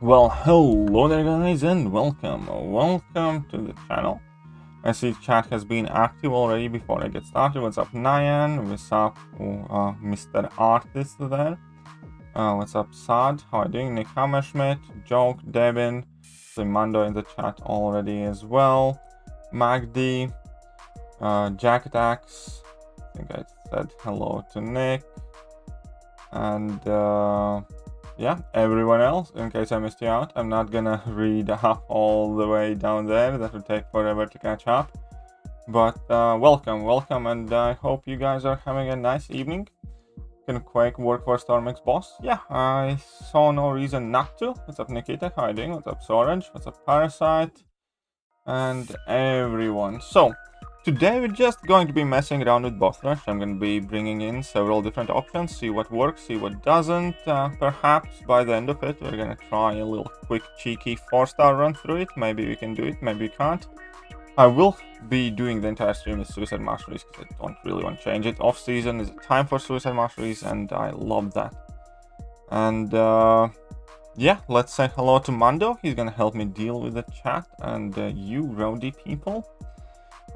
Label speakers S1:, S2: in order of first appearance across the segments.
S1: Well, hello there guys and welcome to the channel. I see chat has been active already before I get started. What's up Nyan? What's up Mr. Artist there? What's up Sad? How are you doing? Nick Hammerschmidt, Joke, Devin, Mando in the chat already as well. Magdi, Jacket Axe, I think I said hello to Nick. And yeah, everyone else, in case I missed you out. I'm not gonna read up all the way down there, that would take forever to catch up. But welcome, and I hope you guys are having a nice evening. Can Quake work for StormX boss? Yeah, I saw no reason not to. What's up Nikita, how are you doing? What's up Sorange? What's up Parasite? And everyone. So, today we're just going to be messing around with boss rush. I'm going to be bringing in several different options, see what works, see what doesn't. Perhaps by the end of it, we're going to try a little quick cheeky 4-star run through it. Maybe we can do it, maybe we can't. I will be doing the entire stream with Suicide Masteries because I don't really want to change it. Off season is a time for Suicide Masteries and I love that. And yeah, let's say hello to Mando. He's going to help me deal with the chat and you rowdy people.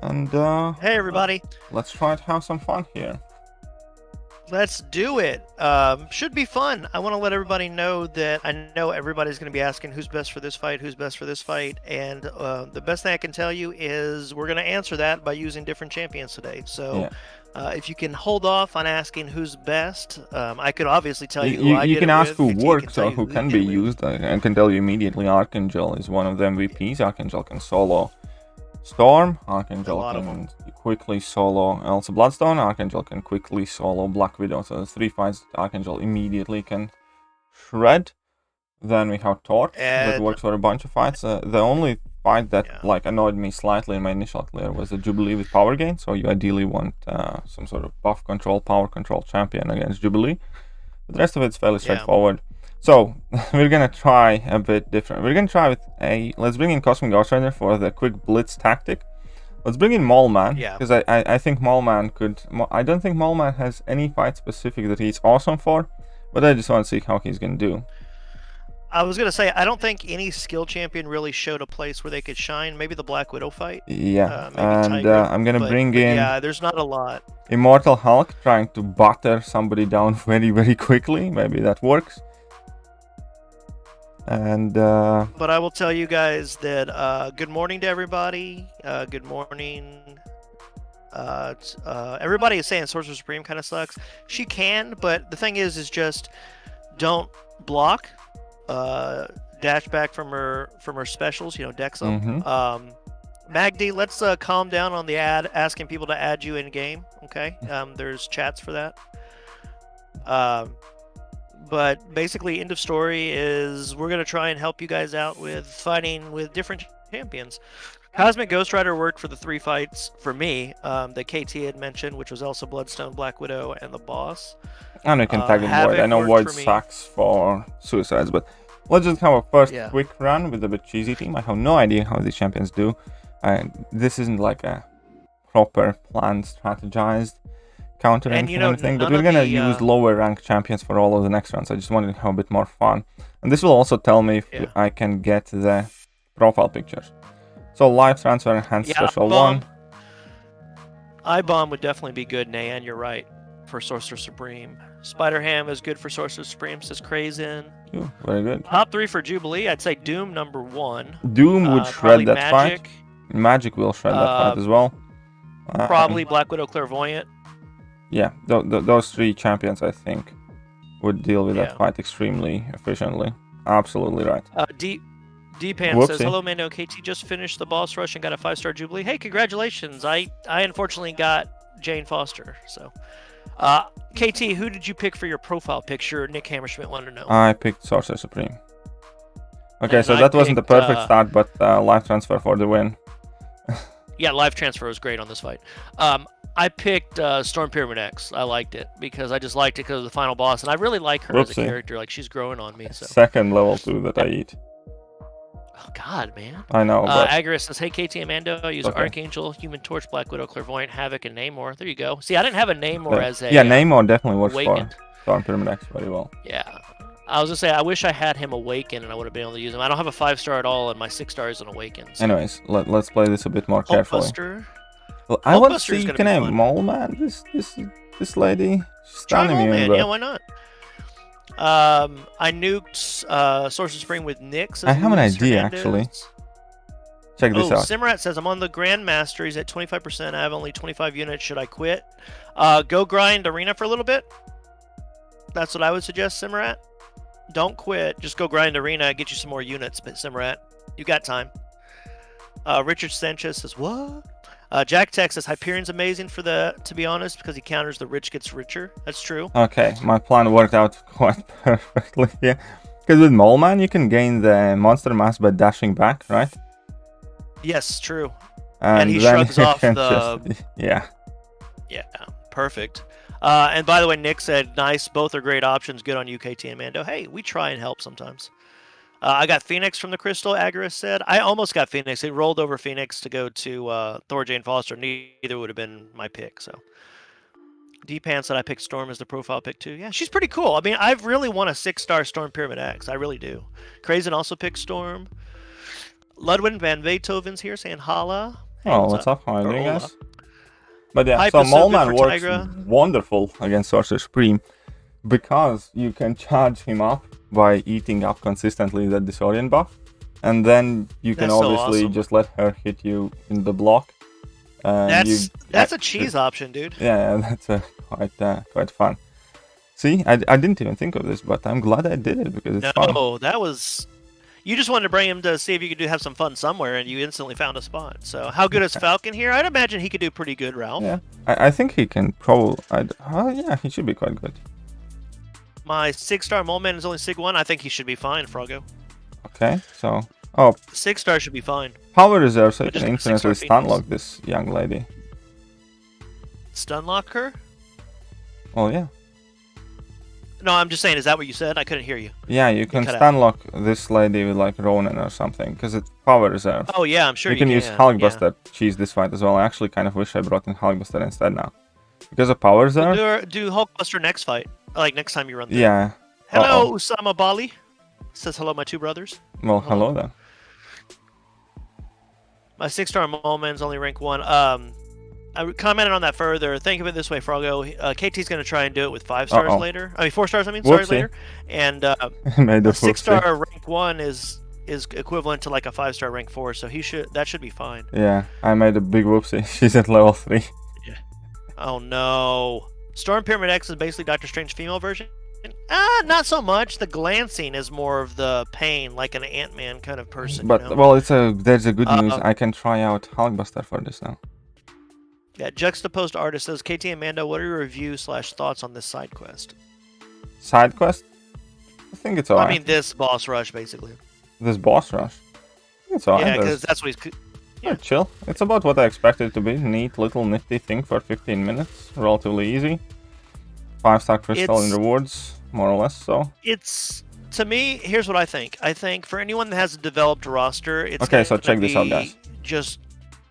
S1: And
S2: hey everybody,
S1: let's try to have some fun here.
S2: Let's do it. Should be fun. I want to let everybody know that I know everybody's going to be asking who's best for this fight, and the best thing I can tell you is we're going to answer that by using different champions today. So yeah. If you can hold off on asking who's best, I could obviously tell you.
S1: You can ask who works or who can be used. I can tell you immediately. Archangel is one of the MVPs. Archangel can solo Storm, Archangel can quickly solo Elsa Bloodstone, Archangel can quickly solo Black Widow. So the 3 fights that Archangel immediately can shred. Then we have Torch that works for a bunch of fights. The only fight that like annoyed me slightly in my initial clear was the Jubilee with power gain. So you ideally want some sort of buff control, power control champion against Jubilee. But the rest of it's fairly straightforward. So, we're gonna try a bit different. We're gonna try with let's bring in Cosmic Ghost Rider for the quick blitz tactic. Let's bring in Mallman, because I think Mallman could... I don't think Mallman has any fight specific that he's awesome for, but I just want to see how he's gonna do.
S2: I was gonna say, I don't think any skill champion really showed a place where they could shine. Maybe the Black Widow fight.
S1: Yeah, and I'm gonna bring in...
S2: Yeah, there's not a lot.
S1: Immortal Hulk trying to butter somebody down very, very quickly. Maybe that works. And
S2: but I will tell you guys that good morning to everybody. Good morning. Everybody is saying Sorcerer Supreme kind of sucks. She can, but the thing is just don't block. Dash back from her specials. You know, dex them. Magdi, let's calm down on the ad asking people to add you in game. Okay, there's chats for that. But basically, end of story is we're going to try and help you guys out with fighting with different champions. Cosmic Ghost Rider worked for the 3 fights for me that KT had mentioned, which was Elsa Bloodstone, Black Widow, and the boss.
S1: And we can tag in Void. I know Void sucks for suicides, but let's just have a first quick run with the bit cheesy team. I have no idea how these champions do. This isn't like a proper planned, strategized countering or anything, but we're gonna use lower ranked champions for all of the next rounds. I just wanted to have a bit more fun, and this will also tell me if I can get the profile pictures. So live transfer enhanced special 1.
S2: I-Bomb would definitely be good, Nayan, you're right, for Sorcerer Supreme. Spider Ham is good for Sorcerer Supreme, says Crazen.
S1: Ooh, very good.
S2: Top 3 for Jubilee, I'd say Doom number 1.
S1: Doom would shred that fight. Magic will shred that fight as well.
S2: Probably Black Widow Clairvoyant.
S1: Yeah, those 3 champions, I think, would deal with that fight extremely efficiently. Absolutely right.
S2: D-Pan says, hello, Mando. KT just finished the boss rush and got a 5-star Jubilee. Hey, congratulations. I unfortunately got Jane Foster. So, KT, who did you pick for your profile picture? Nick Hammerschmidt wanted to know.
S1: I picked Sorcerer Supreme. Okay, so that wasn't the perfect start, but live transfer for the win.
S2: Yeah, live transfer was great on this fight. I picked Storm Pyramid X. I liked it because I just liked it because of the final boss, and I really like her as a character. Like, she's growing on me. So.
S1: Second level 2 that I eat.
S2: Oh God, man.
S1: I know. But...
S2: Agris says, "Hey, KT and Mando, I use Archangel, Human Torch, Black Widow, Clairvoyant, Havoc, and Namor." There you go. See, I didn't have a Namor as a.
S1: Yeah, Namor definitely works for Storm Pyramid X very well.
S2: Yeah. I was gonna say I wish I had him awaken and I would have been able to use him. I don't have a 5-star at all, and my 6-star isn't awakened. So.
S1: Anyways, let's play this a bit more carefully.
S2: Hulkbuster.
S1: Well, I want to
S2: Hulkbuster's
S1: see,
S2: gonna
S1: can
S2: be
S1: I
S2: fun.
S1: mole man this lady? She's
S2: Try
S1: standing
S2: Mole
S1: here,
S2: Man.
S1: but
S2: Yeah, why not? I nuked Sorcerer Supreme with Nyx.
S1: I have an
S2: Luis
S1: idea
S2: Hernandez.
S1: actually. Check this out.
S2: Simrat says, I'm on the Grandmaster. He's at 25%. I have only 25 units. Should I quit? Go grind Arena for a little bit. That's what I would suggest, Simrat. Don't quit. Just go grind Arena. Get you some more units, Simrat. You got time. Richard Sanchez says, what? Jack Tech says, Hyperion's amazing to be honest, because he counters the rich gets richer. That's true.
S1: Okay, my plan worked out quite perfectly here. Because with Mole Man, you can gain the monster mass by dashing back, right?
S2: Yes, true.
S1: And
S2: he
S1: then
S2: shrugs
S1: you
S2: off
S1: can
S2: the...
S1: just- yeah.
S2: Yeah, perfect. And by the way, Nick said, nice. Both are great options. Good on UKT and Mando. Hey, we try and help sometimes. I got Phoenix from the Crystal, Agris said. I almost got Phoenix. It rolled over Phoenix to go to Thor Jane Foster. Neither would have been my pick, so. D-Pan said I picked Storm as the profile pick too. Yeah, she's pretty cool. I mean, I've really won a 6-star Storm Pyramid X. I really do. Krazen also picked Storm. Ludwig Van Beethoven's here saying holla. Hey,
S1: Oh, what's up? How are you doing,
S2: Hola.
S1: guys? But yeah,
S2: Hype
S1: so
S2: is so
S1: Mole
S2: good
S1: Man
S2: for
S1: works
S2: Tigra.
S1: wonderful against Sorcerer Supreme because you can charge him up by eating up consistently the Disorient buff, and then you can
S2: That's so
S1: obviously
S2: awesome.
S1: just let her hit you in the block. And
S2: That's a cheese option, dude.
S1: Yeah, that's quite fun. See, I didn't even think of this, but I'm glad I did it because it's fun.
S2: No, that was... You just wanted to bring him to see if you could have some fun somewhere, and you instantly found a spot. So, how good is Falcon here? I'd imagine he could do pretty good, Ralph.
S1: Yeah, I think he can probably... yeah, he should be quite good.
S2: My 6-star Mole Man is only Sig 1. I think he should be fine, Froggo.
S1: Okay, so... Oh,
S2: 6-star should be fine.
S1: power reserve, so you
S2: But
S1: can
S2: just a 6-star
S1: infinitely stun lock this young lady.
S2: Stun lock her?
S1: Oh, yeah.
S2: No, I'm just saying, is that what you said? I couldn't hear you.
S1: Yeah, you can
S2: cut
S1: stun lock this lady with like Ronin or something, because it's power reserve.
S2: Oh, yeah, I'm sure
S1: you can use
S2: yeah.
S1: Hulkbuster to cheese this fight as well. I actually kind of wish I brought in Hulkbuster instead now. Because of power reserve?
S2: Do Hulkbuster next fight. Like, next time you run through.
S1: Yeah.
S2: Hello, Usama Bali. Says hello, my 2 brothers.
S1: Well, hello then.
S2: My 6-star Mole Man's only rank 1. I commented on that further. Think of it this way, Froggo. KT's going to try and do it with 5 stars later. I mean, 4 stars, sorry,
S1: Whoopsie.
S2: later. And
S1: Made a
S2: a 6-star rank 1 is equivalent to like a 5-star rank 4, so that should be fine.
S1: Yeah, I made a big whoopsie. She's at level 3.
S2: Yeah. Oh, no. Storm Pyramid X is basically Doctor Strange female version. Not so much. The glancing is more of the pain, like an Ant-Man kind of person.
S1: But,
S2: you know?
S1: well, there's a good news. I can try out Hulkbuster for this now.
S2: Yeah, Juxtaposed Artist says, KT and Mando, what are your reviews/thoughts on this side quest?
S1: Side quest? I think it's alright.
S2: I mean, this boss rush, basically.
S1: This boss rush? It's alright.
S2: Yeah, because that's what he's...
S1: Yeah, chill. It's about what I expected it to be. Neat little nifty thing for 15 minutes. Relatively easy. 5-star crystal in rewards, more or less, so.
S2: It's... To me, here's what I think. I think for anyone that has a developed roster, it's
S1: okay, so check this out, guys.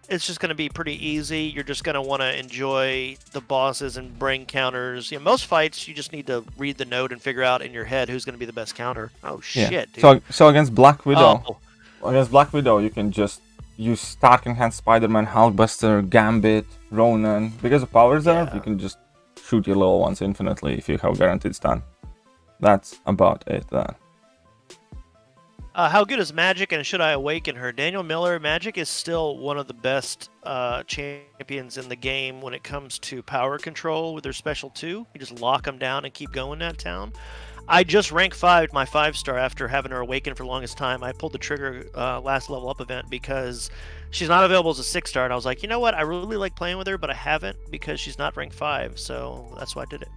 S2: It's just going to be pretty easy. You're just going to want to enjoy the bosses and bring counters. You know, most fights, you just need to read the note and figure out in your head who's going to be the best counter. Oh, shit, dude.
S1: So against Black Widow,
S2: Oh.
S1: against Black Widow, you can just use Stark Enhanced Spider-Man, Hulkbuster, Gambit, Ronan. Because of power reserve, you can just shoot your little ones infinitely if you have guaranteed stun. That's about it then.
S2: How good is Magic, and should I awaken her? Daniel Miller, Magic is still one of the best champions in the game when it comes to power control with their special 2. You just lock them down and keep going that town. I just rank 5 my 5-star after having her awaken for the longest time. I pulled the trigger last level up event because she's not available as a 6-star, and I was like, you know what? I really like playing with her, but I haven't because she's not ranked 5, so that's why I did it.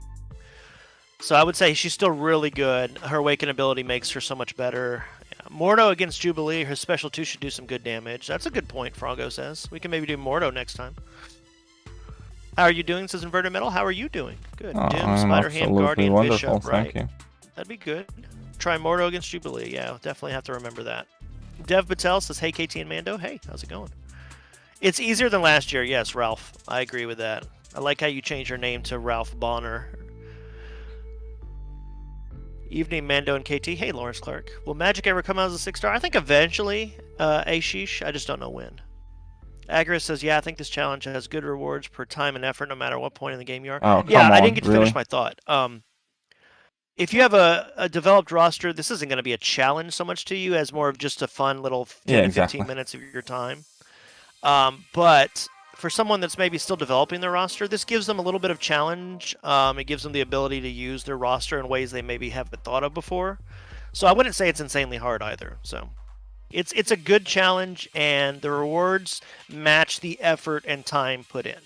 S2: So I would say she's still really good. Her awaken ability makes her so much better. Mordo against Jubilee, her special 2 should do some good damage. That's a good point, Froggo says. We can maybe do Mordo next time. How are you doing, says Inverted Metal? How are you doing? Good. Dim, Spider Ham, Guardian,
S1: wonderful.
S2: Bishop, right?
S1: Thank you.
S2: That'd be good. Try Mordo against Jubilee. Yeah, definitely have to remember that. Dev Patel says, hey, KT and Mando. Hey, how's it going? It's easier than last year. Yes, Ralph. I agree with that. I like how you changed your name to Ralph Bonner. Evening, Mando and KT. Hey, Lawrence Clark. Will Magic ever come out as a 6-star? I think eventually, Ashish. I just don't know when. Agris says, yeah, I think this challenge has good rewards per time and effort, no matter what point in the game you are.
S1: Oh,
S2: yeah,
S1: come
S2: I
S1: on,
S2: didn't get to
S1: really?
S2: finish my thought. If you have a developed roster, this isn't going to be a challenge so much to you as more of just a fun little 10 to 15 minutes of your time. But for someone that's maybe still developing their roster, this gives them a little bit of challenge. It gives them the ability to use their roster in ways they maybe haven't thought of before. So I wouldn't say it's insanely hard either. So it's a good challenge, and the rewards match the effort and time put in.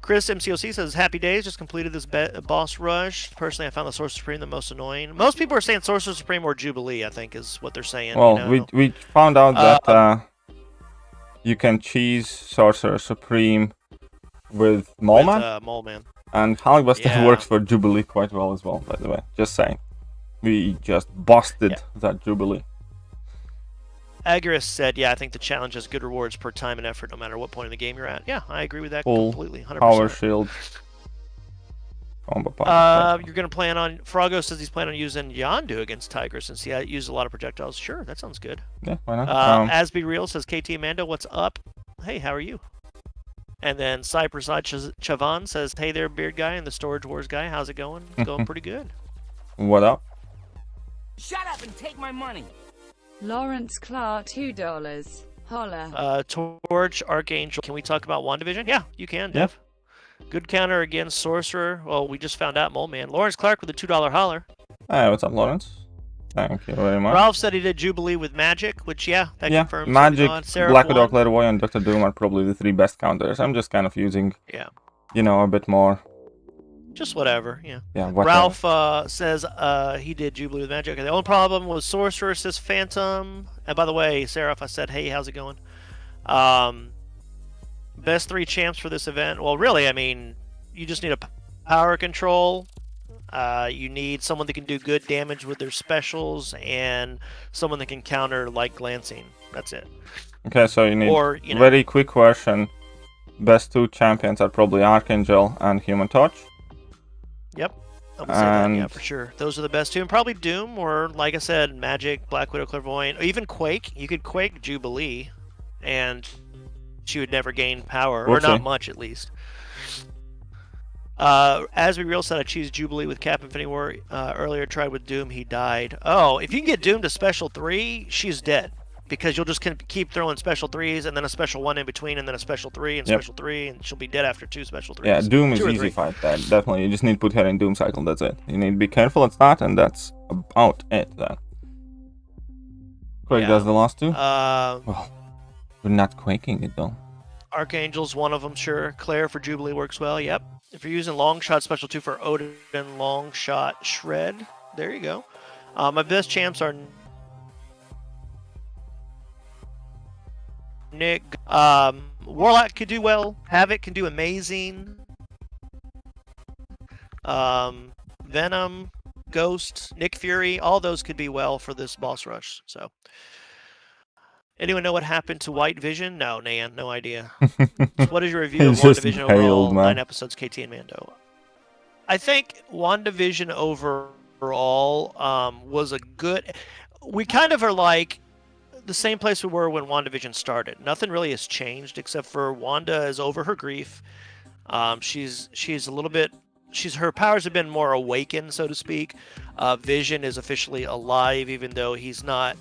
S2: Chris MCOC says, happy days, just completed this boss rush. Personally, I found the Sorcerer Supreme the most annoying. Most people are saying Sorcerer Supreme or Jubilee, I think, is what they're saying.
S1: Well,
S2: you know?
S1: we found out that you can cheese Sorcerer Supreme with Mole Man.
S2: Mole Man.
S1: And Hulkbuster works for Jubilee quite well as well, by the way. Just saying. We just busted that Jubilee.
S2: Agris said, yeah, I think the challenge has good rewards per time and effort no matter what point in the game you're at. Yeah, I agree with that completely. 100%.
S1: Power shield.
S2: You're going to plan on... Froggo says he's planning on using Yondu against Tigris since he used a lot of projectiles. Sure, that sounds good.
S1: Yeah, why not?
S2: Asby Real says, KT Amanda, what's up? Hey, how are you? And then Cypress Chavan says, hey there, Beard Guy and the Storage Wars guy. How's it going? It's going pretty good.
S1: What up?
S3: Shut up and take my money.
S4: Lawrence Clark, $2. Holla.
S2: Torch, Archangel. Can we talk about WandaVision? Yeah, you can, Dev. Good counter against Sorcerer. Well, we just found out Mole Man. Lawrence Clark with a $2 holler.
S1: Hey, what's up, Lawrence? Thank you very much.
S2: Ralph said he did Jubilee with Magic, which, that confirms.
S1: Magic, Black Widow, Clairvoyant, and Dr. Doom are probably the 3 best counters. I'm just kind of using, a bit more.
S2: Just whatever, yeah.
S1: Yeah, whatever.
S2: Ralph says he did Jubilee with Magic. Okay, the only problem was Sorcerer, says Phantom. And by the way, Seraph, I said, hey, how's it going? Best 3 champs for this event. Well, really, I mean, you just need a power control. You need someone that can do good damage with their specials and someone that can counter like glancing. That's it.
S1: Okay, so you need very quick question. Best 2 champions are probably Archangel and Human Torch.
S2: Yep. I would say that, yeah, for sure. Those are the best 2. And probably Doom or, like I said, Magic, Black Widow, Clairvoyant, or even Quake. You could Quake Jubilee and she would never gain power, or not much at least. As we real said, I choose Jubilee with Cap Infinity War. Earlier tried with Doom, he died. Oh, if you can get Doom to special 3, she's dead. Because you'll just keep throwing special 3s and then a special 1 in between and then a special 3 and special 3 and she'll be dead after 2 special 3s.
S1: Yeah, Doom is easy fight, that definitely. You just need to put her in Doom cycle, that's it. You need to be careful at start and that's about it then. Quake does the last 2? Well, we're not quaking it though.
S2: Archangel's one of them, sure. Claire for Jubilee works well, yep. If you're using long shot special 2 for Odin, long shot shred, there you go. My best champs are Nick, Warlock could do well. Havoc can do amazing. Venom, Ghost, Nick Fury, all those could be well for this boss rush. So, anyone know what happened to White Vision? No, Nan, no idea. So what is your review of WandaVision overall? 9 episodes, KT and Mando. I think WandaVision overall was a good. We kind of are like the same place we were when WandaVision started. Nothing really has changed except for Wanda is over her grief. She's a little bit. Her powers have been more awakened, so to speak. Vision is officially alive, even though he's not.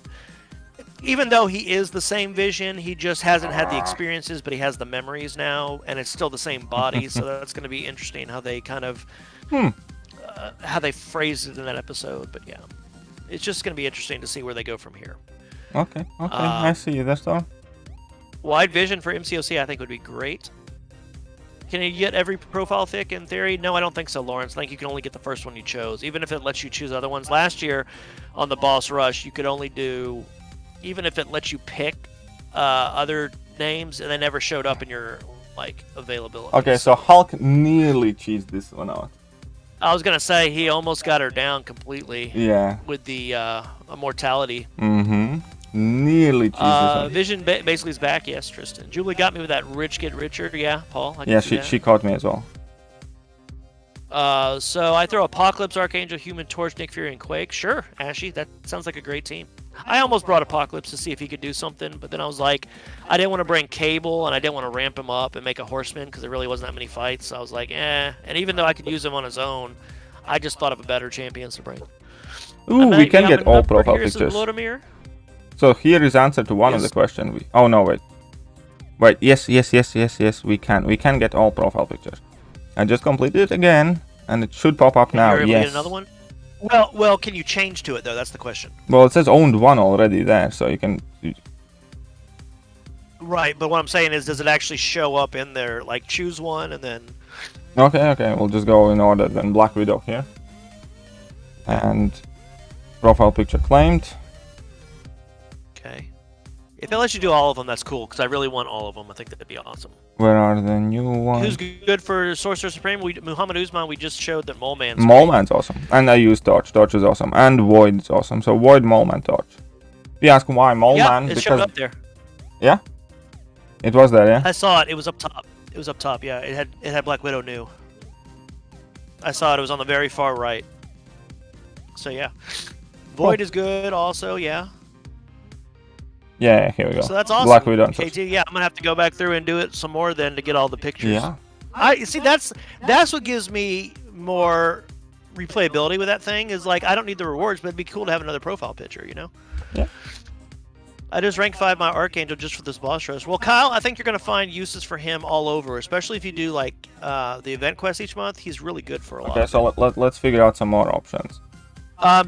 S2: Even though he is the same Vision, he just hasn't had the experiences, but he has the memories now, and it's still the same body. So that's going to be interesting how they kind of how they phrased it in that episode. But yeah, it's just going to be interesting to see where they go from here.
S1: Okay, I see you. That's all.
S2: Wide Vision for MCOC, I think, would be great. Can you get every profile thick in theory? No, I don't think so, Lawrence. I think you can only get the first one you chose, even if it lets you choose other ones. Last year, on the boss rush, you could only do, even if it lets you pick other names, and they never showed up in your availability.
S1: Okay, so Hulk nearly cheesed this one out.
S2: I was gonna say he almost got her down completely.
S1: Yeah.
S2: With the immortality.
S1: Nearly cheesed.
S2: Vision basically is back. Yes, Tristan. Jubilee got me with that rich get richer. Yeah, Paul.
S1: Yeah, she caught me as well.
S2: So I throw Apocalypse, Archangel, Human Torch, Nick Fury, and Quake. Sure, Ashy, that sounds like a great team. I almost brought Apocalypse to see if he could do something, but then I was like, I didn't want to bring Cable, and I didn't want to ramp him up and make a Horseman because there really wasn't that many fights. So I was like, eh. And even though I could use him on his own, I just thought of a better champions to bring.
S1: Ooh, we can get all profile pictures. So here is answer to one of the questions. Oh no, wait. Wait, yes, we can. We can get all profile pictures. I just completed it again, and it should pop up now. Yes.
S2: Get another one? Well, can you change to it though? That's the question.
S1: Well, it says owned one already there, so you can.
S2: Right, but what I'm saying is, does it actually show up in there? Like, choose one and then.
S1: Okay. We'll just go in order. Then Black Widow here, and profile picture claimed.
S2: Okay. If it lets you do all of them, that's cool, because I really want all of them. I think that'd be awesome.
S1: Where are the new ones?
S2: Who's good for Sorcerer Supreme? Muhammad Usman, we just showed that Moleman's
S1: Moleman's awesome. And I use Torch. Torch is awesome. And Void is awesome. So Void, Moleman, Torch. If you ask why Moleman,
S2: yeah, it
S1: because...
S2: showed up there.
S1: Yeah? It was there, yeah?
S2: I saw it. It was up top. It was up top, yeah. It had Black Widow new. I saw it. It was on the very far right. So, yeah. Void is good also, yeah.
S1: Yeah, here we go.
S2: So that's awesome.
S1: Black Widow.
S2: KT, yeah, I'm gonna have to go back through and do it some more then to get all the pictures.
S1: Yeah.
S2: I see. That's what gives me more replayability with that thing. Is like I don't need the rewards, but it'd be cool to have another profile picture. You know.
S1: Yeah.
S2: I just ranked 5 my Archangel just for this boss rush. Well, Kyle, I think you're gonna find uses for him all over, especially if you do like the event quest each month. He's really good for a lot.
S1: Okay, so let's figure out some more options.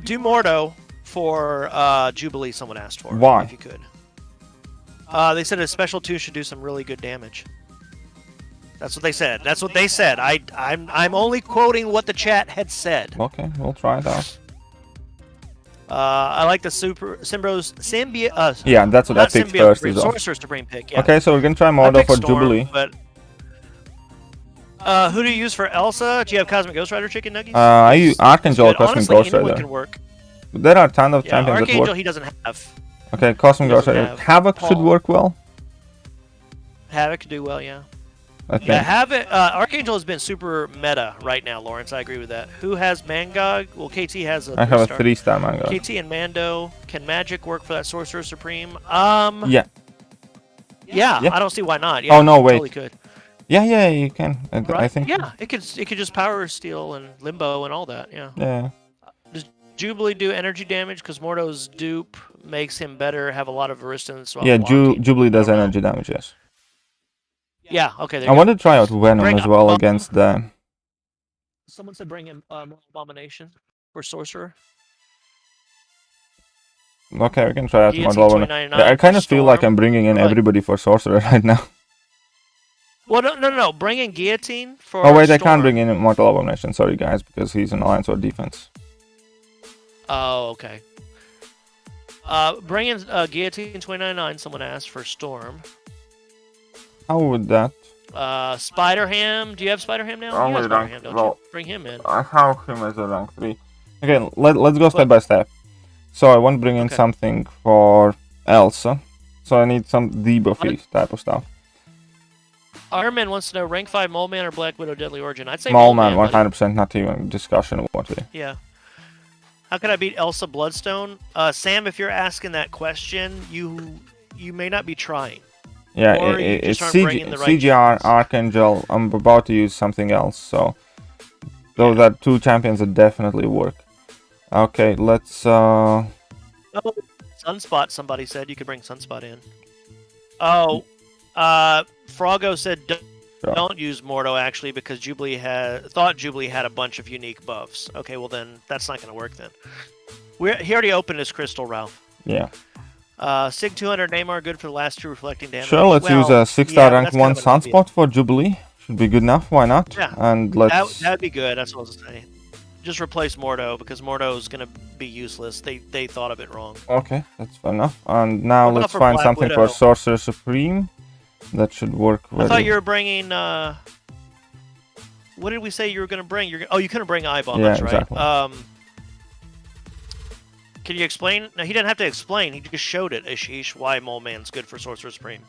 S2: Do Mordo for Jubilee. Someone asked for.
S1: Why?
S2: If you could. They said a special 2 should do some really good damage. That's what they said. That's what they said. I'm only quoting what the chat had said.
S1: Okay, we'll try it out.
S2: I like the Symbiote.
S1: Yeah, that's what I picked first.
S2: Sorcerer Supreme pick. Yeah.
S1: Okay, so we're gonna try Mordo for Jubilee.
S2: But who do you use for Elsa? Do you have Cosmic Ghost Rider Chicken Nuggets?
S1: I use Archangel or Cosmic
S2: Honestly,
S1: Ghost
S2: anyone
S1: Rider.
S2: can work.
S1: There are tons of champions that
S2: Archangel
S1: work.
S2: he doesn't have.
S1: Okay, Cosmic Ghost Rider. Havoc should work well.
S2: Havoc could do well, yeah.
S1: I think.
S2: Yeah, Havoc. Archangel has been super meta right now, Lawrence. I agree with that. Who has Mangog? Well, KT has a 3-star.
S1: I have a 3-star Mangog.
S2: KT and Mando. Can Magic work for that Sorcerer Supreme?
S1: Yeah.
S2: Yeah, I don't see why not. Yeah,
S1: oh no, wait.
S2: Totally could.
S1: Yeah, you can.
S2: Right?
S1: I think.
S2: Yeah, it could just power steal and limbo and all that. Yeah.
S1: Yeah.
S2: Does Jubilee do energy damage? Because Mordo's dupe makes him better, have a lot of resistance.
S1: Yeah, Jubilee does energy damage. Yes.
S2: Yeah. Okay.
S1: I want to try out Venom as well against the.
S2: Someone said bring him Abomination for Sorcerer.
S1: Okay, we can try out Mandalorian. I kind of feel like I'm bringing in everybody for Sorcerer right now.
S2: Well, no. Bring in Guillotine for.
S1: Oh wait, I can't bring in Mortal Abomination. Sorry guys, because he's in Alliance or Defense.
S2: Oh, okay. Bring in Guillotine 299. Someone asked for Storm.
S1: How would that?
S2: Spider-Ham. Do you have Spider-Ham now?
S1: Only
S2: Spider-Ham, don't you? Bring him in.
S1: I have him as a rank 3. Okay, let's go step by step. So I want to bring in something for Elsa. So I need some debuffy type of stuff.
S2: Armin wants to know rank 5 Mole Man or Black Widow Deadly Origin. I'd say
S1: Mole Man, 100%, not even discussion about it.
S2: Yeah. How can I beat Elsa Bloodstone? Sam, if you're asking that question, you may not be trying.
S1: Yeah, it's CGR, Archangel. I'm about to use something else, so those are 2 champions that definitely work. Okay, let's... Oh,
S2: Sunspot, somebody said. You could bring Sunspot in. Oh, Froggo said don't use Mordo, actually, because Jubilee thought Jubilee had a bunch of unique buffs. Okay, well then, that's not going to work then. He already opened his crystal, Ralph.
S1: Yeah.
S2: Sig 200 Neymar, good for the last 2 reflecting damage.
S1: Sure, let's use a 6-star rank 1 Sunspot for Jubilee. Should be good enough, why not?
S2: Yeah,
S1: and let's...
S2: that'd be good, that's what I was saying. Just replace Mordo, because Mordo's going to be useless. They thought of it wrong.
S1: Okay, that's fair enough. And now let's find something for Sorcerer Supreme. That should work very...
S2: I thought you were bringing... What did we say you were going to bring? Oh, you couldn't bring Eyebomb,
S1: yeah,
S2: that's
S1: exactly.
S2: right. Can you explain? No, he didn't have to explain. He just showed it, Ashish, why Mole Man's good for Sorcerer Supreme.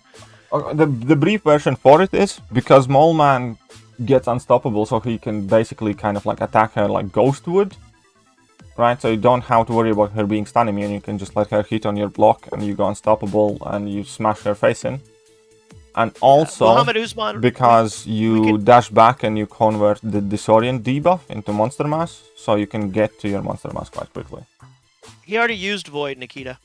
S1: The brief version for it is, because Mole Man gets unstoppable, so he can basically kind of like attack her like Ghost would. Right, so you don't have to worry about her being stun immune, you can just let her hit on your block and you go unstoppable and you smash her face in. And also,
S2: Usman,
S1: because you dash back and you convert the Disorient debuff into Monster Mass, so you can get to your Monster Mass quite quickly.
S2: He already used Void, Nikita.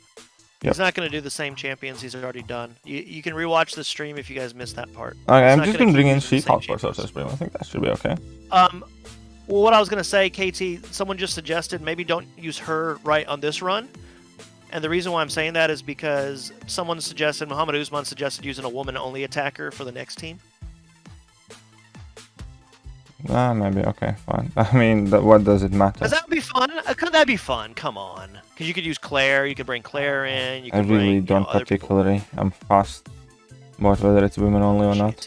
S1: Yep.
S2: He's not going to do the same champions he's already done. You can rewatch the stream if you guys missed that part.
S1: Okay, I'm just going to bring in She-Hulk for Sorcerer Supreme. I think that should be okay.
S2: Well, what I was going to say, KT, someone just suggested maybe don't use her right on this run. And the reason why I'm saying that is because someone suggested, Muhammad Usman suggested using a woman-only attacker for the next team.
S1: Maybe, okay, fine. I mean, what does it matter?
S2: Because that would be fun. Could that be fun? Come on. Because you could use Claire, you could bring Claire in, you could
S1: I really
S2: bring,
S1: don't particularly. I'm fast about whether it's women-only or not.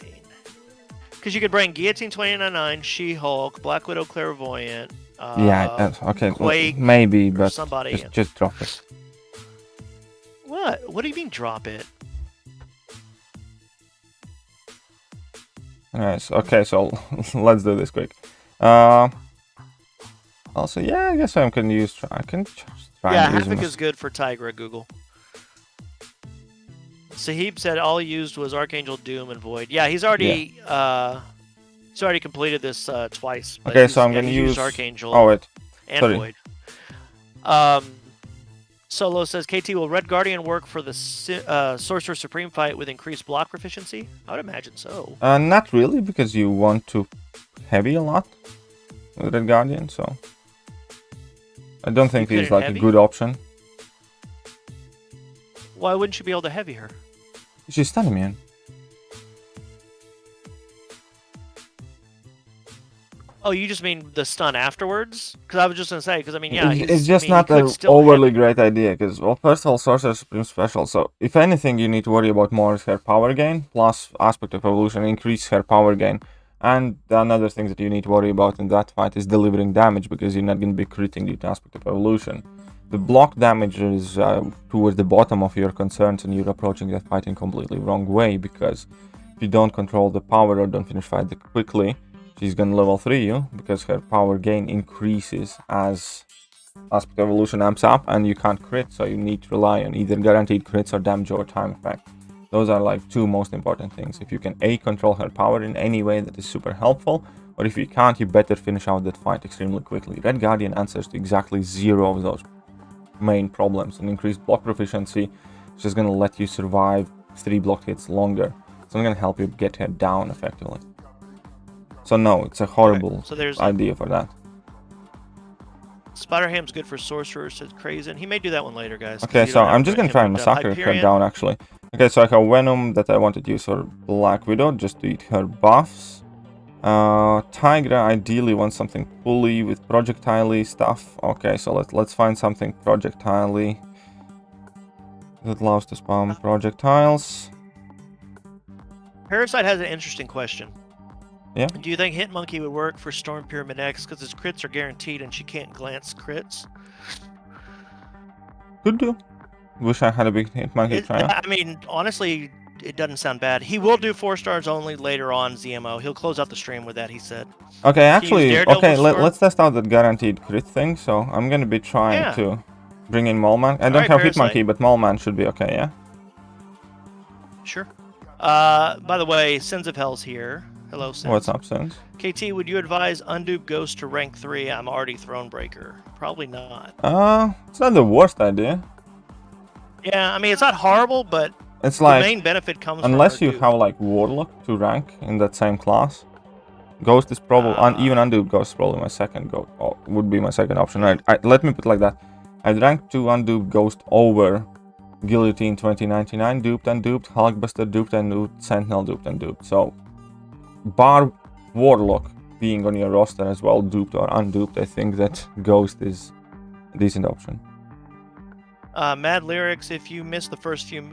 S2: Because you could bring Guillotine 299, She-Hulk, Black Widow Clairvoyant,
S1: yeah, okay,
S2: Quake,
S1: maybe, but
S2: somebody
S1: just drop it.
S2: What? What do you mean drop it?
S1: Nice. Okay, so let's do this quick. Also, yeah, I guess I can use. I can just try.
S2: Yeah,
S1: and use
S2: Havoc is good for Tigra. Google. Sahib said all he used was Archangel Doom and Void. Yeah, he's already completed this twice.
S1: Okay, so I'm gonna use
S2: Archangel.
S1: Oh wait,
S2: and
S1: sorry.
S2: Void. Solo says, KT, will Red Guardian work for the Sorcerer Supreme fight with increased block proficiency? I would imagine so.
S1: Not really, because you want to heavy a lot with Red Guardian, so I don't think he's like a good option.
S2: Why wouldn't you be able to heavy her?
S1: She's stun immune.
S2: Oh, you just mean the stun afterwards? Because I was just going to say, because I mean, yeah.
S1: It's just not an overly great idea, because, well, first of all, Sorcerer Supreme special, so if anything you need to worry about more is her power gain, plus Aspect of Evolution, increase her power gain. And another thing that you need to worry about in that fight is delivering damage, because you're not going to be critting due to Aspect of Evolution. The block damage is towards the bottom of your concerns, and you're approaching that fight in completely wrong way, because if you don't control the power or don't finish fight quickly, she's gonna level 3 you, because her power gain increases as Aspect of Evolution amps up, and you can't crit, so you need to rely on either guaranteed crits or damage over time effect. Those are like two most important things. If you can control her power in any way, that is super helpful, or if you can't, you better finish out that fight extremely quickly. Red Guardian answers to exactly 0 of those main problems. An increased block proficiency is just gonna let you survive 3 block hits longer. It's not gonna help you get her down effectively. So no, it's a horrible idea for that.
S2: Spider-Ham's good for Sorcerer, says Crazen. He may do that one later, guys.
S1: Okay, so I'm just gonna try and massacre her down, actually. Okay, so I have Venom that I wanted to use for Black Widow, just to eat her buffs. Tigra ideally wants something fully with projectile-y stuff. Okay, so let's find something projectile-y that loves to spam projectiles.
S2: Parasite has an interesting question.
S1: Yeah.
S2: Do you think Hitmonkey would work for Storm Pyramid X because his crits are guaranteed and she can't glance crits?
S1: Could do. Wish I had a big Hitmonkey trial.
S2: I mean, honestly, it doesn't sound bad. He will do 4 stars only later on, ZMO. He'll close out the stream with that, he said.
S1: Okay, actually, okay, let's test out that guaranteed crit thing. So I'm going to be trying to bring in Mole-Man. I don't have Hitmonkey, but Mole-Man should be okay, yeah?
S2: Sure. By the way, Sins of Hell's here. Hello, Sins.
S1: What's up, Sins?
S2: KT, would you advise Undupe Ghost to rank 3? I'm already Thronebreaker. Probably not.
S1: It's not the worst idea.
S2: Yeah, I mean, it's not horrible, but
S1: it's like,
S2: the main benefit comes
S1: unless
S2: from
S1: you have like Warlock to rank in that same class. Ghost is probably, even Undupe Ghost is probably my second would be my second option. Let me put it like that. I'd rank 2 Undupe Ghost over Guillotine 2099 duped and duped, Hulkbuster duped and duped, Sentinel duped and duped. So, bar Warlock being on your roster as well, duped or unduped, I think that Ghost is a decent option.
S2: Mad Lyrics, if you missed the first few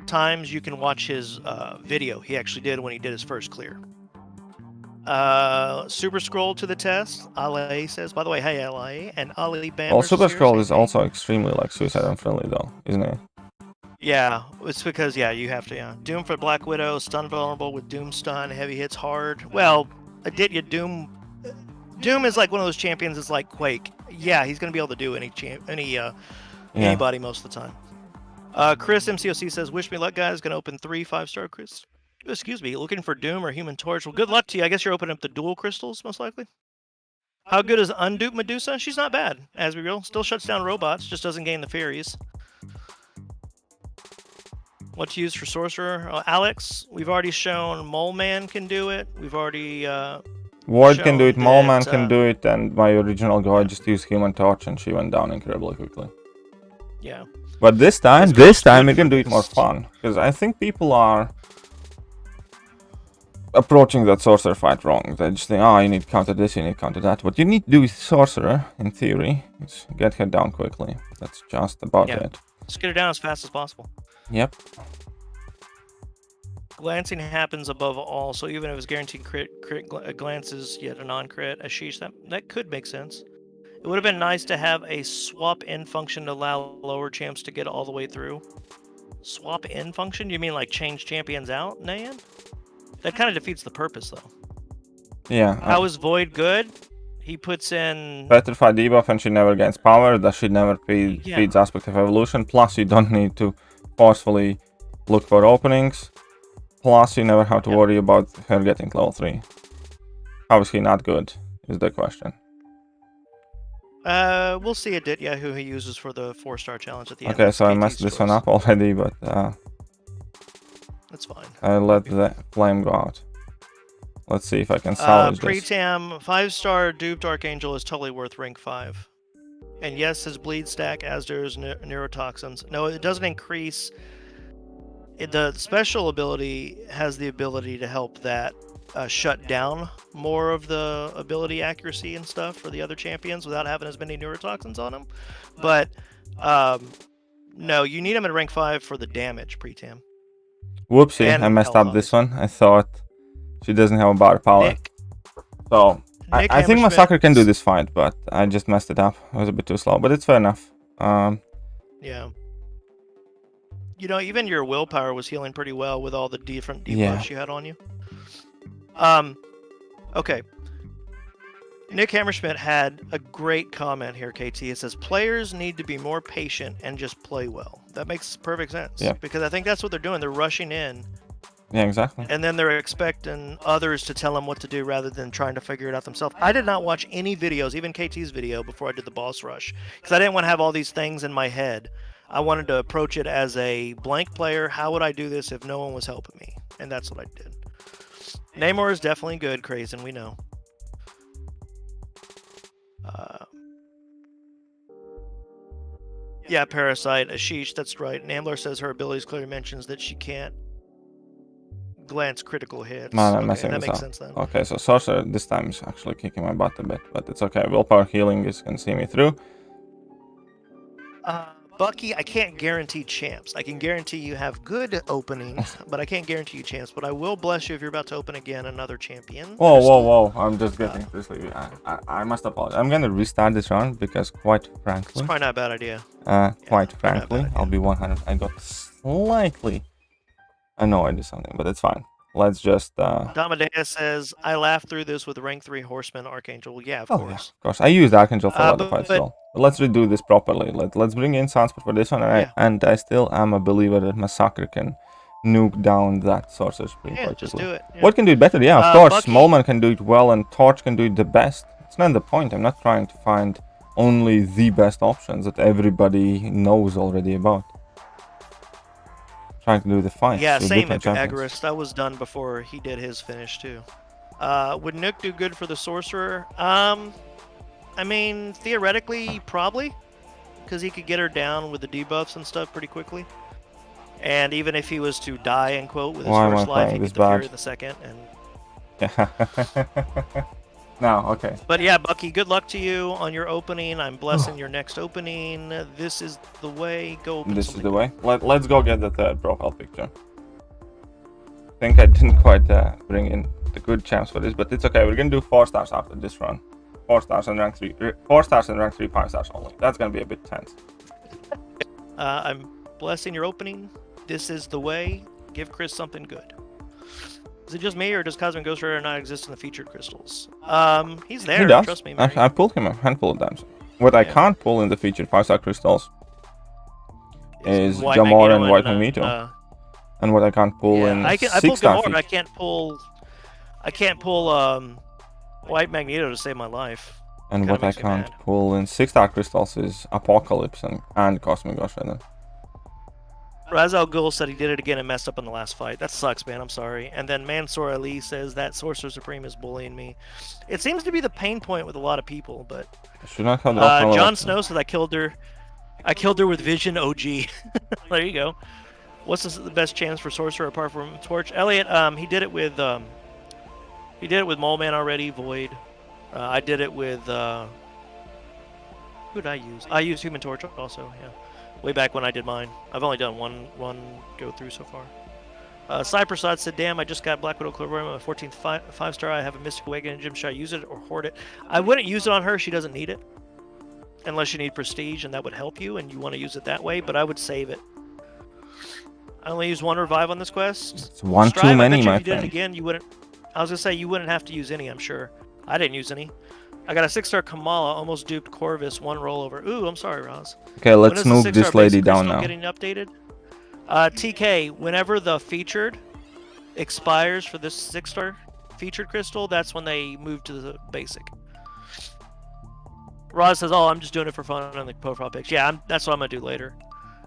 S2: times, you can watch his video he actually did when he did his first clear. Super Scroll to the test, LA says, by the way, hey LA, and Ali Bam.
S1: Well, Super Scroll is also extremely like suicide unfriendly though, isn't it?
S2: Yeah, it's because, yeah, you have to, yeah. Doom for Black Widow, stun vulnerable with Doom stun, heavy hits hard. Well, Aditya, Doom is like one of those champions that's like Quake. Yeah, he's going to be able to do anybody most of the time. Chris MCOC says, wish me luck, guys. Going to open 3 5-star Chris. Excuse me, looking for Doom or Human Torch. Well, good luck to you. I guess you're opening up the dual crystals, most likely. How good is Undupe Medusa? She's not bad, as we real. Still shuts down robots, just doesn't gain the Furies. What to use for Sorcerer? Alex, we've already shown Mole Man can do it. We've already
S1: Ward can do it, Mole Man can do it, and my original guy just used Human Torch and she went down incredibly quickly.
S2: Yeah.
S1: But this time we can do it more fun, because I think people are approaching that Sorcerer fight wrong. They just think, oh, you need to counter this, you need to counter that. What you need to do with Sorcerer, in theory, is get her down quickly. That's just about it.
S2: Just get her down as fast as possible.
S1: Yep.
S2: Glancing happens above all, so even if it's guaranteed crit glances, yet a non-crit, a sheesh, that could make sense. It would have been nice to have a swap in function to allow lower champs to get all the way through. Swap in function? You mean like change champions out, Nayan? That kind of defeats the purpose, though.
S1: Yeah.
S2: How is Void good? He puts in...
S1: Petrify debuff and she never gains power, that she never feeds Aspect of Evolution, plus you don't need to forcefully look for openings, plus you never have to worry about her getting level 3. How is he not good, is the question.
S2: We'll see Aditya who he uses for the 4-star challenge at the end.
S1: Okay, so I messed this one up already, but...
S2: That's fine.
S1: I let the flame go out. Let's see if I can salvage this.
S2: Pre-tam, 5-star duped Archangel is totally worth rank 5. And yes, his bleed stack, as does neurotoxins. No, it doesn't increase. The special ability has the ability to help that shut down more of the ability accuracy and stuff for the other champions without having as many neurotoxins on them. But no, you need him at rank 5 for the damage pre-tam.
S1: Whoopsie, I messed up this one. I thought she doesn't have a bar power. So I think Massacre can do this fight, but I just messed it up. I was a bit too slow, but it's fair enough.
S2: Yeah. You know, even your willpower was healing pretty well with all the different debuffs you had on you. Okay. Nick Hammerschmidt had a great comment here, KT. It says, players need to be more patient and just play well. That makes perfect sense.
S1: Yeah.
S2: Because I think that's what they're doing. They're rushing in.
S1: Yeah, exactly.
S2: And then they're expecting others to tell them what to do rather than trying to figure it out themselves. I did not watch any videos, even KT's video, before I did the boss rush. Because I didn't want to have all these things in my head. I wanted to approach it as a blank player. How would I do this if no one was helping me? And that's what I did. Namor is definitely good, Crazen, we know. Yeah, Parasite, Ashish, that's right. Nambler says her abilities clearly mentions that she can't glance critical hits.
S1: Man, I'm
S2: okay,
S1: messing
S2: that
S1: this
S2: makes
S1: up.
S2: sense then.
S1: Okay, so Sorcerer this time is actually kicking my butt a bit, but it's okay. Willpower healing can see me through.
S2: Bucky, I can't guarantee champs. I can guarantee you have good openings, but I can't guarantee you champs. But I will bless you if you're about to open again another champion.
S1: Whoa, whoa, whoa. I'm just getting this. I must apologize. I'm going to restart this round because quite frankly...
S2: It's probably not a bad idea.
S1: Quite frankly, I'll be 100. I got slightly annoyed or something, but it's fine. Let's just...
S2: Damadea says, I laughed through this with rank 3 Horseman Archangel. Yeah, of course.
S1: Yeah, of course. I used Archangel for other fights still. But let's redo this properly. Let's bring in Sunspot for this one. And I still am a believer that Massacre can nuke down that Sorcerer Supreme.
S2: Yeah, just do it. Yeah.
S1: What can do it better? Yeah, of course. Smallman can do it well and Torch can do it the best. It's not the point. I'm not trying to find only the best options that everybody knows already about. Trying to do the fight.
S2: Yeah, same with Agorist. That was done before he did his finish too. Would Nook do good for the Sorcerer? I mean, theoretically, probably, because he could get her down with the debuffs and stuff pretty quickly. And even if he was to die, in quote, with his first life, he gets the Fury in the second. And
S1: no, okay.
S2: But yeah, Bucky, good luck to you on your opening. I'm blessing your next opening. This is the way. Go open
S1: This is the way. Let's go get the third profile picture. I think I didn't quite bring in the good champs for this, but it's okay. We're gonna do 4 stars after this run. 4 stars and rank 3. 4 stars and rank 3, 5 stars only. That's gonna be a bit tense.
S2: I'm blessing your opening. This is the way. Give Chris something good. Is it just me, or does Cosmic Ghost Rider not exist in the featured crystals? He's there.
S1: He does.
S2: Trust me, Mary.
S1: I pulled him a handful of times. What I can't pull in the featured 5-star crystals is Gamora and White Magneto. And what I can't pull in
S2: I pull
S1: 6-star
S2: Gamora. I can't pull White Magneto to save my life.
S1: And what I can't pull in 6-star crystals is Apocalypse and Cosmic Ghost Rider.
S2: Ra's al Ghul said he did it again and messed up in the last fight. That sucks, man. I'm sorry. And then Mansour Ali says that Sorcerer Supreme is bullying me. It seems to be the pain point with a lot of people, but...
S1: Should not have the
S2: Jon Snow says I killed her. I killed her with Vision OG. There you go. What's the best chance for Sorcerer apart from Torch? Elliot, he did it with Mole Man already, Void. I did it with who did I use? I used Human Torch also, yeah. Way back when I did mine. I've only done one go through so far. Cypressod said, damn, I just got Black Widow Clairvoyant, my 14th 5-star. I have a Mystic Awakening Gem. Should I use it or hoard it? I wouldn't use it on her. She doesn't need it. Unless you need prestige, and that would help you, and you want to use it that way, but I would save it. I only use 1 revive on this quest.
S1: It's one
S2: Strive,
S1: too many,
S2: I bet you
S1: my
S2: if you did
S1: friend.
S2: it again, you wouldn't... I was going to say, you wouldn't have to use any, I'm sure. I didn't use any. I got a 6-star Kamala, almost duped Corvus, 1 rollover. Ooh, I'm sorry, Roz.
S1: Okay, let's move this lady down now.
S2: Getting updated? TK, whenever the featured expires for this 6-star featured crystal, that's when they move to the basic. Roz says, oh, I'm just doing it for fun on the profile pics. Yeah, that's what I'm going to do later.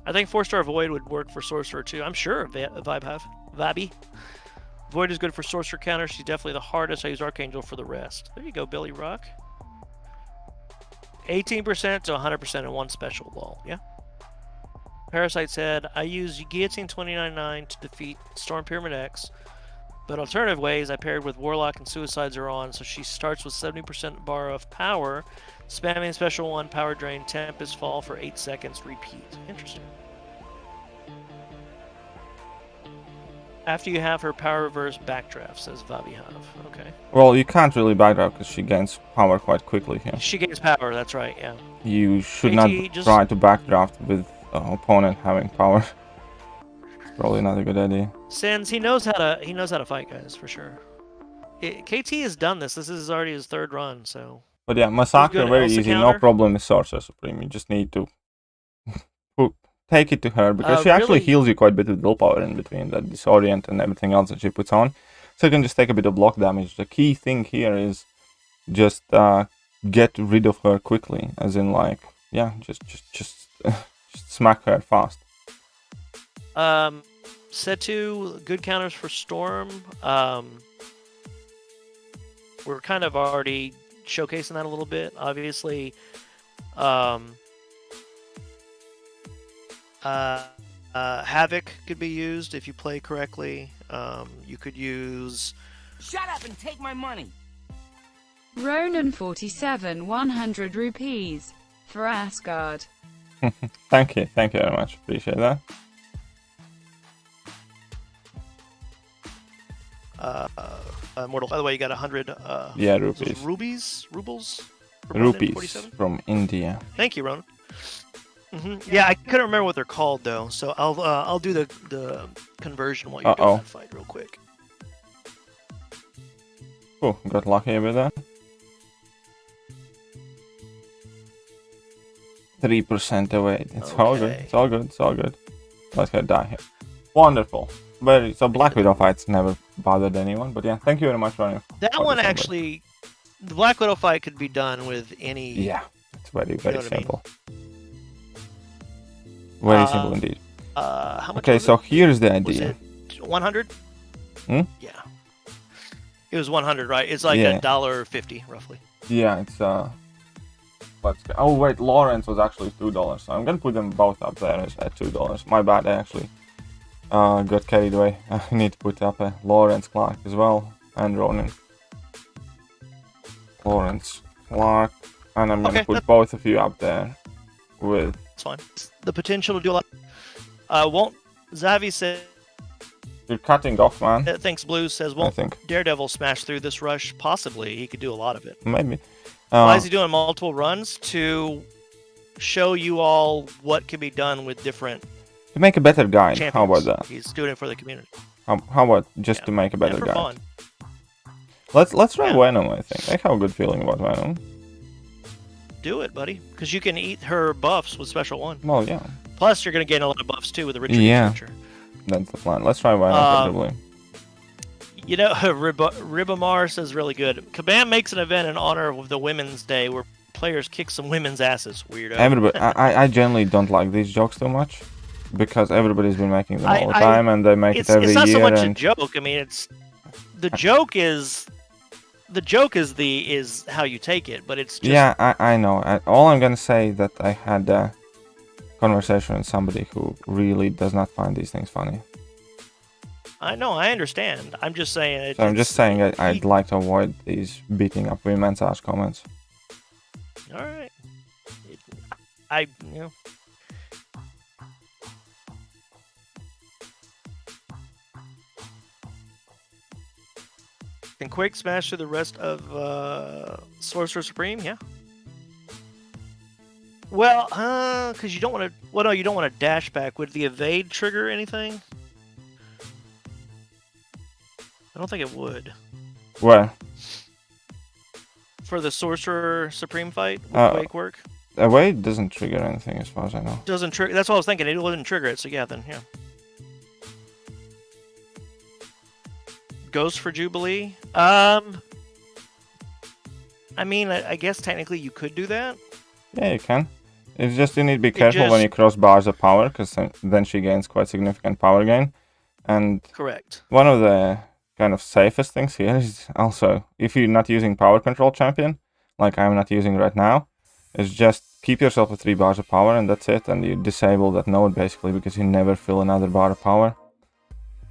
S2: I think 4-star Void would work for Sorcerer too. I'm sure Vibey. Void is good for Sorcerer counter. She's definitely the hardest. I use Archangel for the rest. There you go, Billy Rock. 18% to 100% in one special wall. Yeah. Parasite said, I use Guillotine 29.9 to defeat Storm Pyramid X, but alternative ways I paired with Warlock and Suicides are on, so she starts with 70% bar of power, spamming special 1, power drain, Tempest Fall for 8 seconds, repeat. Interesting. After you have her power reverse backdraft, says Vabihav. Okay.
S1: Well, you can't really backdraft because she gains power quite quickly here.
S2: She gains power, that's right, yeah.
S1: You should not try to backdraft with opponent having power. Probably not a good idea.
S2: Sins, he knows how to fight, guys, for sure. KT has done this. This is already his 3rd run, so.
S1: But yeah, Massacre very easy. No problem with Sorcerer Supreme. You just need to take it to her because she actually heals you quite a bit with willpower in between that disorient and everything else that she puts on. So you can just take a bit of block damage. The key thing here is just get rid of her quickly, as in like, yeah, just smack her fast.
S2: Setu, good counters for Storm. We're kind of already showcasing that a little bit. Obviously, Havoc could be used if you play correctly. You could use...
S3: Shut up and take my money!
S4: Ronan 47, 100 rupees for Asgard.
S1: Thank you very much. Appreciate that.
S2: Mortal. By the way, you got 100.
S1: Yeah, rupees.
S2: Rubles.
S1: Rupees from India.
S2: Thank you, Ron. Yeah, I couldn't remember what they're called though, so I'll do the conversion while you're doing that fight real quick.
S1: Oh, got lucky with that. 3% away. It's all good. It's all good. It's all good. Let's get die here. Wonderful. So Black Widow fights never bothered anyone, but yeah, thank you very much, Ronnie.
S2: That one actually, the Black Widow fight could be done with any.
S1: Yeah, it's very simple. Very simple indeed.
S2: How much
S1: okay, so here's the idea.
S2: 100?
S1: Hmm?
S2: Yeah. It was 100, right? It's like $1.50 roughly.
S1: Yeah, it's let's go. Oh wait, Lawrence was actually $2, so I'm gonna put them both up there at $2. My bad, I actually got carried away. I need to put up a Lawrence Clark as well, and Ronan. Lawrence Clark, and I'm gonna put both of you up there with.
S2: It's fine. The potential to do a lot. Won't Zavi said.
S1: You're cutting off, man.
S2: Thanks, Blue says. Won't Daredevil smash through this rush? Possibly. He could do a lot of it.
S1: Maybe.
S2: Why is he doing multiple runs? To show you all what can be done with different
S1: To make a better guide.
S2: champions.
S1: How about that?
S2: He's doing it for the community.
S1: How about just to make a better
S2: and for
S1: guide?
S2: fun.
S1: Let's try
S2: Yeah.
S1: Venom, I think. I have a good feeling about Venom.
S2: Do it, buddy. Because you can eat her buffs with special 1.
S1: Well, yeah.
S2: Plus, you're going to gain a lot of buffs, too, with the Richard
S1: Yeah.
S2: feature.
S1: That's the plan. Let's try Venom for Jubilee.
S2: You know, Ribamar says really good. Kabam makes an event in honor of the Women's Day where players kick some women's asses. Weirdo.
S1: Everybody, I generally don't like these jokes too much because everybody's been making them all the time and they make it every year.
S2: It's not so much
S1: and...
S2: a joke. I mean, it's the joke is how you take it, but it's just...
S1: Yeah, I know. All I'm gonna say that I had a conversation with somebody who really does not find these things funny.
S2: I know, I understand. I'm just saying.
S1: So I'm just saying I'd like to avoid these beating up women's ass comments.
S2: All right. You know. Can Quake smash through the rest of Sorcerer Supreme? Yeah. Well, because you don't want to. Well, no, you don't want to dash back. Would the evade trigger anything? I don't think it would.
S1: Where?
S2: For the Sorcerer Supreme fight, would Quake work?
S1: Evade doesn't trigger anything as far as I know.
S2: Doesn't trigger. That's what I was thinking. It wouldn't trigger it. So yeah, then yeah. Ghost for Jubilee. I mean, I guess technically you could do that.
S1: Yeah, you can. It's just you need to be careful when you cross bars of power, because then she gains quite significant power gain. And
S2: correct.
S1: One of the kind of safest things here is also, if you're not using power control champion, like I'm not using right now, is just keep yourself with 3 bars of power and that's it, and you disable that node basically because you never fill another bar of power.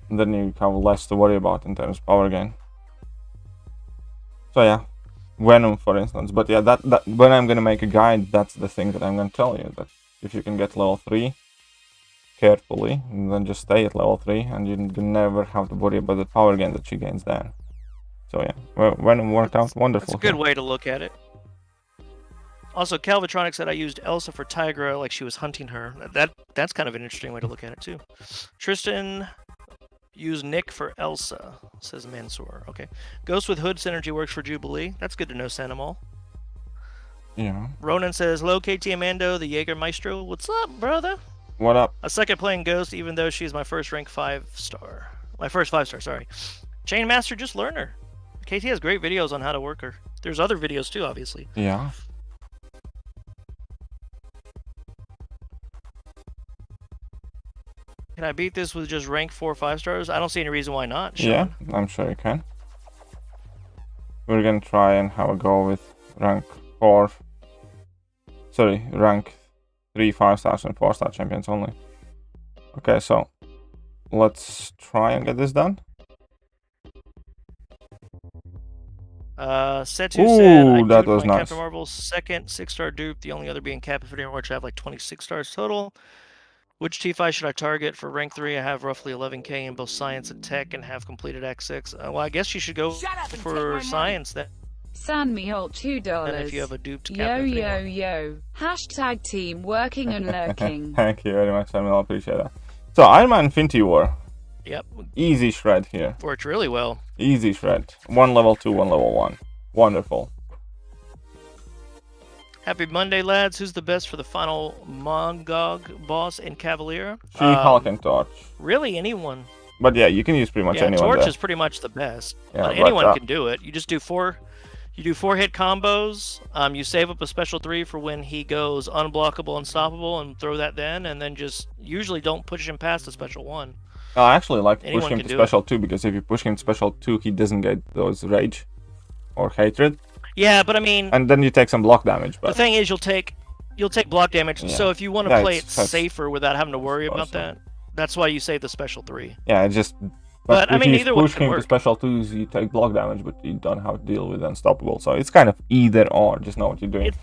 S1: And then you have less to worry about in terms of power gain. So yeah, Venom for instance. But yeah, that when I'm gonna make a guide, that's the thing that I'm gonna tell you, that if you can get level 3 carefully, and then just stay at level 3 and you never have to worry about the power gain that she gains there. So yeah, well, Venom worked out wonderful.
S2: That's a good way to look at it. Also, Calvitronic said I used Elsa for Tigra like she was hunting her. That's kind of an interesting way to look at it too. Tristan used Nick for Elsa, says Mansoor. Okay. Ghost with Hood synergy works for Jubilee. That's good to know, Sanimal.
S1: Yeah.
S2: Ronan says, hello, KT Amando, the Jaeger Maestro. What's up, brother?
S1: What up?
S2: I suck at playing Ghost, even though she's my first rank 5-star. My first 5-star, sorry. Chainmaster, just learn her. KT has great videos on how to work her. There's other videos too, obviously.
S1: Yeah.
S2: Can I beat this with just rank 4 5-stars? I don't see any reason why not, Sean.
S1: Yeah, I'm sure you can. We're gonna try and have a go with rank 4. Sorry, rank 3 5-stars and 4-star champions only. Okay, so let's try and get this done.
S2: Setu said, I
S1: that
S2: duped
S1: was
S2: my
S1: nice.
S2: Captain Marvel's second 6-star dupe, the only other being Cap Infinity, which I have like 26 stars total. Which T5 should I target for rank 3? I have roughly 11k in both science and tech and have completed Act 6. Well, I guess you should go for science then.
S4: Sanmiholt $2.
S2: And if you have a duped
S4: Yo,
S2: Cap Infinity
S4: yo,
S2: one.
S4: yo. Hashtag team working and lurking.
S1: Thank you very much, Samuel. I appreciate that. So, Iron Man Infinity War.
S2: Yep.
S1: Easy shred here.
S2: Worked really well.
S1: Easy shred. 1 level 2, 1 level 1. Wonderful.
S2: Happy Monday, lads. Who's the best for the final Mongog boss in Cavalier?
S1: She-Hulk and Torch.
S2: Really, anyone.
S1: But yeah, you can use pretty much anyone
S2: Torch
S1: there.
S2: is pretty much the best.
S1: Yeah,
S2: but anyone can do it. You just do 4 hit combos. You save up a special 3 for when he goes unblockable, unstoppable, and throw that then, and then just usually don't push him past a special 1.
S1: I actually like to
S2: Anyone
S1: push him
S2: can
S1: to
S2: do
S1: special 2, because if you push him to special 2, he doesn't get those rage or hatred.
S2: Yeah, but I mean,
S1: and then you take some block damage. But
S2: the thing is, you'll take block damage.
S1: Yeah.
S2: So if you want to play it
S1: that's
S2: safer without having to worry about that, that's why you save the special 3.
S1: Yeah, it just.
S2: But I
S1: if
S2: mean,
S1: you
S2: either one
S1: push
S2: can
S1: him
S2: work.
S1: to special 2s, you take block damage, but you don't have to deal with unstoppable. So it's kind of either or. Just know what you're doing.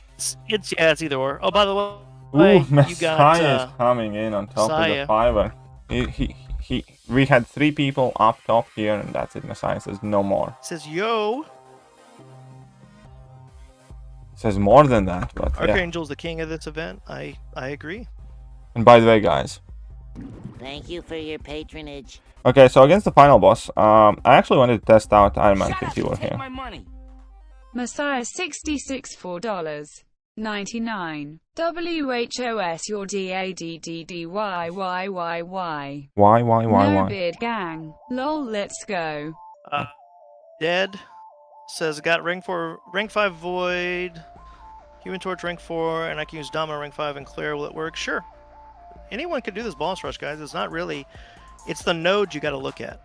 S2: It's either or. Oh, by the way,
S1: Ooh,
S2: you got
S1: Messiah is coming in on top of the
S2: Messiah.
S1: fiver. We had 3 people up top here, and that's it. Messiah says no more.
S2: says yo.
S1: Says more than that, but yeah.
S2: Archangel's the king of this event. I agree.
S1: And by the way, guys,
S5: Thank you for your patronage.
S1: Okay, so against the final boss, I actually wanted to test out Iron Man
S3: Shut up
S1: Thekiryu
S3: and take
S1: here.
S3: my money.
S4: Messiah 66 $4.99. WHOS your DADDDYYYY.
S1: Why?
S4: No beard gang. Lol, let's go.
S2: Dead says got ring 5 void, human torch ring 4, and I can use Domino ring 5 and clear. Will it work? Sure. Anyone can do this boss rush, guys. It's not really. It's the nodes you got to look at.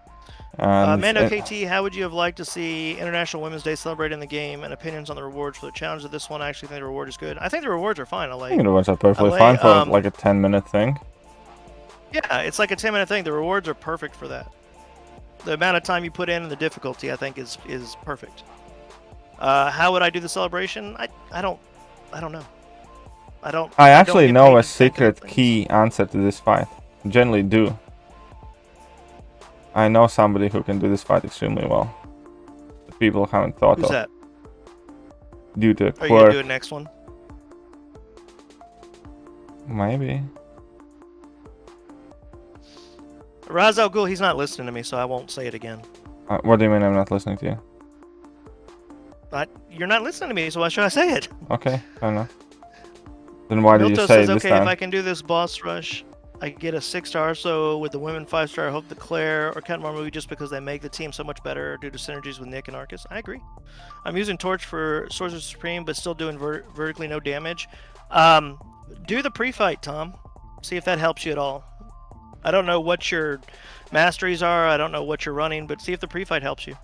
S2: Mando KT, how would you have liked to see International Women's Day celebrated in the game, and opinions on the rewards for the challenge of this one? I actually think the reward is good. I think the rewards are fine, LA.
S1: I think the rewards are perfectly fine for like a 10-minute thing.
S2: Yeah, it's like a 10-minute thing. The rewards are perfect for that. The amount of time you put in and the difficulty, I think, is perfect. How would I do the celebration? I don't know.
S1: I actually know a
S2: get paid to think of
S1: secret
S2: things.
S1: key answer to this fight. Generally do. I know somebody who can do this fight extremely well. But people haven't thought
S2: Who's
S1: of.
S2: that?
S1: Due to a
S2: Are you gonna
S1: quirk.
S2: do it next one?
S1: Maybe.
S2: Raz Al Ghul, he's not listening to me, so I won't say it again.
S1: What do you mean I'm not listening to you?
S2: You're not listening to me, so why should I say it?
S1: Okay, fair enough. Then why did you
S2: Milto
S1: say
S2: says,
S1: it this
S2: okay, if
S1: time?
S2: I can do this boss rush, I get a 6-star. So with the women 5-star, I hope the Claire or Cat movie just because they make the team so much better due to synergies with Nick and Arcus. I agree. I'm using Torch for Sorcerer Supreme, but still doing vertically no damage. Do the pre-fight, Tom. See if that helps you at all. I don't know what your masteries are. I don't know what you're running, but see if the pre-fight helps you.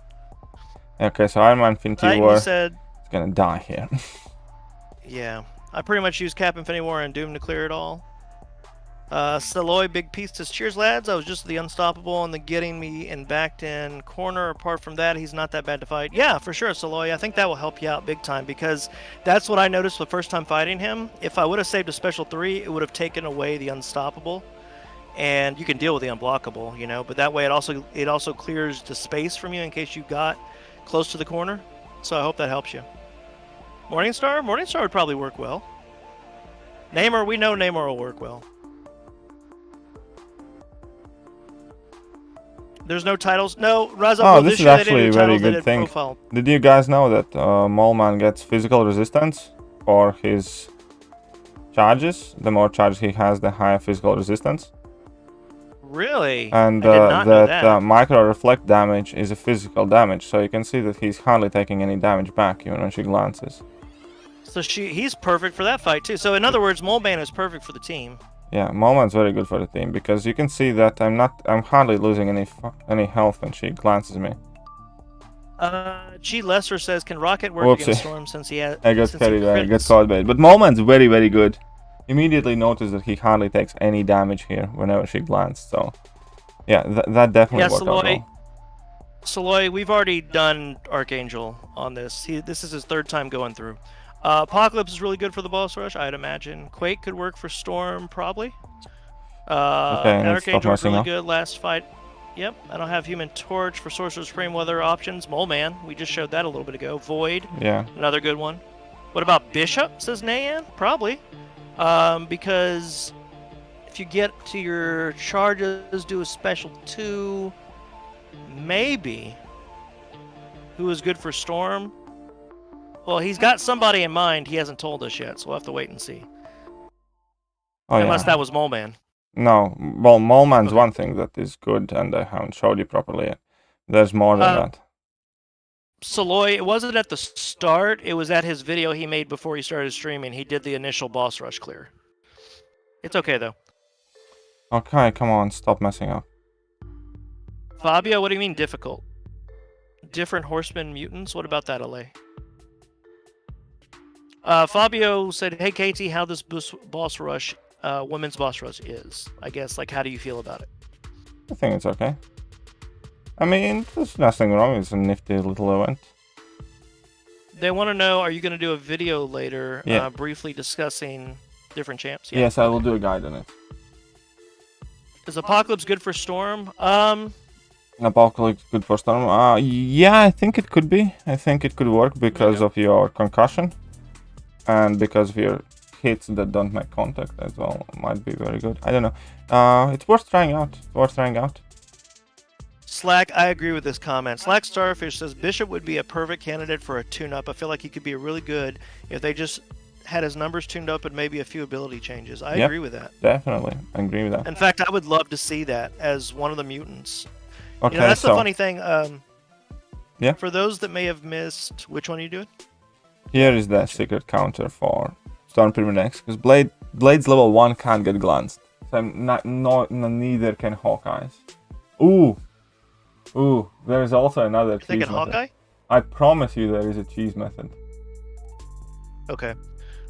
S1: Okay, so Iron Man Infinity
S2: Titan
S1: War is
S2: said,
S1: gonna die here.
S2: yeah. I pretty much use Cap Infinity War and Doom to clear it all. Saloy, big piece says, cheers, lads. I was just the unstoppable and the getting me and backed in corner. Apart from that, he's not that bad to fight. Yeah, for sure, Saloy. I think that will help you out big time because that's what I noticed the first time fighting him. If I would have saved a special 3, it would have taken away the unstoppable. And you can deal with the unblockable, you know, but that way it also clears the space from you in case you got close to the corner. So I hope that helps you. Morningstar? Morningstar would probably work well. Namor, we know Namor will work well. There's no titles. No, Raza.
S1: Oh, this is actually a very good thing.
S2: Profile.
S1: Did you guys know that Moleman gets physical resistance for his charges? The more charges he has, the higher physical resistance.
S2: Really?
S1: And
S2: I did not know that.
S1: micro reflect damage is a physical damage, so you can see that he's hardly taking any damage back even when she glances.
S2: So he's perfect for that fight too. So in other words, Moleman is perfect for the team.
S1: Yeah, Moleman's very good for the team because you can see that I'm hardly losing any health when she glances me.
S2: G Lesser says, can Rocket work
S1: Whoopsie.
S2: against Storm since he has?
S1: I got carried away, I got caught bait. But Moleman's very, very good. Immediately notice that he hardly takes any damage here whenever she glances. So, yeah, that definitely worked out well.
S2: Saloy, we've already done Archangel on this. This is his 3rd time going through. Apocalypse is really good for the boss rush, I'd imagine. Quake could work for Storm, probably. Archangel was really good last fight. Yep, I don't have Human Torch for Sorcerer Supreme. What other options? Moleman, we just showed that a little bit ago. Void,
S1: yeah,
S2: another good one. What about Bishop, says Nayan? Probably. Because if you get to your charges, do a special 2, maybe. Who is good for Storm? Well, he's got somebody in mind. He hasn't told us yet, so we'll have to wait and see.
S1: Oh,
S2: Unless
S1: yeah.
S2: that was Moleman.
S1: No, well, Moleman's one thing that is good, and I haven't showed you properly yet. There's more than that.
S2: Saloy, it wasn't at the start. It was at his video he made before he started streaming. He did the initial boss rush clear. It's okay, though.
S1: Okay, come on, stop messing up.
S2: Fabio, what do you mean difficult? Different horsemen mutants? What about that, LA? Fabio said, hey, Katie, how this boss rush, women's boss rush is. I guess, like, how do you feel about it?
S1: I think it's okay. I mean, there's nothing wrong. It's a nifty little event.
S2: They want to know, are you going to do a video later briefly discussing different champs? Yeah.
S1: Yes, I will do a guide on it.
S2: Is Apocalypse good for Storm?
S1: Apocalypse good for Storm? Yeah, I think it could be. I think it could work because of your concussion. And because of your hits that don't make contact as well might be very good. I don't know. It's worth trying out.
S2: Slack, I agree with this comment. Slack Starfish says Bishop would be a perfect candidate for a tune-up. I feel like he could be really good if they just had his numbers tuned up and maybe a few ability changes. I agree with that.
S1: Definitely, I agree with that.
S2: In fact, I would love to see that as one of the mutants.
S1: Okay,
S2: you know, that's
S1: so,
S2: the funny thing.
S1: Yeah.
S2: For those that may have missed, which one are you doing?
S1: Here is the secret counter for Stormbringer X, because Blade's level 1 can't get glanced. So neither can Hawkeye's. Ooh, there is also another cheese method.
S2: Hawkeye?
S1: I promise you there is a cheese method.
S2: Okay.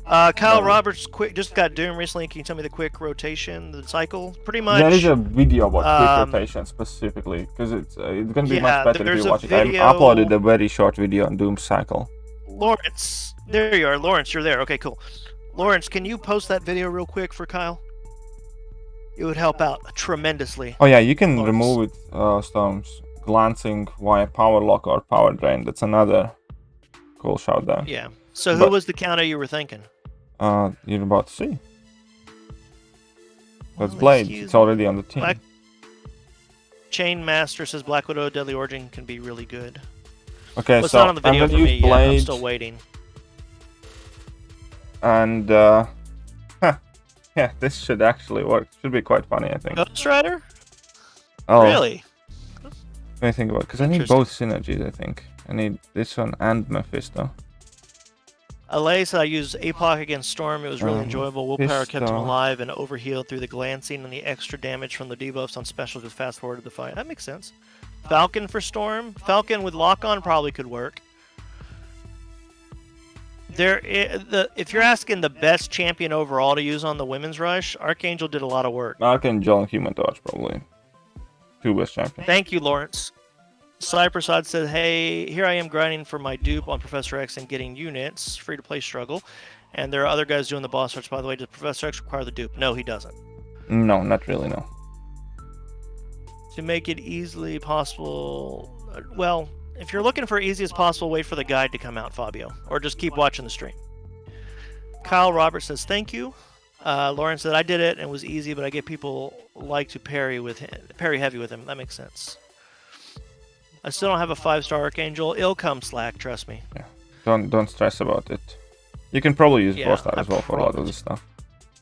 S2: Kyle Roberts just got Doom recently. Can you tell me the quick rotation, the cycle? Pretty much.
S1: There is a video about quick rotation specifically, because it's going to be much better if you watch it. I uploaded a very short video on Doom's cycle.
S2: Lawrence, there you are. Lawrence, you're there. Okay, cool. Lawrence, can you post that video real quick for Kyle? It would help out tremendously.
S1: Oh yeah, you can remove it, Storms, glancing via power lock or power drain. That's another cool shout there.
S2: Yeah. So who was the counter you were thinking?
S1: You're about to see. That's Blade. It's already on the team.
S2: Chain Master says Black Widow Deadly Origin can be really good.
S1: Okay,
S2: well, it's
S1: so
S2: not on the video
S1: I'm
S2: for
S1: gonna
S2: me
S1: use Blade.
S2: I'm still waiting.
S1: And yeah, this should actually work. Should be quite funny, I think.
S2: Ghost Rider?
S1: Oh,
S2: really?
S1: Let me think about it, because I need both synergies. I think I need this one and Mephisto.
S2: LA said I used APOC against Storm. It was really enjoyable. Willpower kept him alive and overhealed through the glancing and the extra damage from the debuffs on special. Just fast forwarded the fight. That makes sense. Falcon for Storm. Falcon with lock on probably could work. If you're asking the best champion overall to use on the women's rush, Archangel did a lot of work.
S1: Archangel and Human Torch probably. Two best champions.
S2: Thank you, Lawrence. Cypressad said, hey, here I am grinding for my dupe on Professor X and getting units. Free-to-play struggle. And there are other guys doing the boss rush, by the way. Does Professor X require the dupe? No, he doesn't.
S1: No, not really, no.
S2: To make it easily possible... Well, if you're looking for easiest possible, wait for the guide to come out, Fabio. Or just keep watching the stream. Kyle Roberts says, thank you. Lauren said, I did it and it was easy, but I get people like to parry heavy with him. That makes sense. I still don't have a 5-star Archangel. It'll come, Slack, trust me.
S1: Yeah. Don't stress about it. You can probably use 4-star as well for a lot of this stuff.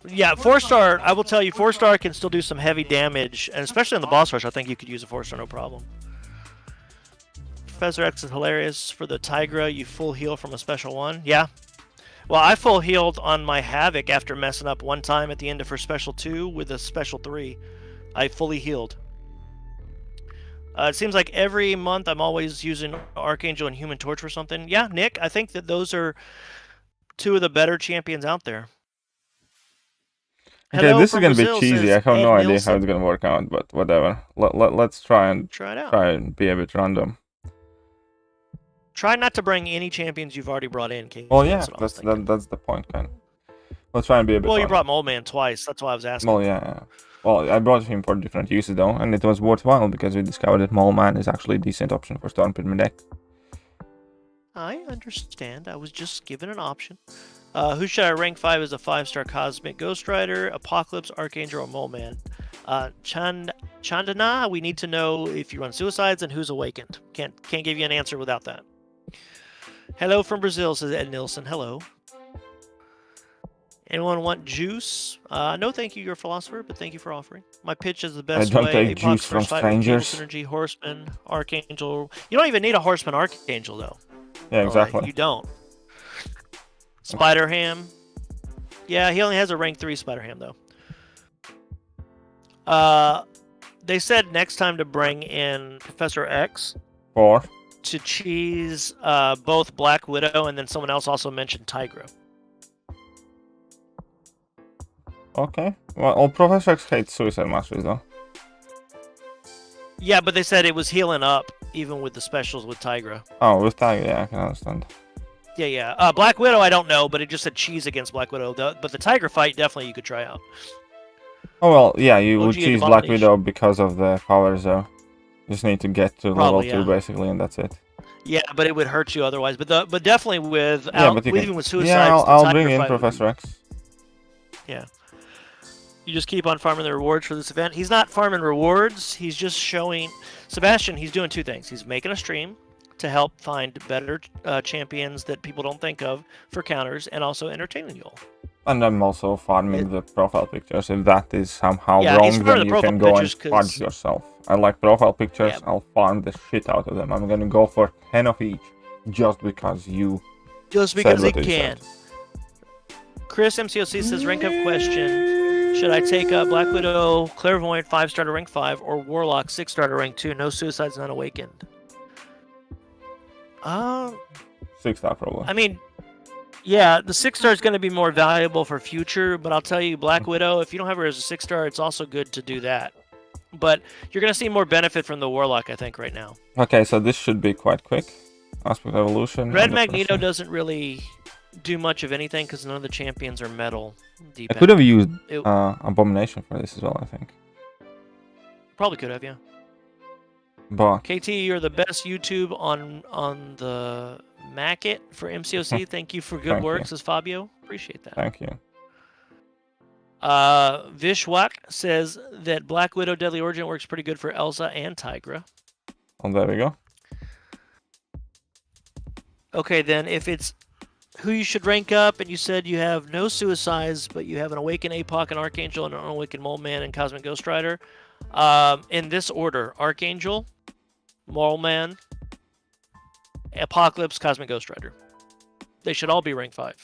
S2: Yeah, 4-star, I will tell you, 4-star can still do some heavy damage, and especially on the boss rush, I think you could use a 4-star no problem. Professor X is hilarious. For the Tigra, you full heal from a special one. Yeah. Well, I full healed on my Havoc after messing up one time at the end of her special 2 with a special 3. I fully healed. It seems like every month I'm always using Archangel and Human Torch or something. Yeah, Nick, I think that those are two of the better champions out there.
S1: Okay,
S2: Hello
S1: this is going to be
S2: Brazil
S1: cheesy. I have no idea how it's going to work out, but whatever. Let's try it out. Try and be a bit random.
S2: Try not to bring any champions you've already brought in, Casey.
S1: Well, yeah, that's the point, kind of. Let's try and be a bit
S2: Well, you brought Mole Man twice. That's why I was asking.
S1: Well, yeah. Well, I brought him for different uses, though, and it was worthwhile because we discovered that Mole Man is actually a decent option for Stormbringer deck.
S2: I understand. I was just given an option. Who should I rank 5 as a 5-star Cosmic? Ghost Rider, Apocalypse, Archangel, or Mole Man? Chandana, we need to know if you run Suicides and who's awakened. Can't give you an answer without that. Hello from Brazil, says Ed Nilsson. Hello. Anyone want juice? No, thank you, you're a philosopher, but thank you for offering. My pitch is the best way.
S1: I don't take juice from strangers.
S2: Synergy, Horseman, Archangel. You don't even need a Horseman Archangel, though.
S1: Yeah, exactly.
S2: You don't. Spider-Ham. Yeah, he only has a rank 3 Spider-Ham, though. They said next time to bring in Professor X.
S1: Or?
S2: To cheese both Black Widow, and then someone else also mentioned Tigra.
S1: Okay. Well, Professor X hates Suicide Masters, though.
S2: Yeah, but they said it was healing up, even with the specials with Tigra.
S1: Oh, with Tigra, yeah, I can understand.
S2: Yeah. Black Widow, I don't know, but it just said cheese against Black Widow. But the Tigra fight, definitely you could try out.
S1: Oh, well, yeah, you would choose Black Widow because of the powers, though. You just need to get to level 2, basically, and that's it.
S2: Yeah, but it would hurt you otherwise. But definitely with
S1: even with Suicides,
S2: yeah,
S1: I'll bring in Professor X.
S2: Yeah. You just keep on farming the rewards for this event. He's not farming rewards. He's just showing... Sebastian, he's doing two things. He's making a stream to help find better champions that people don't think of for counters, and also entertaining you all.
S1: And I'm also farming the profile pictures. If that is somehow
S2: Yeah, he's
S1: wrong,
S2: farming
S1: then
S2: the
S1: you can
S2: profile
S1: go and
S2: pictures 'cause-
S1: fudge yourself. I like profile pictures.
S2: Yeah.
S1: I'll farm the shit out of them. I'm gonna go for 10 of each, just because you
S2: Just
S1: said
S2: because he
S1: what you
S2: can.
S1: said.
S2: Chris MCOC says, rank up question. Should I take Black Widow, Clairvoyant 5-star to rank 5, or Warlock 6-star to rank 2? No suicides, none awakened.
S1: 6-star probably.
S2: I mean, yeah, the 6-star is going to be more valuable for future, but I'll tell you, Black Widow, if you don't have her as a 6-star, it's also good to do that. But you're going to see more benefit from the Warlock, I think, right now.
S1: Okay, so this should be quite quick. Aspect Evolution.
S2: Red
S1: 100%.
S2: Magneto doesn't really do much of anything because none of the champions are metal.
S1: I could have used
S2: It-
S1: Abomination for this as well, I think.
S2: Probably could have, yeah.
S1: But
S2: KT, you're the best YouTube on the Mac for MCOC. Thank you for good
S1: Thank
S2: work,
S1: you.
S2: says Fabio. Appreciate that.
S1: thank you.
S2: Vishwak says that Black Widow Deadly Origin works pretty good for Elsa and Tigra.
S1: Oh, there we go.
S2: Okay, then if it's who you should rank up, and you said you have no suicides, but you have an Awakened APOC, an Archangel, and an Unawakened Mole Man, and Cosmic Ghost Rider. In this order: Archangel, Mole Man, Apocalypse, Cosmic Ghost Rider. They should all be rank 5.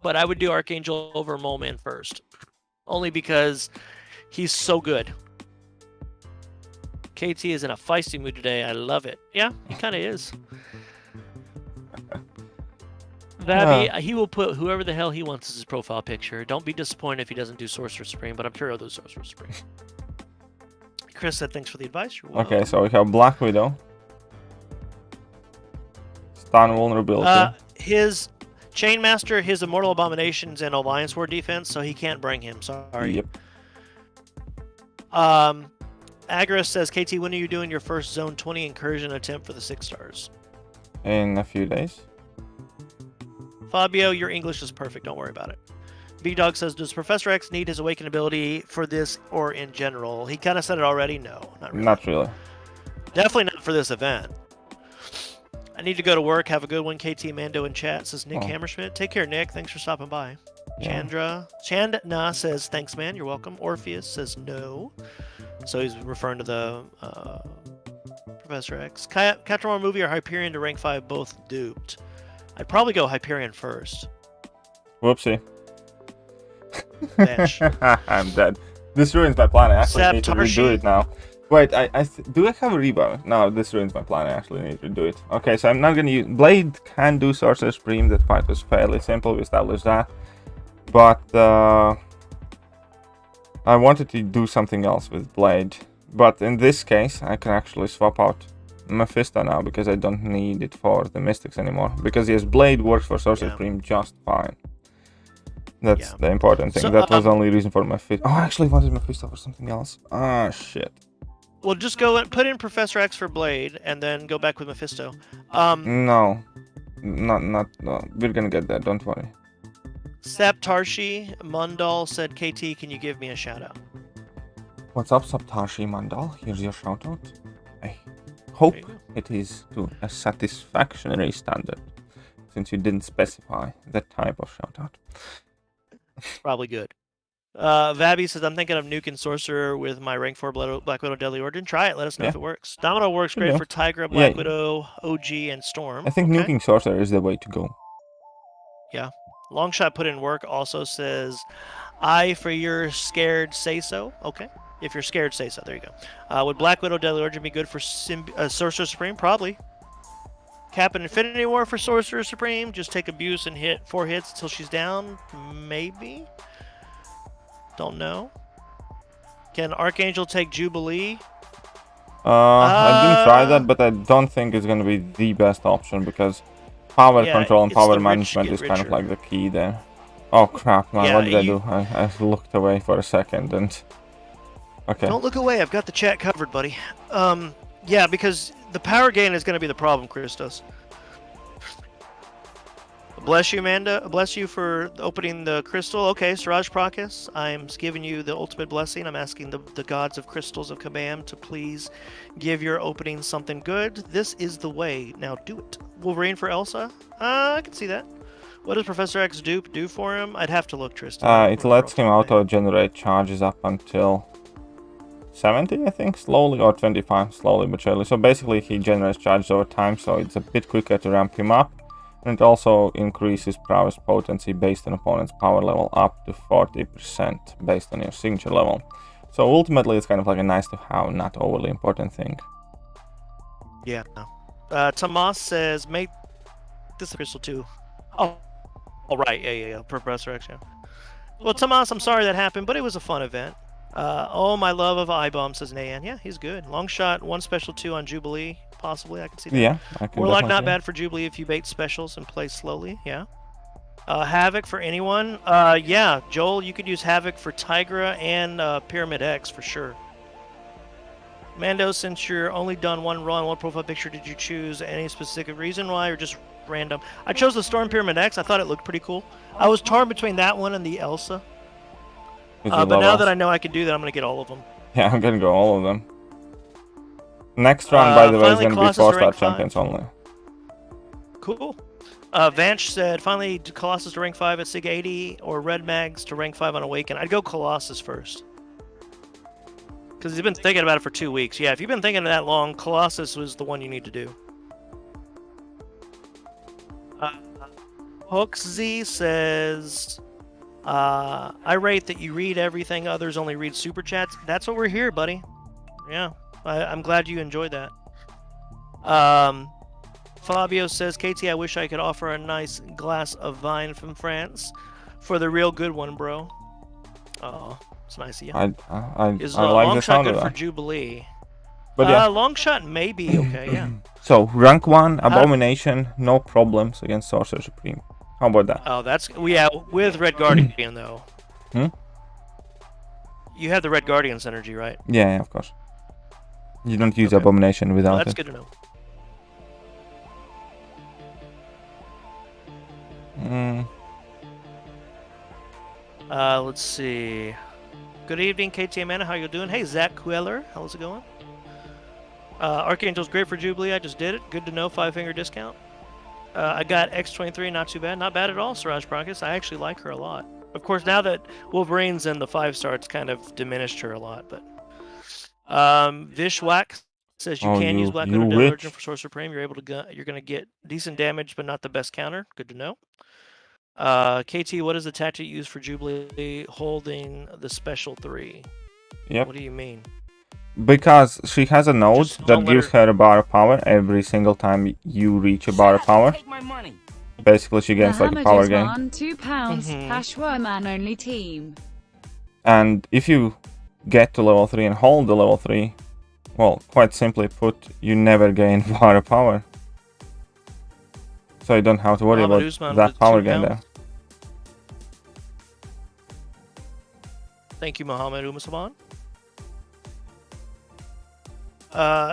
S2: But I would do Archangel over Mole Man first, only because he's so good. KT is in a feisty mood today. I love it. Yeah, he kind of is. Vabbie, he will put whoever the hell he wants as his profile picture. Don't be disappointed if he doesn't do Sorcerer Supreme, but I'm sure he'll do Sorcerer Supreme. Chris said thanks for the advice. You're welcome.
S1: Okay, so we have Black Widow. Stun vulnerability.
S2: His Chainmaster, his Immortal Abominations, and Alliance War defense, so he can't bring him. Sorry.
S1: Yep.
S2: Agris says, KT, when are you doing your first Zone 20 incursion attempt for the 6 stars?
S1: In a few days.
S2: Fabio, your English is perfect. Don't worry about it. B-Dog says, does Professor X need his Awakened ability for this or in general? He kind of said it already. No, not really.
S1: Not really.
S2: Definitely not for this event. I need to go to work. Have a good one. KT Mando in chat says Nick
S1: Oh.
S2: Hammerschmidt. Take care, Nick. Thanks for stopping by.
S1: Yeah.
S2: Chandna says, thanks, man. You're welcome. Orpheus says no. So he's referring to the Professor X. Catramar movie or Hyperion to rank 5, both duped. I'd probably go Hyperion first.
S1: Whoopsie.
S2: Bench.
S1: I'm dead. This ruins my plan. I actually need to
S2: Saptarshi.
S1: redo it now. Wait, do I have a rebound? No, this ruins my plan. I actually need to do it. Okay, so I'm not gonna use... Blade can do Sorcerer Supreme. That fight was fairly simple. We established that. But I wanted to do something else with Blade. But in this case, I can actually swap out Mephisto now because I don't need it for the Mystics anymore. Because yes, Blade works for Sorcerer Supreme just fine. That's the important thing.
S2: So,
S1: that was the only reason for Mephisto. Oh, I actually wanted Mephisto for something else. Ah, shit.
S2: Well, just go and put in Professor X for Blade, and then go back with Mephisto.
S1: No. No. We're gonna get there, don't worry.
S2: Saptarshi Mundal said, KT, can you give me a shout out?
S1: What's up, Saptarshi Mandal? Here's your shout out. I hope it is to a satisfactory standard, since you didn't specify that type of shout out.
S2: Probably good. Vabbie says, I'm thinking of nuking Sorcerer with my rank 4 Black Widow Deadly Origin. Try it. Let us know if it works. Domino works great for Tigra, Black Widow, OG, and Storm.
S1: I think nuking Sorcerer is the way to go.
S2: Yeah. Longshot put in work also says, I for your scared say so. Okay. If you're scared, say so. There you go. Would Black Widow Deadly Origin be good for Sorcerer Supreme? Probably. Cap an Infinity War for Sorcerer Supreme. Just take abuse and hit 4 hits until she's down. Maybe. Don't know. Can Archangel take Jubilee?
S1: I didn't try that, but I don't think it's going to be the best option because power control and power management is kind of like the key there. Oh crap, man, what did I do? I looked away for a second and... Okay.
S2: Don't look away, I've got the chat covered, buddy. Yeah, because the power gain is going to be the problem, Christos. Bless you, Amanda. Bless you for opening the crystal. Okay, Siraj Prakas, I'm giving you the ultimate blessing. I'm asking the gods of crystals of Kabam to please give your opening something good. This is the way. Now do it. Wolverine for Elsa? I can see that. What does Professor X dupe do for him? I'd have to look, Tristan.
S1: It lets him auto-generate charges up until 70, I think, slowly, or 25, slowly but surely. So basically he generates charges over time, so it's a bit quicker to ramp him up. And it also increases prowess potency based on opponent's power level up to 40% based on your signature level. So ultimately it's kind of like a nice to have, not overly important thing.
S2: Yeah. Tomas says, make this a crystal too. Oh, right. Yeah. Professor X, yeah. Well, Tomas, I'm sorry that happened, but it was a fun event. Oh, my love of I-Bomb, says Nayan. Yeah, he's good. Long shot, 1 special 2 on Jubilee, possibly. I can see that.
S1: Yeah, I can.
S2: Warlock, not bad for Jubilee if you bait specials and play slowly. Yeah. Havoc for anyone. Yeah, Joel, you could use Havoc for Tigra and Pyramid X for sure. Mando, since you're only done one run, what profile picture did you choose? Any specific reason why, or just random? I chose the Storm Pyramid X. I thought it looked pretty cool. I was torn between that one and the Elsa. But now that I know I can do that, I'm going to get all of them. Yeah,
S1: I'm going to go all of them. Next round, by the way, is going to be 4-star champions only.
S2: Cool. Vanch said, finally, Colossus to rank 5 at Sig 80 or Red Mags to rank 5 on Awaken. I'd go Colossus first. Because he's been thinking about it for 2 weeks. Yeah, if you've been thinking that long, Colossus was the one you need to do. Hooksy says, I rate that you read everything, others only read super chats. That's what we're here, buddy. Yeah, I'm glad you enjoyed that. Fabio says, KT, I wish I could offer a nice glass of wine from France for the real good one, bro. Oh, it's nice of you.
S1: I like
S2: long
S1: the
S2: shot
S1: sound
S2: good
S1: of
S2: for
S1: that.
S2: Jubilee?
S1: But yeah.
S2: Long shot may be okay, yeah.
S1: So, rank 1, Abomination, no problems against Sorcerer Supreme. How about that?
S2: Oh, that's... Yeah, with Red Guardian, though. You have the Red Guardian's energy, right?
S1: Yeah, of course. You don't use Abomination without
S2: that's
S1: it.
S2: Good to know. Let's see. Good evening, KT Amanda. How you doing? Hey, Zach Queller. How's it going? Archangel's great for Jubilee. I just did it. Good to know. 5-finger discount. I got X23. Not too bad. Not bad at all, Siraj Prakas. I actually like her a lot. Of course, now that Wolverine's in the 5-star, it's kind of diminished her a lot. But Vishwak says you can use Black Widow Divergent for Sorcerer Supreme. You're going to get decent damage, but not the best counter. Good to know. KT, what is the tactic you use for Jubilee holding the special 3?
S1: Yep.
S2: What do you mean?
S1: Because she has a node that gives her a bar of power every single time you reach a bar of power.
S3: Take my money.
S1: Basically, she gains like a power gain.
S4: £2, Pashwa man only team.
S1: And if you get to level 3 and hold the level 3, well, quite simply put, you never gain bar of power. So you don't have to worry about that power gain there.
S2: Thank you, Mohammed Umasaban.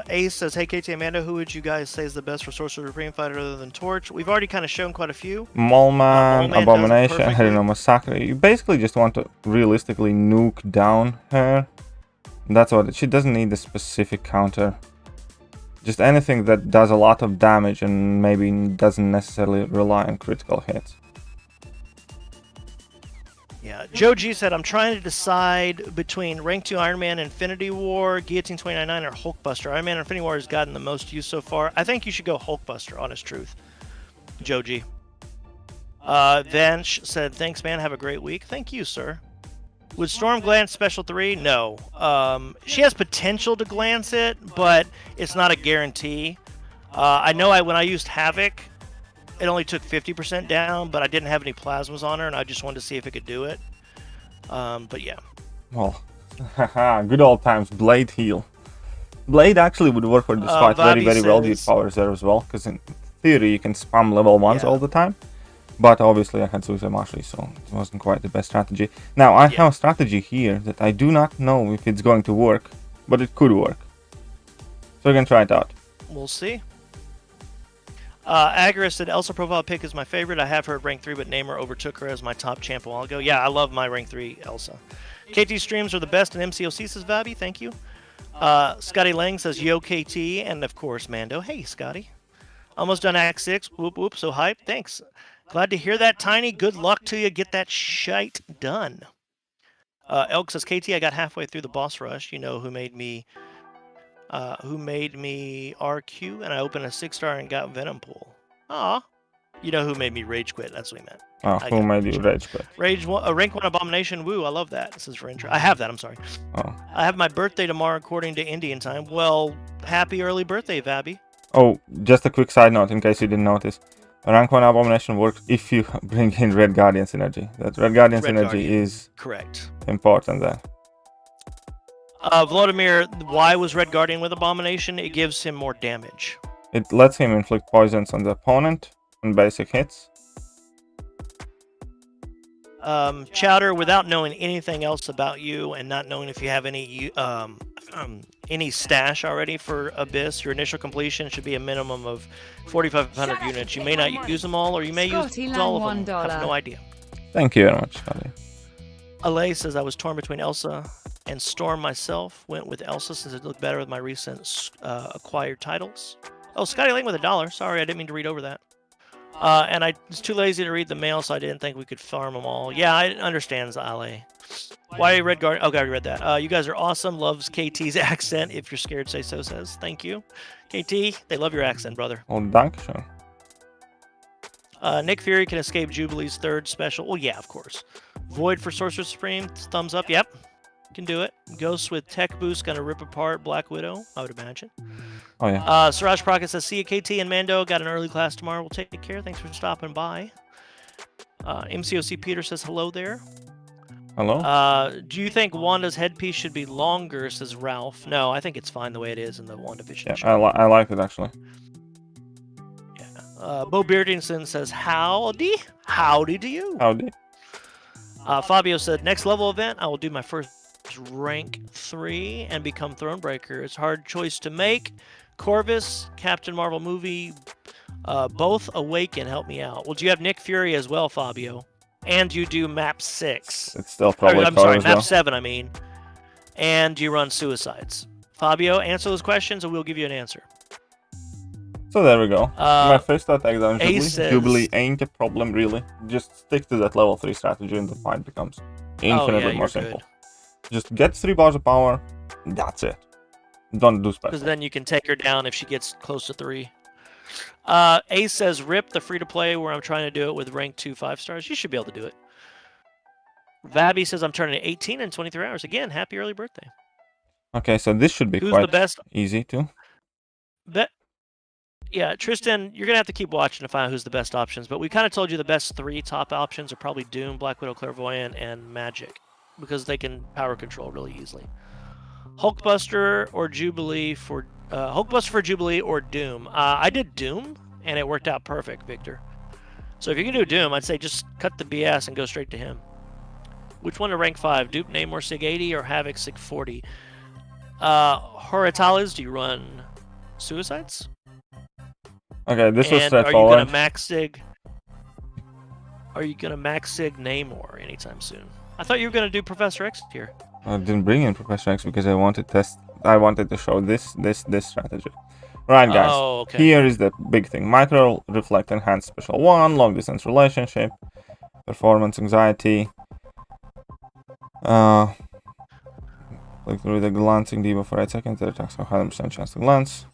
S2: Ace says, hey, KT Amanda, who would you guys say is the best for Sorcerer Supreme fighter other than Torch? We've already kind of shown quite a few.
S1: Mole-Man, Abomination, Helena Massacre. You basically just want to realistically nuke down her. That's what she doesn't need a specific counter. Just anything that does a lot of damage and maybe doesn't necessarily rely on critical hits.
S2: Yeah, Joe G said, I'm trying to decide between Rank 2 Iron Man Infinity War, Guillotine 299, or Hulkbuster. Iron Man Infinity War has gotten the most use so far. I think you should go Hulkbuster, honest truth. Joe G. Vanch said, thanks, man. Have a great week. Thank you, sir. Would Storm glance Special 3? No. She has potential to glance it, but it's not a guarantee. I know when I used Havoc, it only took 50% down, but I didn't have any plasmas on her, and I just wanted to see if it could do it. But yeah.
S1: Well, good old times. Blade heal. Blade actually would work for this fight very well with power reserve as well, because in theory you can spam level 1s all the time. But obviously I had Suicide Marshal, so it wasn't quite the best strategy. Now I have a strategy here that I do not know if it's going to work, but it could work. So we can try it out.
S2: We'll see. Agarus said Elsa profile pick is my favorite. I have her at rank 3, but Namer overtook her as my top champ a while ago. Yeah, I love my rank 3 Elsa. KT streams are the best in MCOC, says Vabi. Thank you. Scotty Lang says Yo KT, and of course Mando. Hey, Scotty. Almost done Act 6. Whoop whoop. So hyped. Thanks. Glad to hear that, Tiny. Good luck to you. Get that shite done. Elk says KT. I got halfway through the boss rush. You know who made me RQ, and I opened a 6-star and got Venom Pool. Aw. You know who made me rage quit? That's what he meant.
S1: Oh, who made you rage quit?
S2: Rank 1 Abomination. Woo, I love that. This is for intro. I have that, I'm sorry.
S1: Oh.
S2: I have my birthday tomorrow according to Indian time. Well, happy early birthday, Vabi.
S1: Oh, just a quick side note in case you didn't notice. Rank 1 Abomination works if you bring in Red Guardian synergy. That Red Guardian synergy is
S2: correct.
S1: Important there.
S2: Vladimir, why was Red Guardian with Abomination? It gives him more damage.
S1: It lets him inflict poisons on the opponent on basic hits.
S2: Chowder, without knowing anything else about you and not knowing if you have any stash already for Abyss, your initial completion should be a minimum of 4,500 units. You may not use them all, or you may use all of them. I have no idea.
S1: Thank you very much, Scotty.
S2: Alay says I was torn between Elsa and Storm myself. Went with Elsa since it looked better with my recent acquired titles. Oh, Scotty Lane with $1. Sorry, I didn't mean to read over that. And I was too lazy to read the mail, so I didn't think we could farm them all. Yeah, I understand, Ale. Why Red Guard? Oh, God, I read that. You guys are awesome. Loves KT's accent. If you're scared, say so, says. Thank you. KT, they love your accent, brother.
S1: Oh, Dankeschön.
S2: Nick Fury can escape Jubilee's 3rd special. Well, yeah, of course. Void for Sorcerer Supreme. Thumbs up. Yep. Can do it. Ghost with Tech Boost gonna rip apart Black Widow, I would imagine.
S1: Oh, yeah.
S2: Siraj Procket says, see you, KT and Mando. Got an early class tomorrow. We'll take care. Thanks for stopping by. MCOC Peter says, hello there.
S1: Hello?
S2: Do you think Wanda's headpiece should be longer, says Ralph? No, I think it's fine the way it is in the WandaVision
S1: Yeah,
S2: show.
S1: I like it, actually.
S2: Yeah. Bo Beardington says, howdy. Howdy to you.
S1: Howdy.
S2: Fabio said, next level event, I will do my first rank 3 and become Thronebreaker. It's a hard choice to make. Corvus, Captain Marvel movie, both awaken. Help me out. Well, do you have Nick Fury as well, Fabio? And you do map 6.
S1: It's still probably
S2: I'm sorry, map
S1: well.
S2: 7, I mean. And you run Suicides. Fabio, answer those questions and we'll give you an answer.
S1: So there we go. My first attack down
S2: Says,
S1: Jubilee ain't a problem, really. Just stick to that level 3 strategy and the fight becomes infinitely more simple. Just get 3 bars of power, that's it. Don't do special.
S2: Because then you can take her down if she gets close to 3. Ace says, rip the free-to-play where I'm trying to do it with rank 2 5-stars. You should be able to do it. Vabi says, I'm turning 18 in 23 hours. Again, happy early birthday.
S1: Okay, so this should be
S2: Who's
S1: quite
S2: the best?
S1: easy too.
S2: Yeah, Tristan, you're going to have to keep watching to find out who's the best options. But we kind of told you the best 3 top options are probably Doom, Black Widow, Clairvoyant, and Magic. Because they can power control really easily. Hulkbuster or Jubilee for Hulkbuster for Jubilee or Doom. I did Doom and it worked out perfect, Victor. So if you can do Doom, I'd say just cut the BS and go straight to him. Which one to rank 5? Dupe Namor Sig 80 or Havoc Sig 40? Horitales, do you run Suicides?
S1: Okay, this was
S2: and
S1: straightforward.
S2: Are you gonna max Sig Namor anytime soon? I thought you were gonna do Professor X here.
S1: I didn't bring in Professor X because I wanted to show this strategy. Right, guys.
S2: Oh, okay.
S1: Here is the big thing. Micro Reflect Enhanced Special 1, Long Distance Relationship, Performance Anxiety. Click through the glancing debuff for 8 seconds. It attacks a 100% chance to glance.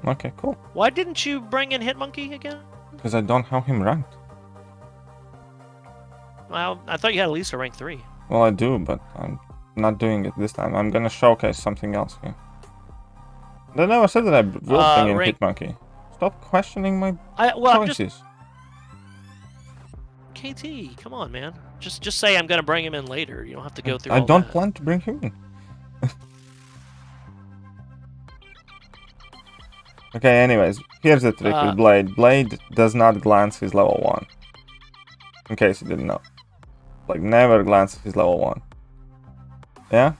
S1: Okay, cool.
S2: Why didn't you bring in Hitmonkey again?
S1: Because I don't have him ranked.
S2: Well, I thought you had at least a rank 3.
S1: Well, I do, but I'm not doing it this time. I'm gonna showcase something else here. They never said that I will bring in Hitmonkey. Stop questioning my choices.
S2: KT, come on, man. Just say I'm gonna bring him in later. You don't have to go through.
S1: I don't plan to bring him in. Okay, anyways, here's the trick with Blade. Blade does not glance his level 1. In case you didn't know. Like, never glances his level 1. Yeah?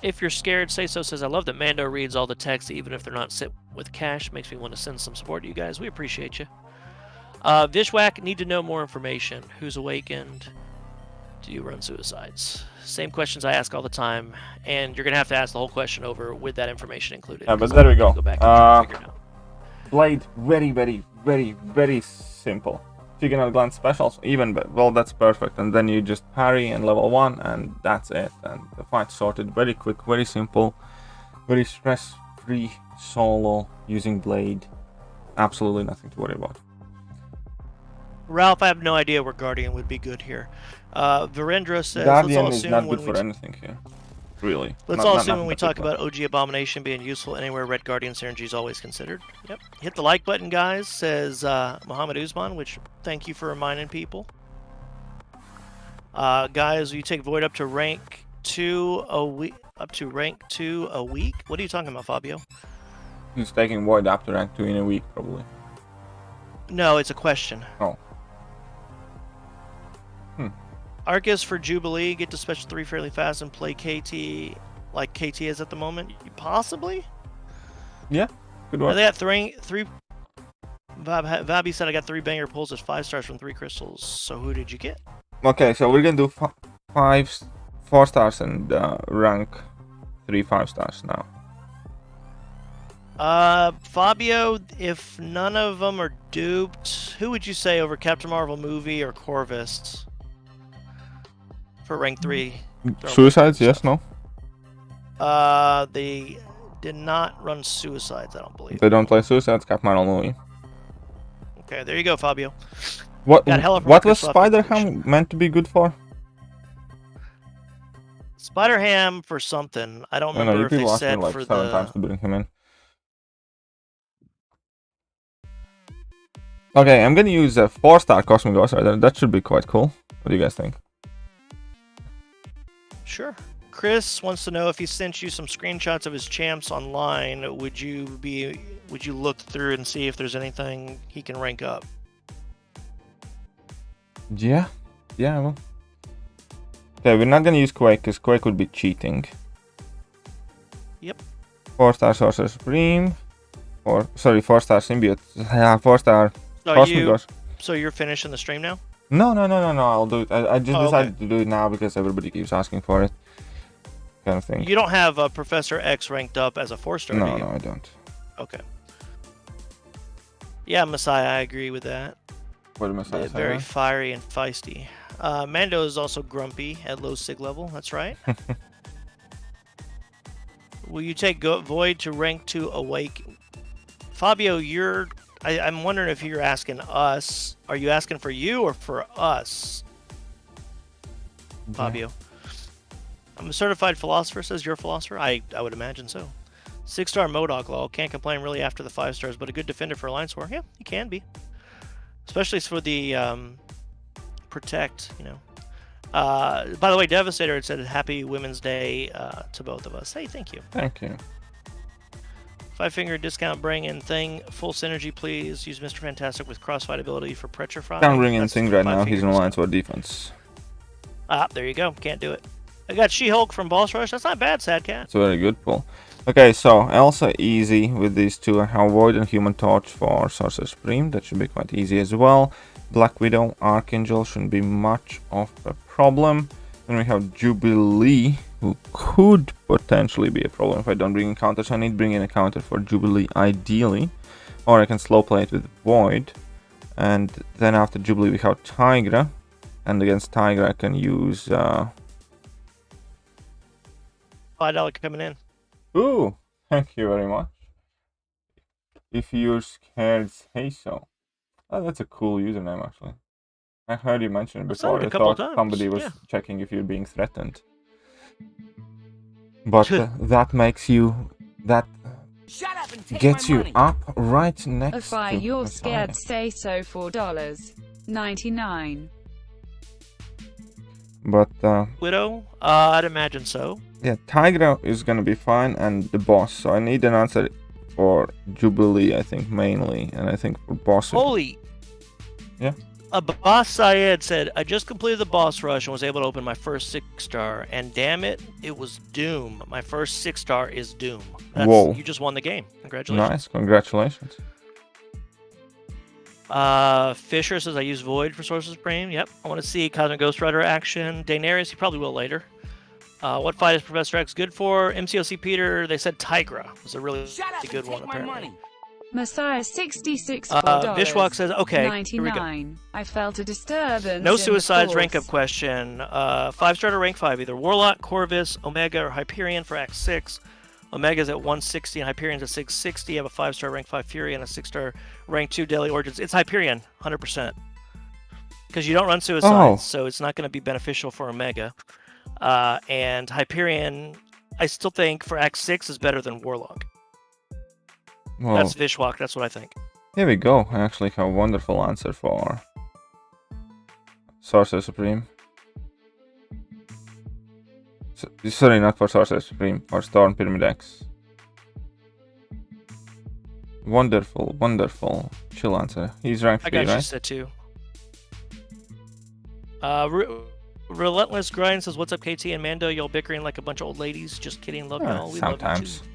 S2: If you're scared, say so. Says, I love that Mando reads all the text, even if they're not sit with cash. Makes me want to send some support to you guys. We appreciate you. Vishwak, need to know more information. Who's awakened? Do you run suicides? Same questions I ask all the time, and you're gonna have to ask the whole question over with that information included.
S1: Yeah, but there we go.
S2: Go back and try to figure it out.
S1: Blade, very simple. So you cannot glance specials, even, but well, that's perfect. And then you just parry and level 1, and that's it. And the fight's sorted. Very quick, very simple, very stress-free solo using Blade. Absolutely nothing to worry about.
S2: Ralph, I have no idea where Guardian would be good here. Virendra says,
S1: Guardian
S2: let's all
S1: is
S2: assume
S1: not
S2: when
S1: good for anything here. Really.
S2: Let's all assume when we talk about OG Abomination being useful anywhere, Red Guardian synergy is always considered. Yep. Hit the like button, guys, says Muhammad Usman, which thank you for reminding people. Guys, you take Void up to rank 2 a week. Up to rank 2 a week? What are you talking about, Fabio?
S1: He's taking Void up to rank 2 in a week, probably.
S2: No, it's a question.
S1: Oh.
S2: Arcus for Jubilee, get to Special 3 fairly fast and play KT like KT is at the moment? Possibly?
S1: Yeah, good one.
S2: Are they at three? Vabi said I got 3 banger pulls at 5 stars from 3 crystals. So who did you get?
S1: Okay, so we're gonna do 4 stars and rank 3 5 stars now.
S2: Fabio, if none of them are duped, who would you say over Captain Marvel movie or Corvus for rank 3?
S1: Suicides, yes, no?
S2: They did not run suicides, I don't believe.
S1: They don't play Suicides, Captain Marvel movie.
S2: Okay, there you go, Fabio.
S1: What
S2: What
S1: was Spider-Ham meant to be good for?
S2: Spider-Ham for something. I don't remember if they said
S1: like
S2: for
S1: 7 times to bring him in. Okay, I'm gonna use a 4-star Cosmic Ghost Rider. That should be quite cool. What do you guys think?
S2: Sure. Chris wants to know if he sent you some screenshots of his champs online. Would you look through and see if there's anything he can rank up?
S1: Yeah, I will. Okay, we're not gonna use Quake because Quake would be cheating.
S2: Yep.
S1: 4-star Sorcerer Supreme. 4-star Symbiote. 4-star Cosmic Ghost.
S2: So you're finishing the stream now?
S1: No, I'll do it. I just decided to do it now because everybody keeps asking for it. Kind of thing.
S2: You don't have Professor X ranked up as a 4-star, do you?
S1: No, I don't.
S2: Okay. Yeah, Messiah, I agree with that.
S1: What did Messiah say?
S2: Very fiery and feisty. Mando is also grumpy at low sig level. That's right. Will you take Void to rank 2 awake? Fabio, I'm wondering if you're asking us. Are you asking for you or for us? Yeah. Fabio. I'm a certified philosopher, says you're a philosopher. I would imagine so. 6-star MODOK law. Can't complain really after the 5 stars, but a good defender for Alliance War. Yeah, he can be. Especially for the protect, you know. By the way, Devastator had said Happy Women's Day to both of us. Hey, thank you.
S1: Thank you.
S2: 5-finger discount bring in thing. Full synergy, please. Use Mr. Fantastic with crossfight ability for Petrify.
S1: Can't bring in thing right now. He's in Alliance War defense.
S2: There you go. Can't do it. I got She-Hulk from Boss Rush. That's not bad, Sad Cat.
S1: It's a very good pull. Okay, so Elsa easy with these two. I have Void and Human Torch for Sorcerer Supreme. That should be quite easy as well. Black Widow, Archangel shouldn't be much of a problem. Then we have Jubilee, who could potentially be a problem if I don't bring in counter. So I need to bring in a counter for Jubilee ideally. Or I can slow play it with Void. And then after Jubilee we have Tigra. And against Tigra I can use...
S2: $5 coming in.
S1: Ooh, thank you very much. If you're scared, say so. Oh, that's a cool username, actually. I heard you mention it before. I thought somebody was checking if you're being threatened. But that makes you... That
S3: Shut up and take
S1: gets
S3: my
S1: you
S3: money.
S1: up right next
S4: If I,
S1: to
S4: you're
S1: Messiah.
S4: scared, say so. $4.99.
S1: But,
S2: Widow? I'd imagine so.
S1: yeah, Tigra is gonna be fine, and the boss. So I need an answer for Jubilee, I think, mainly. And I think for boss...
S2: Holy!
S1: Yeah?
S2: Boss Syed said, I just completed the boss rush and was able to open my first 6-star, and damn it, it was Doom. My first 6-star is Doom.
S1: Whoa.
S2: You just won the game. Congratulations.
S1: Nice, congratulations.
S2: Fisher says, I use Void for Sorcerer Supreme. Yep. I want to see Cosmic Ghost Rider action. Daenerys, he probably will later. What fight is Professor X good for? MCOC Peter, they said Tigra was a really good one, apparently.
S4: Messiah 66 $4.
S2: Vishwak says, okay,
S4: 99. I felt a disturbance.
S2: No
S4: in the
S2: suicides rank up
S4: force.
S2: question. 5-star to rank 5, either Warlock, Corvus, Omega, or Hyperion for Act 6. Omega's at 160 and Hyperion's at 660. You have a 5-star rank 5 Fury and a 6-star rank 2 Deadly Origins. It's Hyperion, 100%. Because you don't run suicides, so it's not going to be beneficial for Omega. And Hyperion, I still think for Act 6 is better than Warlock.
S1: Well,
S2: That's Vishwak, that's what I think.
S1: here we go. I actually have a wonderful answer for Sorcerer Supreme. Sorry, not for Sorcerer Supreme, for Storm Pyramid X. Wonderful, wonderful. Chill answer. He's ranked 3,
S2: I got you
S1: right?
S2: set too. Relentless Grind says, what's up, KT and Mando? Y'all bickering like a bunch of old ladies. Just kidding. Love y'all. We love you
S1: Sometimes.
S2: too.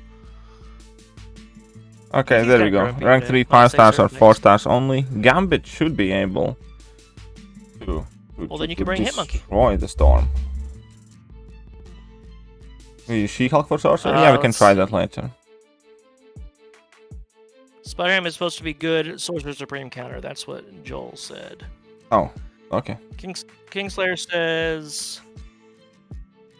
S1: Okay,
S2: He's
S1: there
S2: got
S1: we go.
S2: grumpy,
S1: Rank
S2: man.
S1: 3,
S2: I'll
S1: 5
S2: say
S1: stars or
S2: certain
S1: 4
S2: things.
S1: stars only. Gambit should be able to
S2: Well, then you can bring Hitmonkey.
S1: destroy the Storm. We use She-Hulk for Sorcerer? Yeah, we can
S2: let's
S1: try that later.
S2: Spider-Man is supposed to be good. Sorcerer Supreme counter. That's what Joel said.
S1: Oh, okay.
S2: Kingslayer says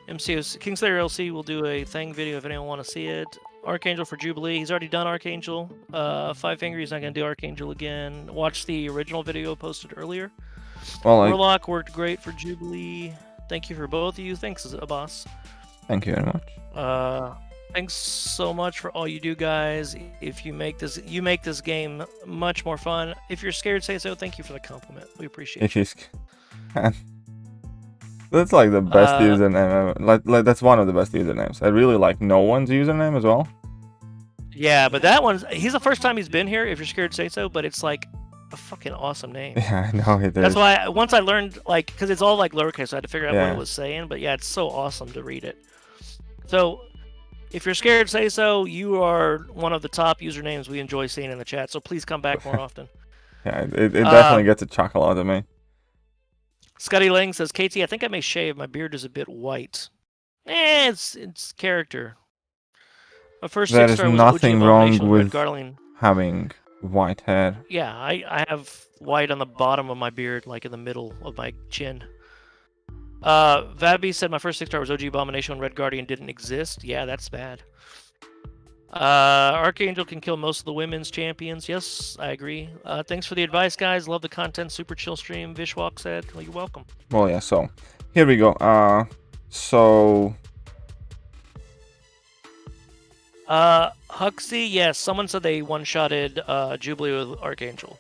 S2: MCOC Kingslayer LC will do a thing video if anyone want to see it. Archangel for Jubilee. He's already done Archangel. Five Finger, he's not going to do Archangel again. Watch the original video posted earlier.
S1: Well,
S2: Warlock worked great for Jubilee. Thank you for both of you. Thanks, boss.
S1: thank you very much.
S2: Thanks so much for all you do, guys. If you make this game much more fun. If you're scared, say so. Thank you for the compliment. We appreciate it.
S1: If he's... That's like the best username ever. Like that's one of the best usernames. I really like no one's username as well.
S2: Yeah, but that one's he's the first time he's been here. If you're scared, say so. But it's like a fucking awesome name.
S1: Yeah, I know it is.
S2: That's why once I learned because it's all like lowercase, so I had to figure out what
S1: Yeah.
S2: it was saying. But yeah, it's so awesome to read it. So if you're scared, say so. You are one of the top usernames we enjoy seeing in the chat. So please come back more often.
S1: Yeah, it definitely gets a chuckle out of me.
S2: Scotty Lang says, KT, I think I may shave. My beard is a bit white. It's character. My first
S1: There
S2: 6-star
S1: is
S2: was
S1: nothing
S2: OG
S1: wrong
S2: Abomination,
S1: with
S2: Red Garland.
S1: having white hair.
S2: Yeah, I have white on the bottom of my beard, like in the middle of my chin. Vabi said my first 6-star was OG Abomination when Red Guardian didn't exist. Yeah, that's bad. Archangel can kill most of the women's champions. Yes, I agree. Thanks for the advice, guys. Love the content. Super chill stream. Vishwak said, well, you're welcome.
S1: Well, yeah, so here we go.
S2: Huxley, yes, someone said they one-shotted Jubilee with Archangel.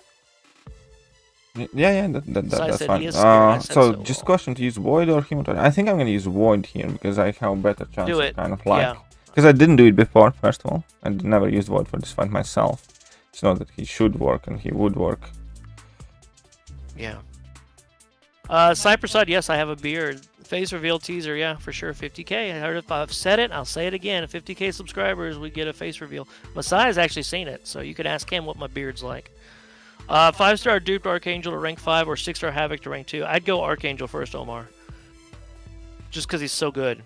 S1: Yeah,
S2: So I
S1: that's
S2: said
S1: fine.
S2: he is scared, I said
S1: So
S2: so.
S1: just question to use Void or Hematite. I think I'm gonna use Void here because I have a better chance
S2: Do
S1: of
S2: it.
S1: kind of like.
S2: Yeah.
S1: Because I didn't do it before, first of all. I never used Void for this fight myself. It's not that he should work and he would work.
S2: Yeah. Cypresside, yes, I have a beard. Face reveal teaser, yeah, for sure. 50k. I heard if I've said it, I'll say it again. 50k subscribers, we get a face reveal. Messiah's actually seen it, so you could ask him what my beard's like. 5-star duped Archangel to rank 5 or 6-star Havoc to rank 2. I'd go Archangel first, Omar. Just because he's so good.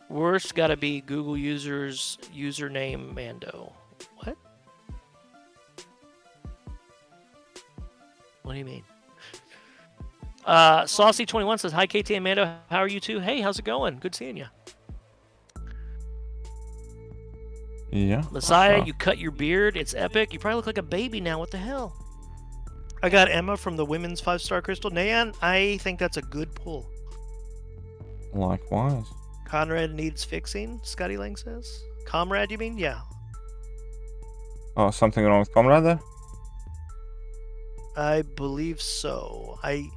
S2: Worst gotta be Google users username Mando. What? What do you mean? Saucy21 says, hi, KT and Mando. How are you two? Hey, how's it going? Good seeing you.
S1: Yeah.
S2: Messiah, you cut your beard. It's epic. You probably look like a baby now. What the hell? I got Emma from the women's 5-star crystal. Nayan, I think that's a good pull.
S1: Likewise.
S2: Conrad needs fixing, Scotty Lang says. Comrade, you mean? Yeah.
S1: Oh, something wrong with COMRADE there?
S2: I believe so. I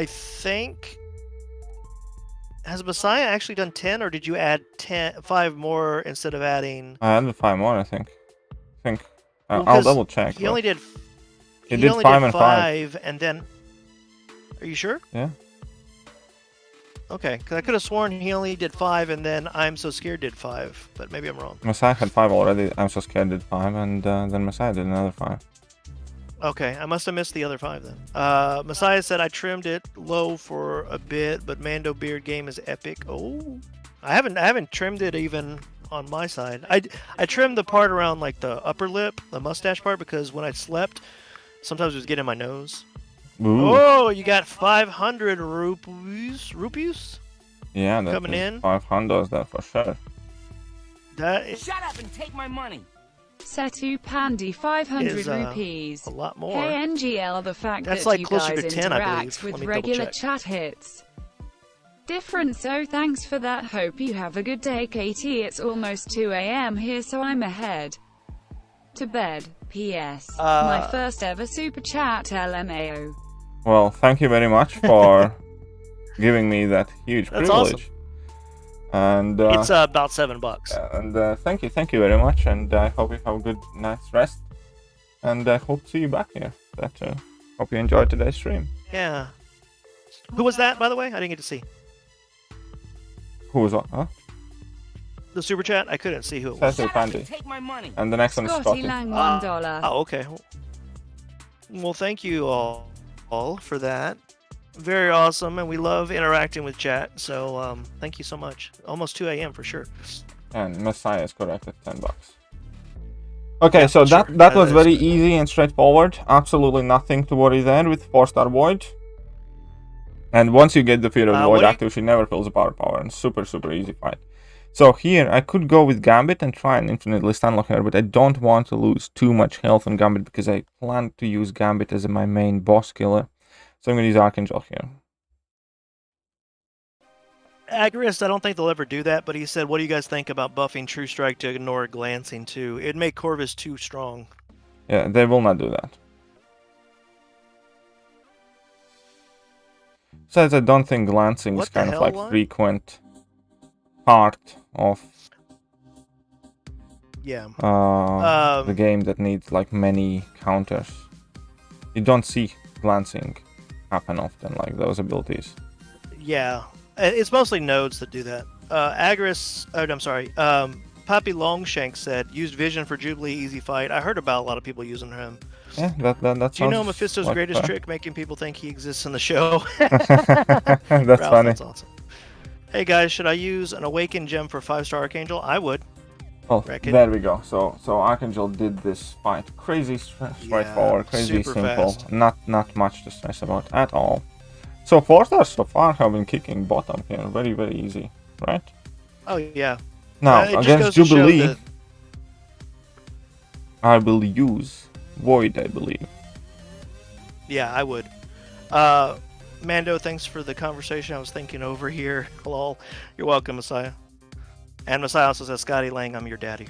S2: think... Has Messiah actually done 10, or did you add 5 more instead of adding...
S1: I had 5 more, I think. I'll
S2: Well, 'cause
S1: double check.
S2: He only did...
S1: He did
S2: only
S1: 5
S2: did
S1: and 5.
S2: 5, and then. Are you sure?
S1: Yeah.
S2: Okay, because I could have sworn he only did 5, and then I'm So Scared did 5, but maybe I'm wrong.
S1: Messiah had 5 already. I'm So Scared did 5, and then Messiah did another 5.
S2: Okay, I must have missed the other 5 then. Messiah said I trimmed it low for a bit, but Mando Beard game is epic. Oh, I haven't trimmed it even on my side. I trimmed the part around like the upper lip, the mustache part, because when I slept, sometimes it was getting in my nose.
S1: Ooh.
S2: Oh, you got 500 rupees?
S1: Yeah, that's
S2: coming in.
S1: 500 there for sure.
S2: That is
S3: Shut up and take my money.
S4: Setu Pandy 500
S2: Is,
S4: rupees.
S2: a lot more.
S4: KNGL, the fact
S2: That's
S4: that
S2: like
S4: you
S2: closer
S4: guys
S2: to 10, I
S4: interact
S2: believe.
S4: with
S2: Let me double
S4: regular
S2: check.
S4: chat hits. Different, so thanks for that. Hope you have a good day, KT. It's almost 2 a.m. here, so I'm ahead to bed. P.S. My first ever super chat, LMAO.
S1: Well, thank you very much for giving me that huge
S2: That's
S1: privilege.
S2: awesome.
S1: And
S2: It's about $7.
S1: and thank you very much. And I hope you have a good night's rest. And I hope to see you back here. Hope you enjoyed today's stream.
S2: Yeah. Who was that, by the way? I didn't get to see.
S1: Who was what? Huh?
S2: The super chat? I couldn't see who it was.
S1: Setu
S3: Shut up and
S1: Pandy.
S3: take my money.
S1: And the next one is
S4: Scotty
S1: Scotty.
S4: Lang $1.
S2: Oh, okay. Well, thank you all for that. Very awesome, and we love interacting with chat. So, thank you so much. Almost 2 a.m. for sure.
S1: And Messiah is correct at $10. Okay,
S2: Yeah,
S1: so
S2: sure.
S1: that was
S2: is
S1: very
S2: good.
S1: easy and straightforward. Absolutely nothing to worry there with 4-star Void. And once you get the Fear of
S2: what
S1: Void
S2: do you-
S1: active, she never feels a power and super easy fight. So here, I could go with Gambit and try and infinitely stunlock her, but I don't want to lose too much health on Gambit because I plan to use Gambit as my main boss killer. So I'm going to use Archangel here.
S2: Agorist, I don't think they'll ever do that, but he said, what do you guys think about buffing True Strike to ignore glancing too? It'd make Corvus too strong.
S1: Yeah, they will not do that. Besides, I don't think glancing is
S2: What the
S1: kind of
S2: hell,
S1: like
S2: Lon?
S1: frequent part of
S2: Yeah.
S1: the game that needs like many counters. You don't see glancing happen often, like those abilities.
S2: Yeah. It's mostly nodes that do that. Agorist, I'm sorry. Poppy Longshank said, used Vision for Jubilee, easy fight. I heard about a lot of people using him.
S1: Yeah, that
S2: Do you know
S1: sounds
S2: Mephisto's
S1: like
S2: greatest
S1: fun.
S2: trick? Making people think he exists in the show.
S1: That's
S2: Ralph,
S1: funny.
S2: That's awesome. Hey guys, should I use an Awakened Gem for 5-star Archangel? I would.
S1: Oh,
S2: Reckon.
S1: there we go. So Archangel did this fight. Crazy straightforward, crazy
S2: super
S1: simple.
S2: fast.
S1: Not much to stress about at all. So 4-stars so far have been kicking bottom here. Very easy, right?
S2: Oh yeah.
S1: Now
S2: It just
S1: against
S2: goes to show
S1: Jubilee,
S2: that-
S1: I will use Void, I believe.
S2: Yeah, I would. Mando, thanks for the conversation. I was thinking over here. Hello. You're welcome, Messiah. And Messiah also says, Scotty Lang, I'm your daddy.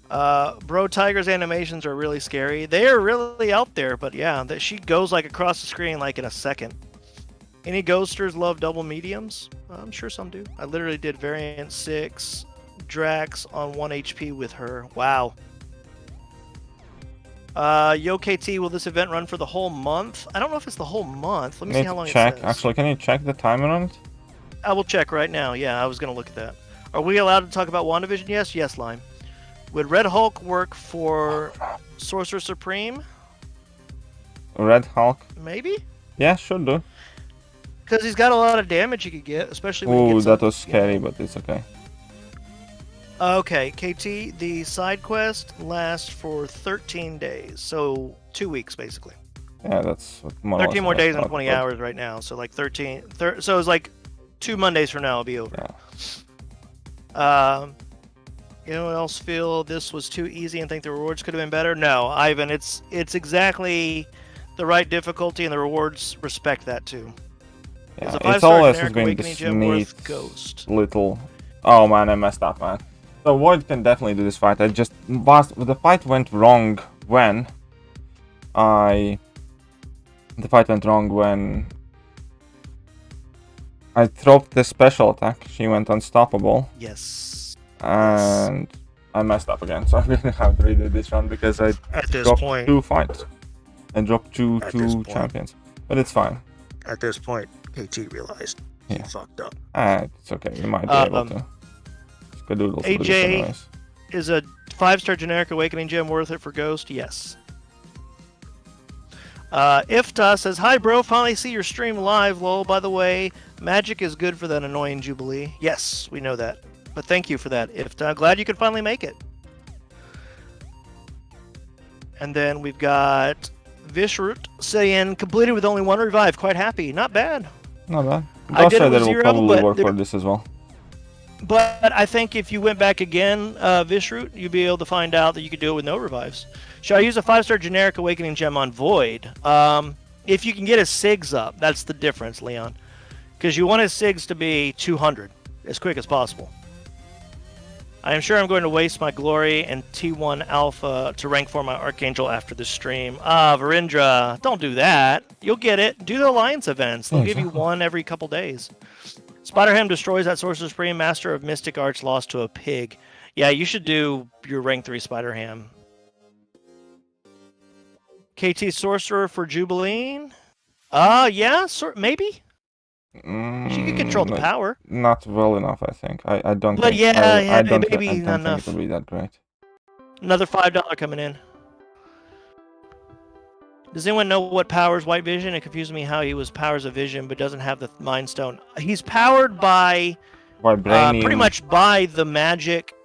S2: Bro Tiger's animations are really scary. They are really out there, but yeah, that she goes like across the screen like in a second. Any ghosters love double mediums? I'm sure some do. I literally did variant 6 Drax on 1 HP with her. Wow. Yo KT, will this event run for the whole month? I don't know if it's the whole month. Let me see
S1: Need
S2: how
S1: to
S2: long
S1: check.
S2: it says.
S1: Actually, can you check the timer on it?
S2: I will check right now. Yeah, I was going to look at that. Are we allowed to talk about WandaVision? Yes, Lime. Would Red Hulk work for Sorcerer Supreme?
S1: Red Hulk?
S2: Maybe?
S1: Yeah, should do.
S2: Because he's got a lot of damage he could get, especially when he
S1: Ooh,
S2: gets
S1: that
S2: up,
S1: was
S2: you know.
S1: scary, but it's okay.
S2: Okay, KT, the side quest lasts for 13 days. So 2 weeks, basically.
S1: Yeah, that's what more or
S2: 13
S1: less
S2: more
S1: what I
S2: days and
S1: thought
S2: 20
S1: about.
S2: hours right now. So like 13. So it's like 2 Mondays from now it'll be over.
S1: Yeah.
S2: Anyone else feel this was too easy and think the rewards could have been better? No, Ivan, it's exactly the right difficulty and the rewards respect that too.
S1: Yeah,
S2: It's a
S1: it's
S2: 5-star
S1: always
S2: generic
S1: been
S2: Awakening
S1: this
S2: Gem
S1: neat
S2: worth Ghost.
S1: little... Oh man, I messed up, man. So Void can definitely do this fight. The fight went wrong when I dropped the special attack. She went unstoppable.
S2: Yes.
S1: And I messed up again, so I'm gonna have to redo this run because I
S2: At this
S1: dropped
S2: point.
S1: 2 fights. and drop two
S2: At this point.
S1: champions. But it's fine.
S2: At this point, KT realized he fucked up.
S1: It's okay. We might be able to skedoodle through this
S2: AJ
S1: anyways.
S2: is a 5-star generic awakening gem worth it for Ghost? Yes. Ifta says, hi bro, finally see your stream live. Lol, by the way, magic is good for that annoying Jubilee. Yes, we know that. But thank you for that, Ifta. Glad you could finally make it. And then we've got Vishrut saying, completed with only 1 revive. Quite happy. Not bad.
S1: Not bad.
S2: I did it with
S1: will
S2: 0,
S1: probably
S2: but
S1: work for this as well.
S2: But I think if you went back again, Vishrut, you'd be able to find out that you could do it with no revives. Should I use a 5-star generic awakening gem on Void? If you can get his SIGs up, that's the difference, Leon. Because you want his SIGs to be 200 as quick as possible. I am sure I'm going to waste my glory and T1 Alpha to rank for my Archangel after the stream. Virendra, don't do that. You'll get it. Do the Alliance events. They'll give you one every couple days. Spider-Ham destroys that Sorcerer Supreme. Master of Mystic Arts lost to a pig. Yeah, you should do your rank 3 Spider-Ham. KT Sorcerer for Jubilee? Yeah, maybe. She could control the power.
S1: Not well enough, I think. I don't.
S2: But
S1: think,
S2: yeah,
S1: I don't,
S2: maybe
S1: I don't
S2: not
S1: think
S2: enough.
S1: it'll be that great.
S2: Another $5 coming in. Does anyone know what powers White Vision? It confused me how he was powers of vision, but doesn't have the Mind Stone. He's powered by
S1: Vibranium.
S2: pretty much by the magic.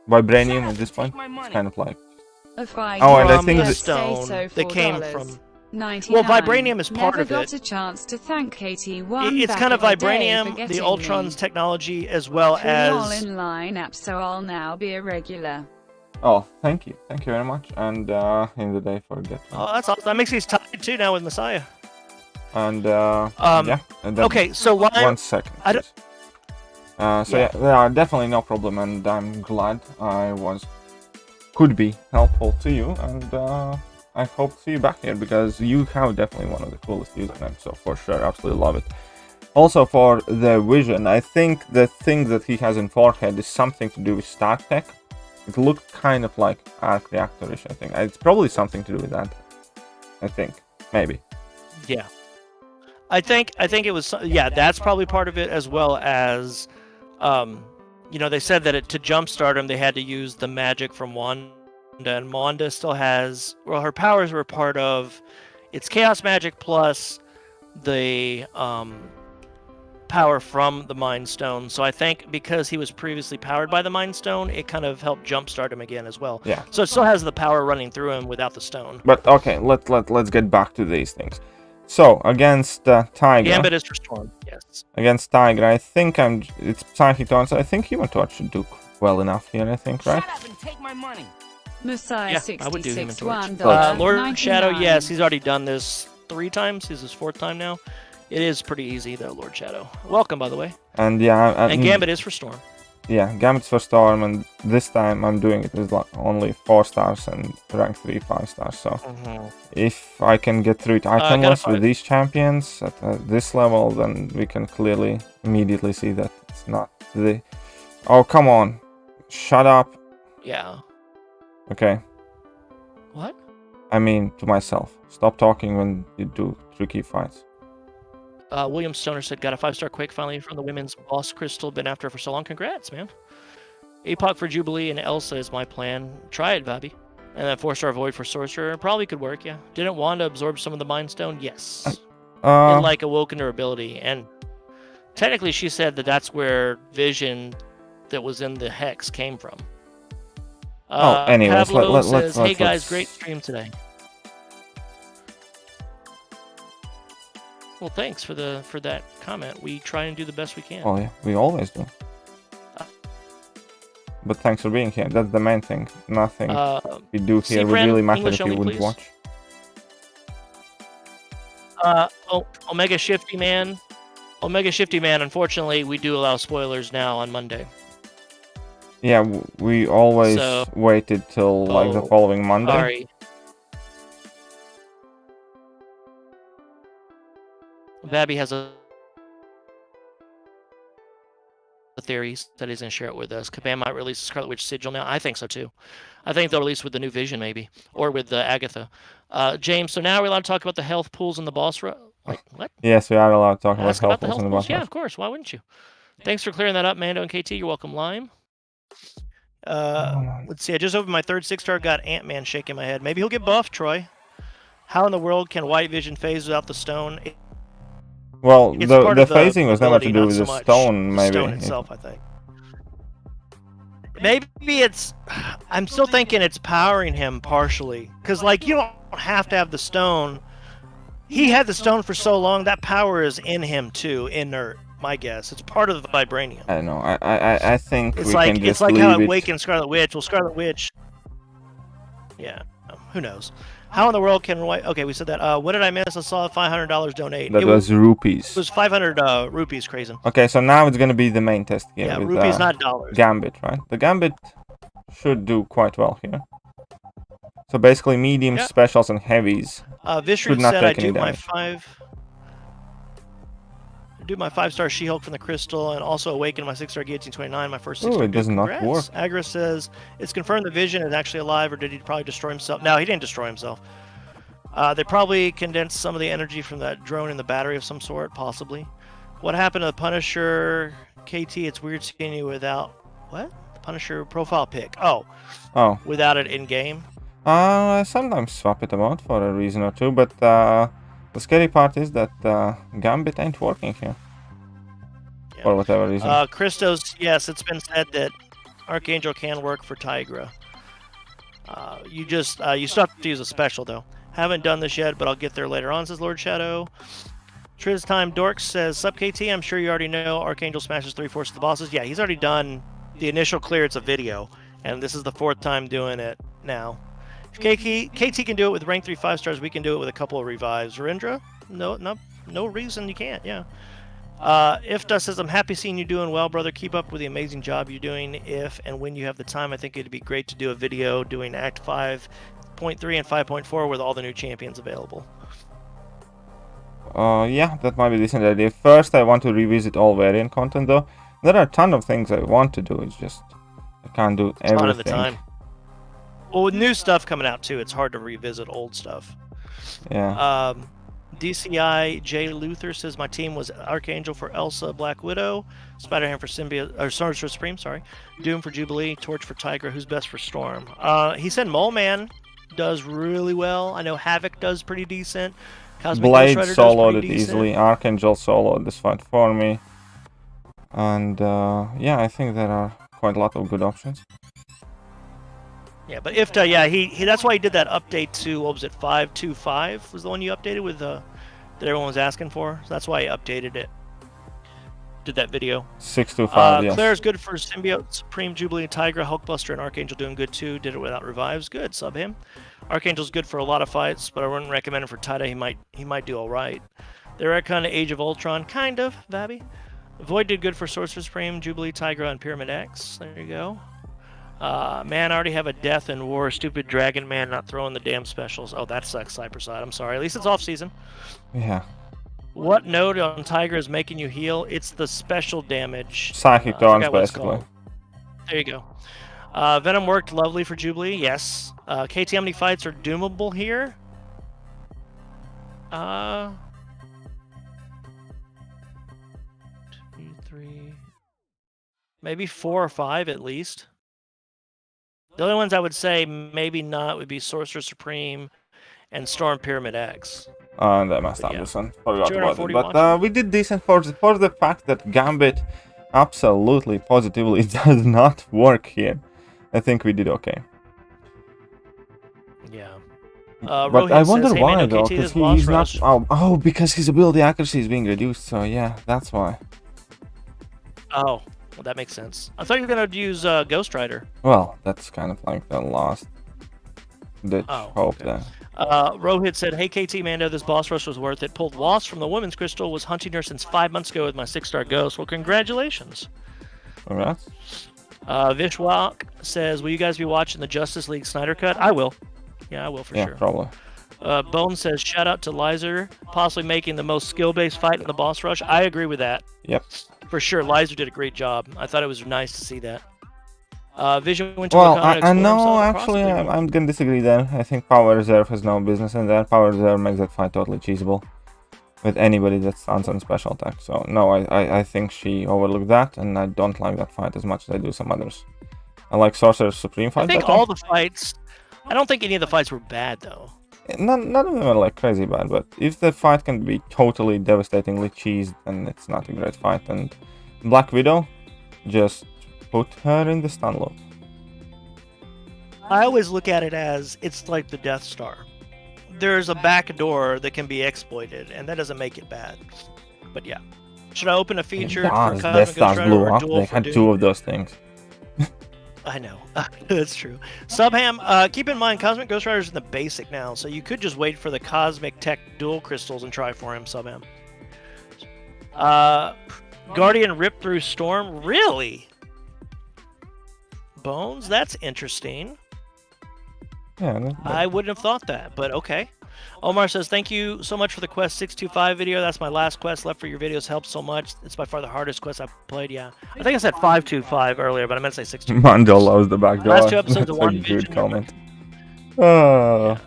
S1: Vibranium at this point. It's kind of like.
S4: And
S1: I think
S2: the
S1: the
S2: stone that came from.
S4: 99.
S2: Well, Vibranium is part
S4: Never
S2: of
S4: got
S2: it.
S4: a chance to thank KT1.
S2: It's
S4: back
S2: kind of
S4: in the day
S2: Vibranium,
S4: for
S2: the
S4: getting
S2: Ultron's
S4: me
S2: technology, as well
S4: through the all
S2: as.
S4: in lineup, so I'll now be a regular.
S1: Oh, thank you very much, and in the day for get.
S2: Oh, that's awesome. That makes he's tied too now with Messiah.
S1: And yeah. And then
S2: Okay, so why?
S1: 1 second.
S2: I don't-
S1: So yeah, definitely no problem, and I'm glad I could be helpful to you, and I hope to see you back here because you have definitely one of the coolest usernames, so for sure, absolutely love it. Also for the vision, I think the thing that he has in forehead is something to do with stack tech. It looked kind of like arc reactor-ish, I think. It's probably something to do with that. I think, maybe.
S2: Yeah, I think it was. Yeah, that's probably part of it, as well as, you know, they said that to jumpstart him, they had to use the magic from Wanda, and Wanda still has. Well, her powers were part of. It's chaos magic plus the power from the Mind Stone. So I think because he was previously powered by the Mind Stone, it kind of helped jumpstart him again as well.
S1: Yeah.
S2: So it still has the power running through him without the stone.
S1: But okay, let's get back to these things. So against Tiger.
S2: Gambit is for Storm. Yes.
S1: Against Tiger, I think it's Psychic Torch. I think Human Torch should do well enough here. I think, right?
S3: Shut up and take my money.
S4: Messiah
S2: Yeah, I would do Human
S4: 66
S2: Torch.
S4: $1.
S2: Lord
S4: 99.
S2: Shadow, yes, he's already done this 3 times. This is his 4th time now. It is pretty easy though, Lord Shadow. Welcome, by the way.
S1: And yeah,
S2: And Gambit is for Storm.
S1: Yeah, Gambit's for Storm, and this time I'm doing it with only 4 stars and rank 3 5 stars. So if I can get through it itemless with these champions at this level, then we can clearly immediately see that it's not the. Oh, come on, shut up.
S2: Yeah.
S1: Okay.
S2: What?
S1: I mean to myself. Stop talking when you do tricky fights.
S2: William Stoner said, got a 5-star Quake finally from the women's boss crystal. Been after for so long. Congrats, man. APOC for Jubilee and Elsa is my plan. Try it, Bobby. And then 4-star Void for Sorcerer. Probably could work, yeah. Didn't Wanda absorb some of the Mind Stone? Yes. And like awoken her ability. And technically she said that that's where Vision that was in the Hex came from.
S1: Anyways,
S2: Pablo
S1: let's
S2: says, hey guys, great stream today. Well, thanks for that comment. We try and do the best we can.
S1: Oh yeah, we always do. But thanks for being here. That's the main thing. Nothing we do here would really matter if you wouldn't watch.
S2: Omega Shifty Man. Omega Shifty Man, unfortunately, we do allow spoilers now on Monday.
S1: Yeah, we always waited till like the following Monday.
S2: Sorry. Vabby has a theory that he's going to share it with us. Kabam might release Scarlet Witch Sigil now. I think so too. I think they'll release with the new Vision maybe, or with Agatha. James, so now we're allowed to talk about the health pools in the boss rush? Like, what?
S1: Yes, we are allowed to talk about
S2: Ask about the
S1: health
S2: health
S1: in the
S2: pools?
S1: boss
S2: Yeah,
S1: rush.
S2: of course. Why wouldn't you? Thanks for clearing that up, Mando and KT. You're welcome, Lime. Let's see. I just opened my third 6-star. Got Ant-Man shaking my head. Maybe he'll get buffed, Troy. How in the world can White Vision phase without the stone?
S1: Well,
S2: It's
S1: the
S2: part of
S1: phasing was never to
S2: ability,
S1: do
S2: not
S1: with
S2: so
S1: the
S2: much
S1: stone,
S2: the
S1: maybe.
S2: stone itself, I think. Maybe it's. I'm still thinking it's powering him partially, because like you don't have to have the stone. He had the stone for so long that power is in him too, inert. My guess, it's part of the vibranium.
S1: I don't know. I think
S2: It's
S1: we
S2: like
S1: can just
S2: it's like
S1: leave
S2: how it
S1: it.
S2: awakens Scarlet Witch. Well, Scarlet Witch. Yeah, who knows? How in the world can White? Okay, we said that. What did I miss? I saw $500 donate.
S1: That was rupees.
S2: It was 500 rupees, crazy.
S1: Okay, so now it's gonna be the main test here.
S2: Yeah,
S1: with,
S2: rupees, not dollars.
S1: Gambit, right? The Gambit should do quite well here. So basically, medium
S2: Yeah.
S1: specials and heavies.
S2: Vishnu
S1: Should not
S2: said I
S1: take any
S2: do my
S1: damage.
S2: do my 5-star She-Hulk from the crystal, and also awaken my 6-star Guillotine 29, my first 6-star.
S1: Ooh, it does not
S2: Congrats.
S1: work.
S2: Agra says it's confirmed the Vision is actually alive, or did he probably destroy himself? No, he didn't destroy himself. They probably condensed some of the energy from that drone in the battery of some sort, possibly. What happened to the Punisher KT? It's weird seeing you without what? The Punisher profile pic. Oh, without it in game.
S1: I sometimes swap it about for a reason or two, but the scary part is that Gambit ain't working here.
S2: Yeah.
S1: For whatever reason.
S2: Christos, yes, it's been said that Archangel can work for Tigra. You still have to use a special though. Haven't done this yet, but I'll get there later on, says Lord Shadow. Triz Time Dorks says, Sup KT, I'm sure you already know Archangel smashes 3/4 of the bosses. Yeah, he's already done the initial clearance of video, and this is the 4th time doing it now. If KT can do it with rank 3 5-stars, we can do it with a couple of revives. Virendra? No reason you can't, yeah. Ifta says, I'm happy seeing you doing well, brother. Keep up with the amazing job you're doing. If and when you have the time, I think it'd be great to do a video doing Act 5.3 and 5.4 with all the new champions available.
S1: Yeah, that might be a decent idea. First, I want to revisit all variant content, though. There are a ton of things I want to do. It's just I can't do everything.
S2: Not at the time. Well, with new stuff coming out too, it's hard to revisit old stuff.
S1: Yeah.
S2: DCI J Luther says my team was Archangel for Elsa, Black Widow, Spider-Ham for Symbiote, or Sorcerer Supreme, sorry, Doom for Jubilee, Torch for Tigra. Who's best for Storm? He said Mole Man does really well. I know Havoc does pretty decent. Cosmic
S1: Blade
S2: Ghost Rider
S1: soloed
S2: does
S1: it
S2: pretty
S1: easily.
S2: decent.
S1: Archangel soloed this fight for me. And yeah, I think there are quite a lot of good options.
S2: Yeah, but Ifta, yeah, he that's why he did that update to, what was it, 5.25 was the one you updated with that everyone was asking for. So that's why he updated it. Did that video.
S1: 625, yes.
S2: Claire's good for Symbiote, Supreme, Jubilee, Tigra, Hulkbuster, and Archangel doing good too. Did it without revives. Good, sub him. Archangel's good for a lot of fights, but I wouldn't recommend him for Tida. He might do all right. They're kind of Age of Ultron, kind of, Vabbie. Void did good for Sorcerer Supreme, Jubilee, Tigra, and Pyramid X. There you go. Man, I already have a death in war. Stupid Dragon Man not throwing the damn specials. Oh, that sucks, Cyperside. I'm sorry. At least it's off season.
S1: Yeah.
S2: What node on Tigra is making you heal? It's the special damage.
S1: Psychic Dawns, basically.
S2: There you go. Venom worked lovely for Jubilee. Yes. KT, how many fights are doomable here? 2, 3, maybe 4 or 5 at least. The only ones I would say maybe not would be Sorcerer Supreme and Storm Pyramid X.
S1: And I messed up this one. Forgot about it. But
S2: watching.
S1: we did decent for the fact that Gambit absolutely, positively does not work here. I think we did okay.
S2: Yeah.
S1: But I wonder
S2: says,
S1: why,
S2: hey,
S1: though, because he's not... Oh, because his ability accuracy is being reduced, so yeah, that's why.
S2: Oh. Well, that makes sense. I thought you were going to use Ghost Rider.
S1: Well, that's kind of like the last ditch hope there.
S2: Rohit said, hey, KT Mando, this boss rush was worth it. Pulled Lost from the Women's Crystal, was hunting her since 5 months ago with my 6-star Ghost. Well, congratulations.
S1: Congrats.
S2: Vishwak says, will you guys be watching the Justice League Snyder Cut? I will. Yeah, I will for sure.
S1: Yeah, probably.
S2: Bone says, shout out to Lizer, possibly making the most skill-based fight in the boss rush. I agree with that.
S1: Yep.
S2: For sure, Lizer did a great job. I thought it was nice to see that. Vision went to
S1: Well,
S2: Wakanda to
S1: I
S2: explore
S1: know,
S2: himself
S1: actually,
S2: across the
S1: I'm gonna disagree there. I think Power Reserve has no business in there. Power Reserve makes that fight totally cheesable with anybody that stands on special attack. So, no, I think she overlooked that, and I don't like that fight as much as I do some others. I like Sorcerer Supreme fight
S2: I think
S1: better.
S2: all the fights. I don't think any of the fights were bad though.
S1: None of them are like crazy bad, but if the fight can be totally devastatingly cheesed, then it's not a great fight. And Black Widow, just put her in the stun loop.
S2: I always look at it as it's like the Death Star. There's a back door that can be exploited, and that doesn't make it bad. But yeah, should I open a feature for
S1: Death
S2: Cosmic
S1: Stars
S2: Ghost Rider
S1: blew
S2: or
S1: up.
S2: Duel
S1: They
S2: for
S1: had
S2: Doom?
S1: 2 of those things.
S2: I know. That's true. Subham, keep in mind, Cosmic Ghost Rider is in the basic now, so you could just wait for the Cosmic Tech Dual Crystals and try for him, Subham. Guardian ripped through Storm? Really? Bones? That's interesting.
S1: Yeah,
S2: I wouldn't have thought that, but okay. Omar says, thank you so much for the Quest 625 video. That's my last quest left for your videos. Helps so much. It's by far the hardest quest I've played, yeah. I think I said 525 earlier, but I meant to say 625.
S1: Mando loves the back door.
S2: Last 2 episodes of
S1: That's a
S2: WandaVision.
S1: good comment. Oh.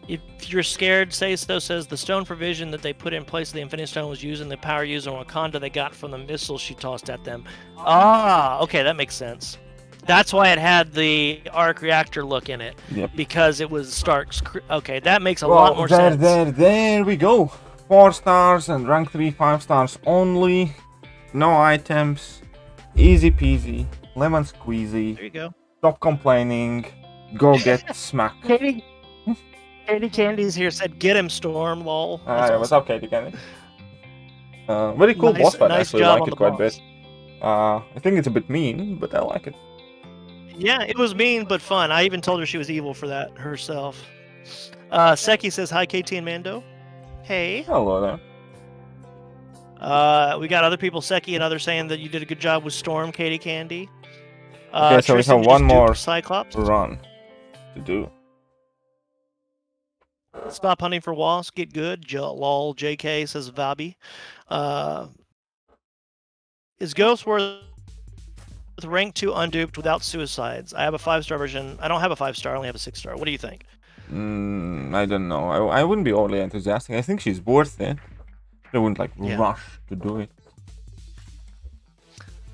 S2: If you're scared, Seisto says the stone for vision that they put in place of the Infinity Stone was using the power user on Wakanda they got from the missiles she tossed at them. Ah, okay, that makes sense. That's why it had the arc reactor look in it.
S1: Yep.
S2: Because it was Stark's. Okay, that makes a lot more sense.
S1: There we go. 4 stars and rank 3, 5 stars only. No items. Easy peasy. Lemon squeezy.
S2: There you go.
S1: Stop complaining. Go get smacked.
S2: Katie Candy's here said, "Get him, Storm, lol." That's
S1: What's up, Katie Candy? Very cool boss fight.
S2: Nice
S1: Actually,
S2: job
S1: like
S2: on
S1: it
S2: the
S1: quite a
S2: boss.
S1: bit. I think it's a bit mean, but I like it.
S2: Yeah, it was mean but fun. I even told her she was evil for that herself. Seki says, "Hi, KT and Mando." Hey.
S1: Hello there.
S2: We got other people, Seki and others, saying that you did a good job with Storm, Katie Candy.
S1: Okay, so we
S2: Tristan
S1: have one
S2: just
S1: more
S2: duped Cyclops.
S1: run to do.
S2: Stop hunting for wasps. Get good. Lol. JK says Vabi. Is Ghost worth rank 2 unduped without suicides? I have a 5-star version. I don't have a 5-star. I only have a 6-star. What do you think?
S1: I don't know. I wouldn't be overly enthusiastic. I think she's worth it. I wouldn't rush to do it.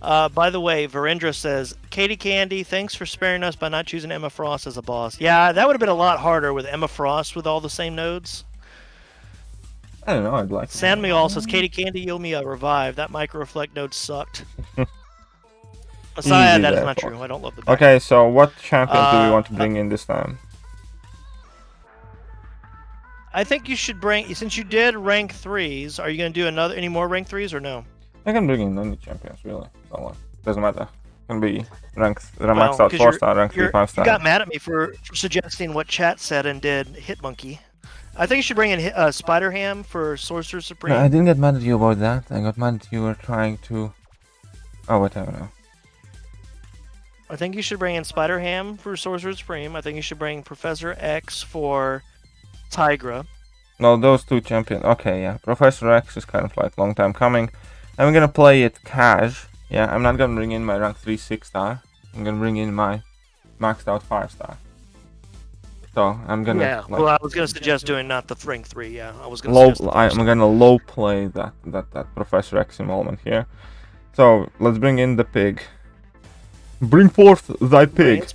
S2: By the way, Virendra says, Katie Candy, thanks for sparing us by not choosing Emma Frost as a boss. Yeah, that would have been a lot harder with Emma Frost with all the same nodes.
S1: I don't know, I'd like
S2: Sandmeal says, Katie Candy, you owe me a revive. That micro-reflect node sucked. Messiah, that is not true. I don't love the back.
S1: Okay, so what champions do we want to bring in this time?
S2: I think you should bring, since you did rank 3s, are you going to do any more rank 3s or no?
S1: I can bring in any champions, really. So, doesn't matter. Can be maxed out 4-star, rank 3, 5-star.
S2: You got mad at me for suggesting what chat said and did Hitmonkey. I think you should bring in Spider-Ham for Sorcerer Supreme.
S1: I didn't get mad at you about that. I got mad that you were trying to... Oh, whatever now.
S2: I think you should bring in Spider-Ham for Sorcerer Supreme. I think you should bring Professor X for Tigra.
S1: No, those 2 champions. Okay, yeah. Professor X is kind of like long time coming. I'm gonna play it cash. Yeah, I'm not gonna bring in my rank 3 6-star. I'm gonna bring in my maxed out 5-star. So I'm gonna.
S2: Yeah. Well, I was gonna suggest doing not the rank 3. Yeah, I was gonna.
S1: I'm gonna low play that Professor X involvement here. So let's bring in the pig. Bring forth thy pig.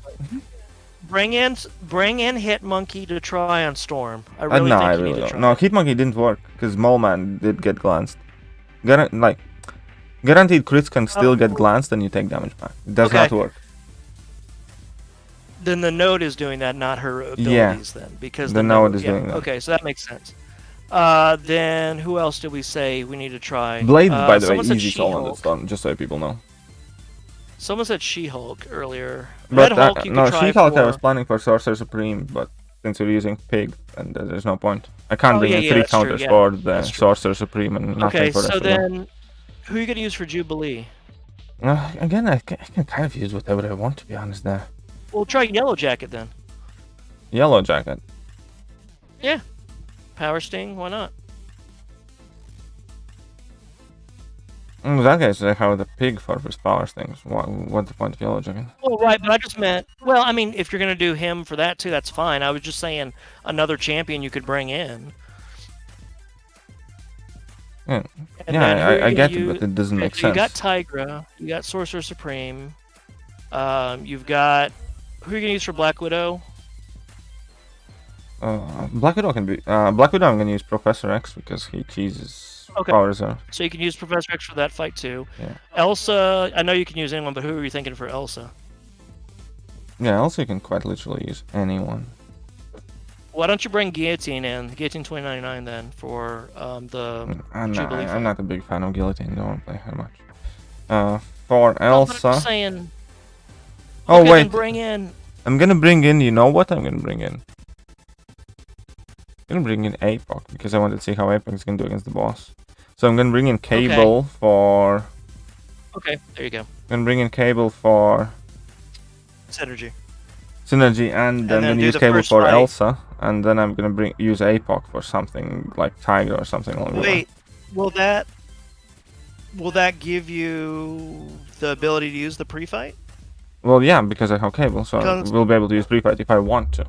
S2: Bring in Hitmonkey to try on Storm. I really
S1: no,
S2: think
S1: I
S2: you
S1: really
S2: need to
S1: don't.
S2: try.
S1: No, Hitmonkey didn't work because Moleman did get glanced. Guaranteed crits can still get glanced and you take damage back. It does not work.
S2: Then the node is doing that, not her abilities. Then because
S1: the node is doing that.
S2: Okay, so that makes sense. Then who else did we say we need to try?
S1: Blade, by the way,
S2: said
S1: easy
S2: She-Hulk.
S1: solo on this one, just so people know.
S2: Someone said She-Hulk earlier.
S1: But
S2: Red Hulk you
S1: no,
S2: could try
S1: She-Hulk
S2: for...
S1: I was planning for Sorcerer Supreme, but since we're using pig, and there's no point. I can't bring in 3 counters for the Sorcerer Supreme and nothing for the
S2: so then who are you going to use for Jubilee?
S1: Again, I can kind of use whatever I want, to be honest there.
S2: We'll try Yellow Jacket then.
S1: Yellow Jacket.
S2: Yeah. Power Sting, why not?
S1: In that case, they have the pig for his powers things. What's the point of yellow jacket?
S2: Well, right, but I just meant, well, I mean, if you're going to do him for that too, that's fine. I was just saying another champion you could bring in.
S1: Yeah, yeah, I get it, but it doesn't make sense.
S2: You got Tigra, you got Sorcerer Supreme, you've got, who are you going to use for Black Widow?
S1: Black Widow can be, Black Widow I'm going to use Professor X because he cheeses powers are.
S2: So you can use Professor X for that fight too.
S1: Yeah.
S2: Elsa, I know you can use anyone, but who are you thinking for Elsa?
S1: Yeah, Elsa you can quite literally use anyone.
S2: Why don't you bring Guillotine in? Guillotine 2099 then for the Jubilee fight.
S1: I'm not a big fan of Guillotine, don't want to play her much. For Elsa...
S2: I'm saying...
S1: Oh
S2: okay,
S1: wait,
S2: bring in...
S1: I'm gonna bring in, you know what I'm gonna bring in? I'm gonna bring in APOC because I want to see how APOC is gonna do against the boss. So I'm gonna bring in Cable for...
S2: Okay, there you go.
S1: I'm gonna bring in Cable for...
S2: Synergy,
S1: and then I'm gonna use Cable for
S2: fight.
S1: Elsa, and then I'm gonna use APOC for something like Tiger or something along the way.
S2: Wait, will that give you the ability to use the pre-fight?
S1: Well, yeah, because I have Cable, so we'll be able to use pre-fight if I want to.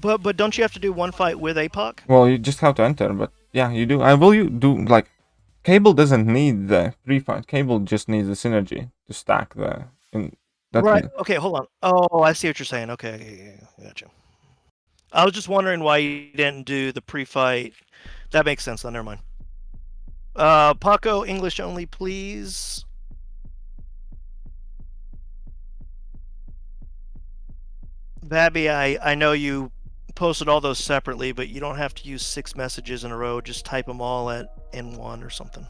S2: But don't you have to do one fight with APOC?
S1: Well, you just have to enter, but yeah, you do. You do, like, Cable doesn't need the pre-fight. Cable just needs the synergy to stack the...
S2: Right, okay, hold on. Oh, I see what you're saying. Okay, gotcha. I was just wondering why you didn't do the pre-fight. That makes sense, though, never mind. Paco, English only, please. Babby, I know you posted all those separately, but you don't have to use 6 messages in a row. Just type them all at N1 or something.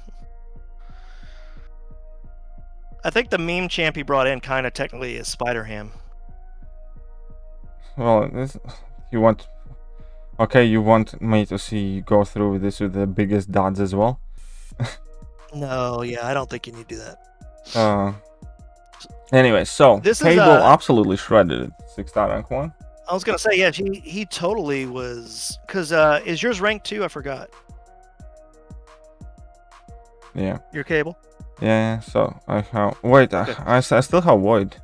S2: I think the meme champ he brought in kind of technically is Spider-Ham.
S1: Well, you want... Okay, you want me to see you go through with this with the biggest dads as well?
S2: No, yeah, I don't think you need to do that.
S1: Anyway, so
S2: this
S1: Cable absolutely shredded it. 6-star rank 1.
S2: I was gonna say, yeah, he totally was. Cause is yours rank 2? I forgot.
S1: Yeah.
S2: Your Cable.
S1: Yeah. So I have. Wait, I still have Void.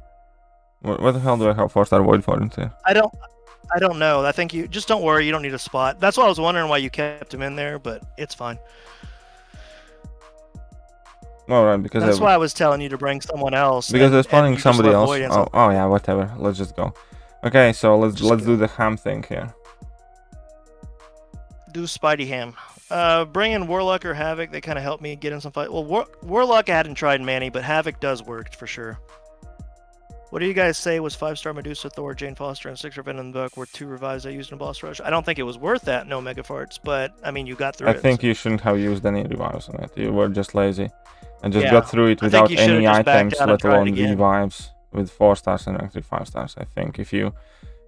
S1: What the hell do I have 4-star Void for in there?
S2: I don't know. I think you just don't worry. You don't need a spot. That's why I was wondering why you kept him in there, but it's fine.
S1: All right, because
S2: that's why I was telling you to bring someone else.
S1: Because they're spawning somebody else. Oh yeah, whatever. Let's just go. Okay, so let's do the ham thing here.
S2: Do Spidey ham. Bring in Warlock or Havoc. They kind of help me get in some fight. Well, Warlock I hadn't tried many, but Havoc does work for sure. What do you guys say was 5-star Medusa, Thor, Jane Foster, and 6 Revenge in the book were 2 revives I used in a boss rush? I don't think it was worth that, no megafarts, but I mean, you got through it.
S1: I think you shouldn't have used any revives on it. You were just lazy. And just got through it without any items, let alone revives, with 4 stars and actually 5 stars. I think if you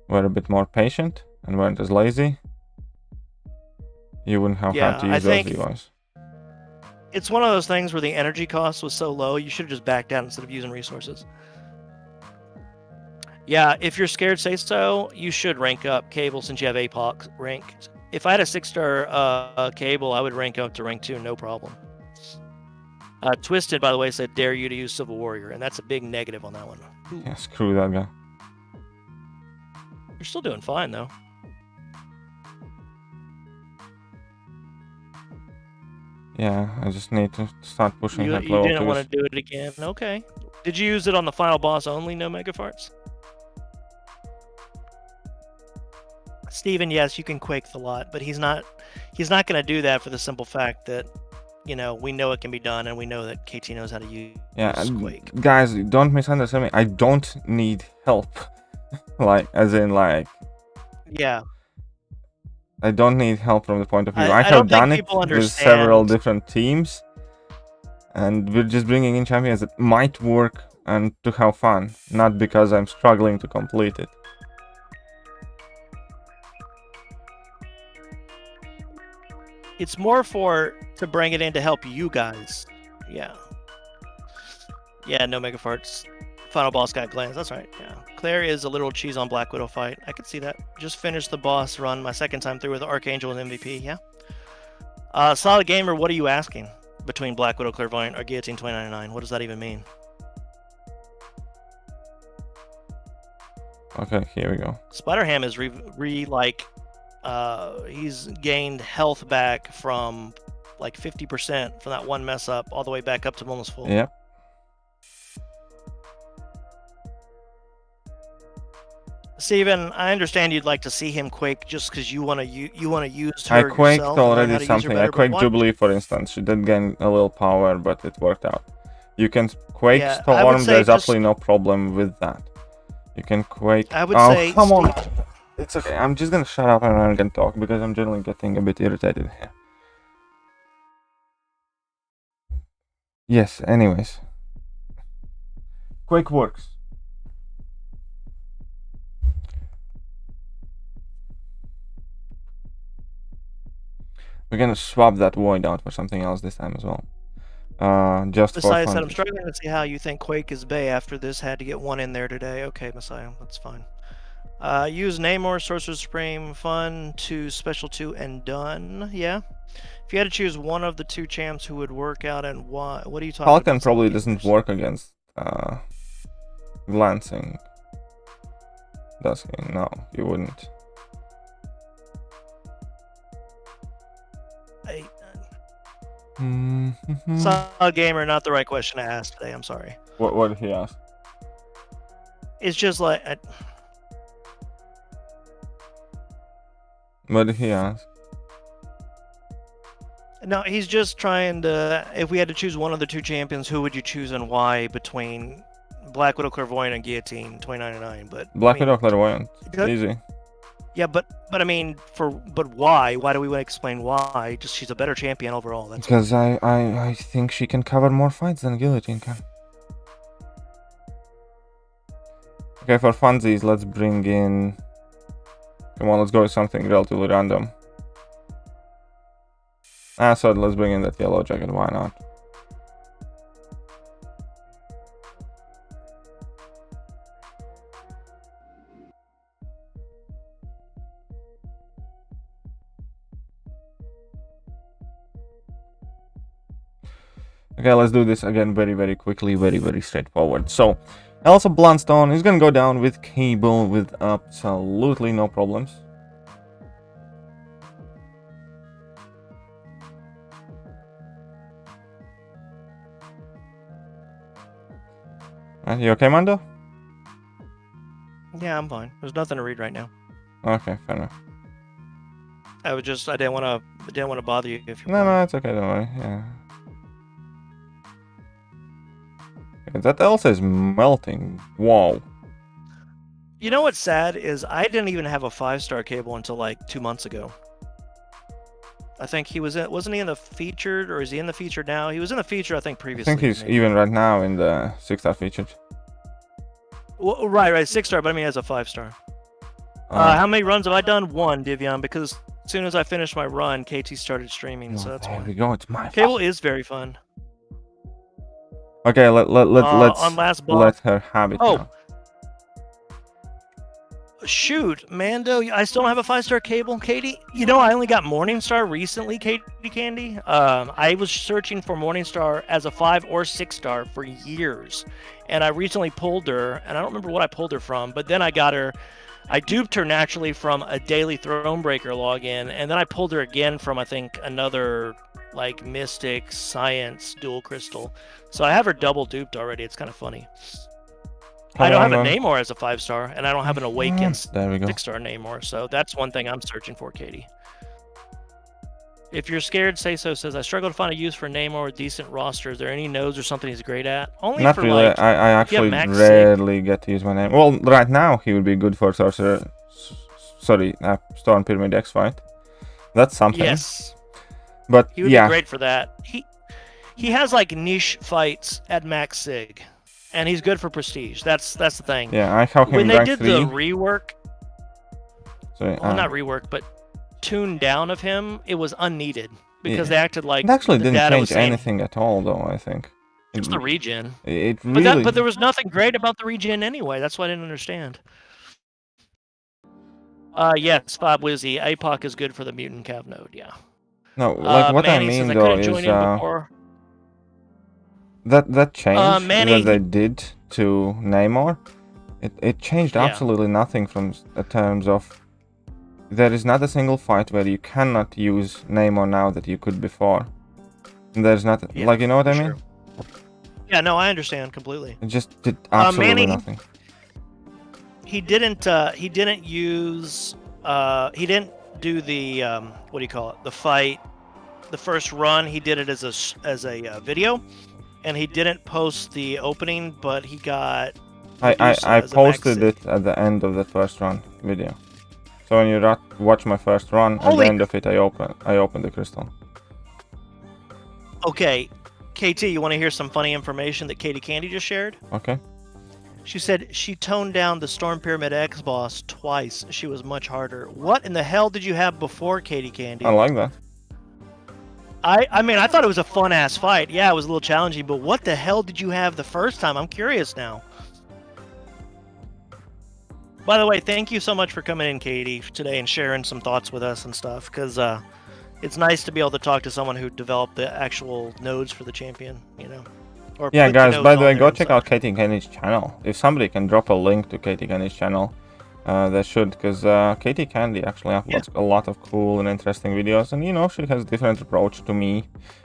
S1: were a bit more patient and weren't as lazy, you wouldn't have had to use those revives.
S2: It's one of those things where the energy cost was so low, you should have just backed out instead of using resources. Yeah, if you're scared, say so. You should rank up Cable since you have APOC ranked. If I had a 6-star Cable, I would rank up to rank 2, no problem. Twisted, by the way, said dare you to use Civil Warrior, and that's a big negative on that one.
S1: Yeah, screw that guy.
S2: You're still doing fine, though.
S1: Yeah, I just need to start pushing that
S2: level. You didn't want to do it again. Okay. Did you use it on the final boss only, no megafarts? Steven, yes, you can Quake the lot, but he's not going to do that for the simple fact that, you know, we know it can be done, and we know that KT knows how to use Quake.
S1: Guys, don't misunderstand me. I don't need help. Like, as in, like...
S2: Yeah.
S1: I don't need help from the point of view. I have done it with several different teams, and we're just bringing in champions that might work and to have fun, not because I'm struggling to complete it.
S2: It's more to bring it in to help you guys. Yeah. Yeah, no megafarts. Final boss got glands. That's right. Yeah. Claire is a little cheese on Black Widow fight. I could see that. Just finished the boss run my second time through with Archangel and MVP. Yeah. Solid Gamer, what are you asking? between Black Widow, Clairvoyant, or Guillotine 2099. What does that even mean?
S1: Okay, here we go.
S2: Spider-Ham is he's gained health back from like 50% from that one mess up all the way back up to almost full.
S1: Yep.
S2: Steven, I understand you'd like to see him quake just because you want to use her
S1: I quaked
S2: yourself and learn how
S1: already
S2: to use her
S1: something. I
S2: better, but
S1: quaked
S2: why-
S1: Jubilee, for instance. She did gain a little power, but it worked out. You can quake
S2: Yeah, I would
S1: Storm.
S2: say
S1: There's
S2: just-
S1: absolutely no problem with that. You can quake.
S2: I would
S1: oh,
S2: say,
S1: come on.
S2: Steve-
S1: It's okay. I'm just gonna shut up and I'm gonna talk because I'm generally getting a bit irritated here. Yes, anyways. Quake works. We're gonna swap that void out for something else this time as well. Just for
S2: Messiah
S1: fun.
S2: said, I'm struggling to see how you think Quake is Bay after this had to get one in there today. Okay, Messiah, that's fine. Use Namor, Sorcerer Supreme, Fun, 2, Special 2, and done. Yeah. If you had to choose one of the two champs who would work out and why, what are you talking
S1: Falcon
S2: about?
S1: probably doesn't work against glancing. Does he? No, you wouldn't.
S2: Solid Gamer, not the right question to ask today. I'm sorry.
S1: What did he ask?
S2: It's just like
S1: What did he ask?
S2: no, he's just trying to. If we had to choose one of the two champions, who would you choose and why between Black Widow, Clairvoyant, and Guillotine 2099? But
S1: Black Widow, Clairvoyant. Easy.
S2: Yeah, but I mean, but why? Why do we want to explain why? Just she's a better champion overall. That's
S1: Because I think she can cover more fights than Guillotine can. Okay, for funsies, let's bring in... Come on, let's go with something relatively random. So let's bring in that yellow jacket, why not? Okay, let's do this again very quickly, very straightforward. So, also Bluntstone is gonna go down with Cable with absolutely no problems. You okay, Mando?
S2: Yeah, I'm fine. There's nothing to read right now.
S1: Okay, fair enough.
S2: I didn't want to bother you if you.
S1: No, it's okay, don't worry. Yeah. Okay, that Elsa is melting. Wow.
S2: You know what's sad is I didn't even have a 5-star Cable until like 2 months ago. I think he wasn't he in the featured, or is he in the featured now? He was in the featured, I think,
S1: I
S2: previously.
S1: think he's
S2: maybe.
S1: even right now in the 6-star featured.
S2: Well, right, 6-star, but I mean as a 5-star. How many runs have I done? 1, Divion, because as soon as I finished my run, KT started streaming, so that's
S1: there
S2: why.
S1: we go. It's my
S2: Cable
S1: fault.
S2: is very fun.
S1: Okay, let's
S2: on last block.
S1: let her have it.
S2: Oh.
S1: Now.
S2: Shoot, Mando, I still don't have a 5-star Cable, Katie. You know, I only got Morningstar recently, Katie Candy. I was searching for Morningstar as a 5 or 6-star for years, and I recently pulled her, and I don't remember what I pulled her from, but then I got her. I duped her naturally from a daily Thronebreaker login, and then I pulled her again from, I think, another like Mystic Science dual crystal. So I have her double duped already. It's kind of funny. I don't have a Namor as a 5-star, and I don't have an Awakened 6-star Namor, so that's one thing I'm searching for, Katie. If you're scared, say so. Says, I struggle to find a use for Namor with decent roster. Is there any nodes or something he's great at? Only
S1: Not
S2: for
S1: really.
S2: like...
S1: I actually
S2: Max
S1: rarely get to use my name. Well, right now he would be good for Sorcerer... Storm Pyramid X fight. That's something.
S2: Yes.
S1: But
S2: he would
S1: yeah.
S2: be great for that. He has like niche fights at Max Sig. And he's good for prestige. That's the thing.
S1: Yeah, I have him
S2: when they
S1: rank
S2: did
S1: 3.
S2: the rework,
S1: So,
S2: well, not rework, but tune down of him, it was unneeded because they acted like
S1: it actually
S2: the
S1: didn't
S2: data was
S1: change
S2: saying,
S1: anything at all, though. I think
S2: Just the regen.
S1: It really.
S2: But there was nothing great about the regen anyway. That's what I didn't understand. Yes, Bob Wizzy. APOC is good for the mutant cav node. Yeah.
S1: No, like what
S2: Manny
S1: I mean
S2: says, I
S1: though
S2: couldn't join
S1: is
S2: in before.
S1: That change
S2: Manny,
S1: that they did to Namor, it changed
S2: Yeah.
S1: absolutely nothing from terms of there is not a single fight where you cannot use Namor now that you could before. And there's not
S2: Yeah,
S1: like, you know what I
S2: for
S1: mean?
S2: sure. Yeah, no, I understand completely.
S1: It just did absolutely
S2: Manny,
S1: nothing.
S2: He didn't use he didn't do the what do you call it? The fight, the first run. He did it as a video, and he didn't post the opening, but he got.
S1: I
S2: as a
S1: posted
S2: max-
S1: it at the end of the first run video. So when you watch my first run, at the
S2: Holy-
S1: end of it, I open the crystal.
S2: Okay, KT, you want to hear some funny information that Katie Candy just shared?
S1: Okay.
S2: She said she toned down the Storm Pyramid X boss twice. She was much harder. What in the hell did you have before, Katie Candy?
S1: I like that.
S2: I mean, I thought it was a fun-ass fight. Yeah, it was a little challenging, but what the hell did you have the first time? I'm curious now. By the way, thank you so much for coming in, Katie, today and sharing some thoughts with us and stuff, because it's nice to be able to talk to someone who developed the actual nodes for the champion, you know? Or
S1: Yeah,
S2: put
S1: guys,
S2: nodes
S1: by the
S2: on
S1: way,
S2: there
S1: go
S2: and
S1: check
S2: stuff.
S1: out Katie Candy's channel. If somebody can drop a link to Katie Candy's channel, they should, because Katie Candy actually uploads a lot of cool and interesting videos, and you know, she has a different approach to me.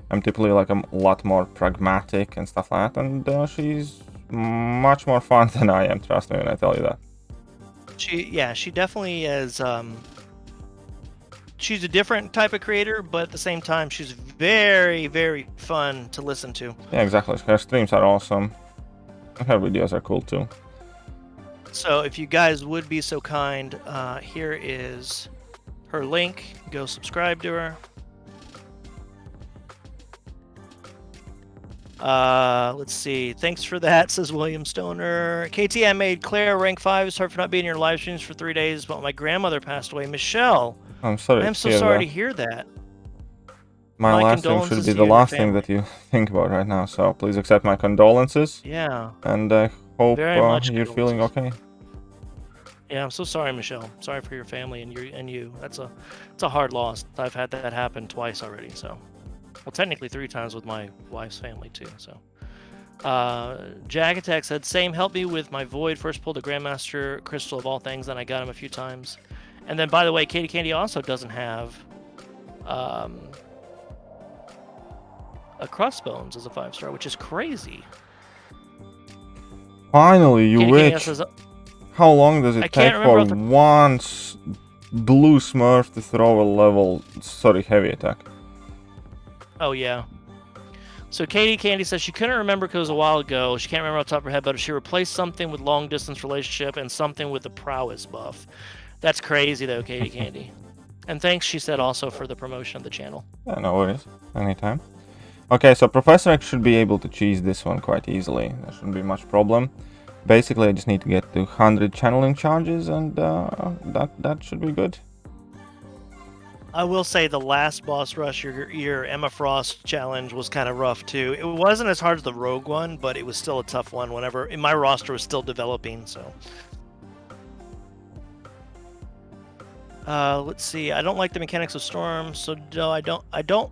S1: I'm typically like a lot more pragmatic and stuff like that, and she's much more fun than I am, trust me when I tell you that.
S2: She definitely is. She's a different type of creator, but at the same time, she's very, very fun to listen to.
S1: Yeah, exactly. Her streams are awesome. Her videos are cool too.
S2: So if you guys would be so kind, here is her link. Go subscribe to her. Let's see. Thanks for that, says William Stoner. KT, I made Claire rank 5. Sorry for not being in your live streams for 3 days, but my grandmother passed away. Michelle,
S1: I'm sorry.
S2: I'm so
S1: to hear
S2: sorry
S1: that.
S2: to hear that.
S1: My last stream
S2: condolences
S1: should be
S2: to
S1: the
S2: you and your
S1: last thing
S2: family.
S1: that you think about right now, so please accept my condolences,
S2: Yeah.
S1: and I hope
S2: Very much
S1: you're feeling okay.
S2: Yeah, I'm so sorry, Michelle. Sorry for your family and you. It's a hard loss. I've had that happen twice already, so. Well, technically 3 times with my wife's family too, so. Jag Attack said, same, help me with my void. First pulled a Grandmaster crystal of all things, then I got him a few times. And then, by the way, Katie Candy also doesn't have a Crossbones as a 5-star, which is crazy.
S1: Finally, you
S2: Katie Candy
S1: witch!
S2: says,
S1: How long does
S2: I
S1: it
S2: can't
S1: take for
S2: remember
S1: one blue smurf to throw a level, heavy attack?
S2: oh, yeah. So Katie Candy says she couldn't remember because it was a while ago. She can't remember off the top of her head, but she replaced something with long distance relationship and something with the prowess buff. That's crazy though, Katie Candy. And thanks, she said, also for the promotion of the channel.
S1: Yeah, no worries. Anytime. Okay, so Professor X should be able to cheese this one quite easily. There shouldn't be much problem. Basically, I just need to get to 100 channeling charges, and that should be good.
S2: I will say the last boss rush, your Emma Frost challenge, was kind of rough too. It wasn't as hard as the Rogue one, but it was still a tough one whenever my roster was still developing, so. Let's see. I don't like the mechanics of Storm, so no, I don't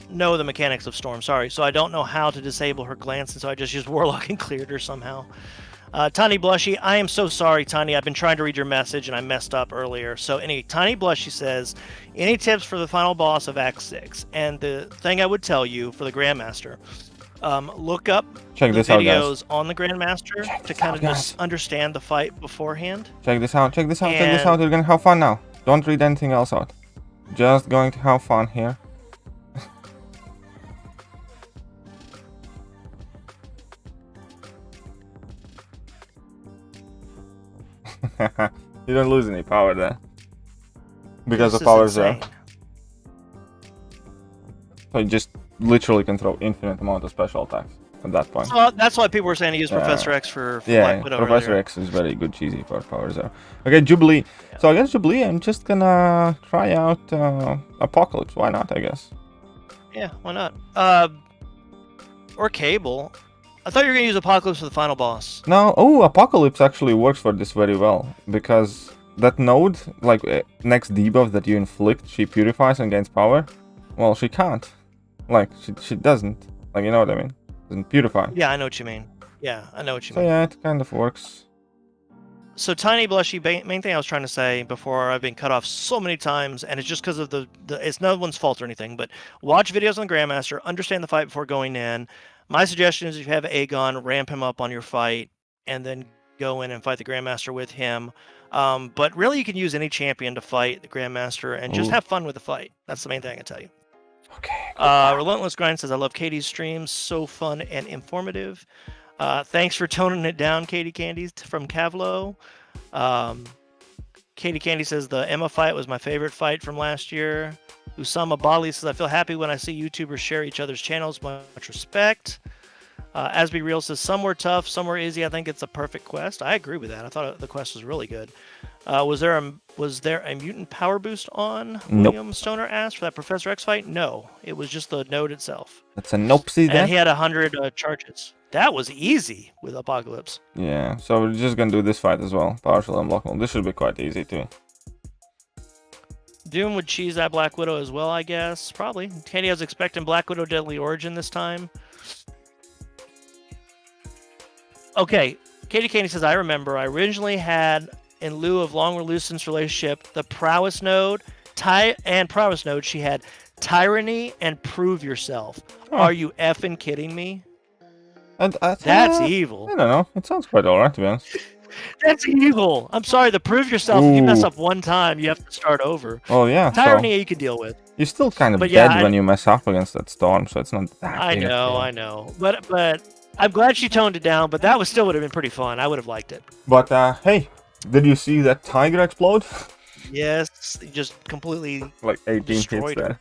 S2: know the mechanics of Storm, sorry. So I don't know how to disable her glance, and so I just used Warlock and cleared her somehow. Tiny Blushy, I am so sorry, Tiny. I've been trying to read your message, and I messed up earlier. So Tiny Blushy says, any tips for the final boss of Act 6? And the thing I would tell you for the Grandmaster, look up
S1: Check
S2: the
S1: this out, guys.
S2: videos on the Grandmaster to kind of just understand the fight beforehand.
S1: Check this out, check this out, check this out. We're gonna have fun now. Don't read anything else out. Just going to have fun here. You don't lose any power there. Because
S2: This
S1: the power
S2: is
S1: is there.
S2: insane.
S1: So you just literally can throw infinite amount of special attacks at that point.
S2: So that's why people were saying to use Professor X for
S1: Yeah,
S2: Black Widow
S1: Professor
S2: earlier.
S1: X is very good cheesy for power zero. Okay, Jubilee.
S2: Yeah.
S1: So against Jubilee, I'm just gonna try out Apocalypse. Why not, I guess.
S2: Yeah, why not? Or Cable. I thought you were going to use Apocalypse for the final boss.
S1: No, oh, Apocalypse actually works for this very well. Because that node, like next debuff that you inflict, she purifies and gains power. Well, she can't. Like, she doesn't. Like, you know what I mean? Isn't purified.
S2: Yeah, I know what you mean. Yeah, I know what you
S1: So
S2: mean.
S1: yeah, it kind of works.
S2: So Tiny Blushy, main thing I was trying to say before, I've been cut off so many times, and it's just because of the it's no one's fault or anything, but watch videos on Grandmaster, understand the fight before going in. My suggestion is if you have Aegon, ramp him up on your fight, and then go in and fight the Grandmaster with him. But really, you can use any champion to fight the Grandmaster and just
S1: Ooh.
S2: have fun with the fight. That's the main thing I can tell you.
S1: Okay.
S2: Relentless Grind says, I love Katie's streams, so fun and informative. Thanks for toning it down, Katie Candy from Cavlo. Katie Candy says the Emma fight was my favorite fight from last year. Usama Bali says, I feel happy when I see YouTubers share each other's channels. Much respect. As Be Real says, some were tough, some were easy. I think it's a perfect quest. I agree with that. I thought the quest was really good. Was there a mutant power boost on?
S1: Nope.
S2: William Stoner asked for that Professor X fight. No, it was just the node itself.
S1: That's a nopesy then.
S2: And he had 100 charges. That was easy with Apocalypse.
S1: Yeah, so we're just gonna do this fight as well. Partial unblockable. This should be quite easy too.
S2: Doom would cheese that Black Widow as well, I guess. Probably. Katie was expecting Black Widow Deadly Origin this time. Okay, Katie Candy says, I remember I originally had, in lieu of long resistance relationship, the prowess node, she had tyranny and prove yourself.
S1: Oh.
S2: Are you effing kidding me?
S1: That's
S2: evil.
S1: I don't know. It sounds quite alright to be honest.
S2: That's evil. I'm sorry, the prove yourself, if you mess
S1: Ooh.
S2: up one time, you have to start over.
S1: Oh yeah.
S2: Tyranny
S1: So
S2: you can deal with.
S1: you're still kind of
S2: But
S1: dead
S2: yeah,
S1: when you mess up against that storm, so it's not that
S2: I
S1: big a
S2: know,
S1: deal.
S2: I know. But I'm glad she toned it down, but that still would have been pretty fun. I would have liked it.
S1: But hey, did you see that tiger explode?
S2: Yes, just completely
S1: Like 18 hits
S2: destroyed her.
S1: there.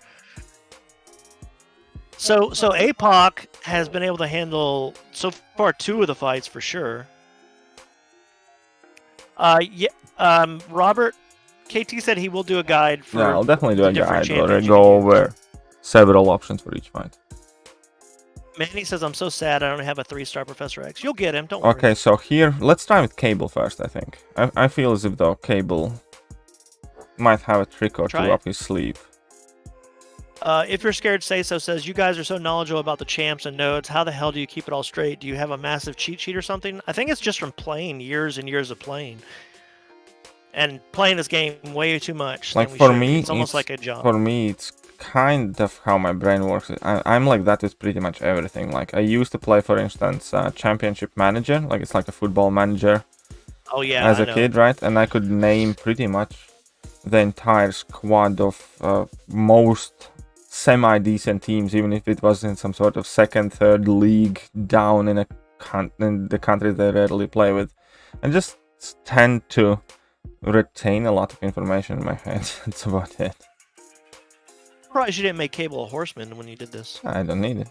S2: So APOC has been able to handle so far 2 of the fights for sure. Robert KT said he will do a guide for.
S1: Yeah, I'll definitely do
S2: the
S1: a
S2: different
S1: guide where I
S2: champions you
S1: go
S2: can use.
S1: over several options for each fight.
S2: Manny says, I'm so sad I don't have a 3-star Professor X. You'll get him, don't worry.
S1: Okay, so here, let's try with Cable first, I think. I feel as if though Cable might have a trick or
S2: Try
S1: two
S2: it.
S1: up his sleeve.
S2: If you're scared, say so. Says, you guys are so knowledgeable about the champs and nodes. How the hell do you keep it all straight? Do you have a massive cheat sheet or something? I think it's just from playing, years and years of playing. And playing this game way too much.
S1: Like
S2: than we
S1: for
S2: should.
S1: me,
S2: it's almost like a job.
S1: For me, it's kind of how my brain works. I'm like that with pretty much everything. Like I used to play, for instance, Championship Manager. Like it's like a football manager.
S2: Oh yeah,
S1: as
S2: I
S1: a
S2: know.
S1: kid, right? And I could name pretty much the entire squad of most semi-decent teams, even if it was in some sort of second, third league down in in the country they rarely play with, and just tend to retain a lot of information in my head. That's about it.
S2: Surprised you didn't make Cable a horseman when you did this.
S1: I don't need it.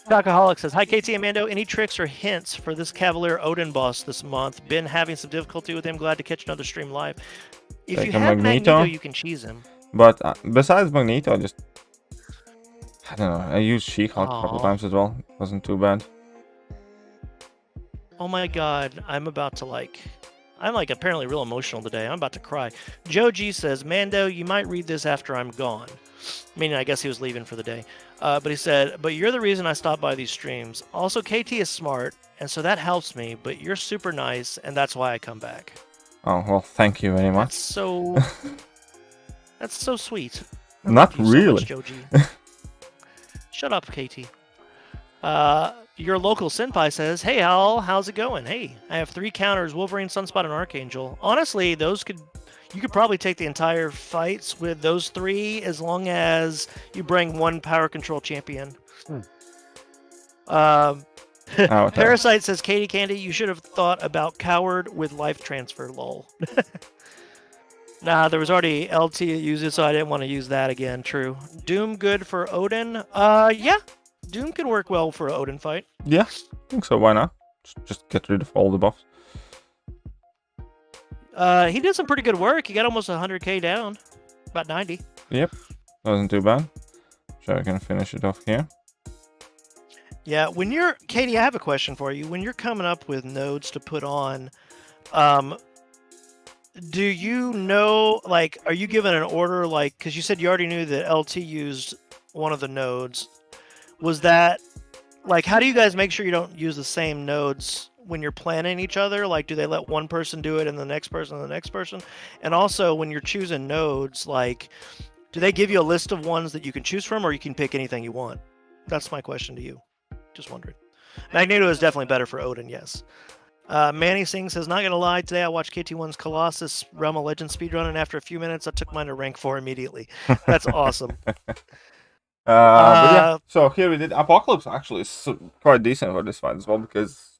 S2: Cockaholic says, hi KT and Mando, any tricks or hints for this Cavalier Odin boss this month? Been having some difficulty with him, glad to catch another stream live. If
S1: Take
S2: you
S1: a
S2: have
S1: Magneto.
S2: Magneto, you can cheese him.
S1: But besides Magneto, I don't know. I used She-Hulk a couple
S2: Aw.
S1: times as well. It wasn't too bad.
S2: Oh my god, I'm apparently real emotional today. I'm about to cry. Joe G says, Mando, you might read this after I'm gone. Meaning, I guess he was leaving for the day. But he said, but you're the reason I stop by these streams. Also, KT is smart, and so that helps me, but you're super nice, and that's why I come back.
S1: Oh, well, thank you very much.
S2: That's so... that's so sweet. I
S1: Not
S2: love you so
S1: really.
S2: much, Joe G. Shut up, KT. Your local senpai says, hey, Al, how's it going? Hey, I have 3 counters, Wolverine, Sunspot, and Archangel. Honestly, you could probably take the entire fights with those 3 as long as you bring 1 power control champion. Parasite says, Katie Candy, you should have thought about Coward with life transfer, lol. Nah, there was already LT that used it, so I didn't want to use that again. True. Doom good for Odin? Yeah. Doom can work well for an Odin fight.
S1: Yeah, I think so. Why not? Just get rid of all the buffs.
S2: He did some pretty good work. He got almost 100k down. About 90.
S1: Yep, wasn't too bad. So I can finish it off here.
S2: Yeah, Katie, I have a question for you. When you're coming up with nodes to put on, do you know, are you given an order, because you said you already knew that LT used one of the nodes. Was that like, how do you guys make sure you don't use the same nodes when you're planning each other? Like, do they let one person do it and the next person and the next person? And also, when you're choosing nodes, like, do they give you a list of ones that you can choose from, or you can pick anything you want? That's my question to you. Just wondering. Magneto is definitely better for Odin, yes. Manny Singh says, not gonna lie, today I watched KT1's Colossus Realm of Legends speedrun, and after a few minutes I took mine to rank 4 immediately. That's awesome.
S1: But yeah, so here we did Apocalypse. Actually is quite decent for this fight as well, because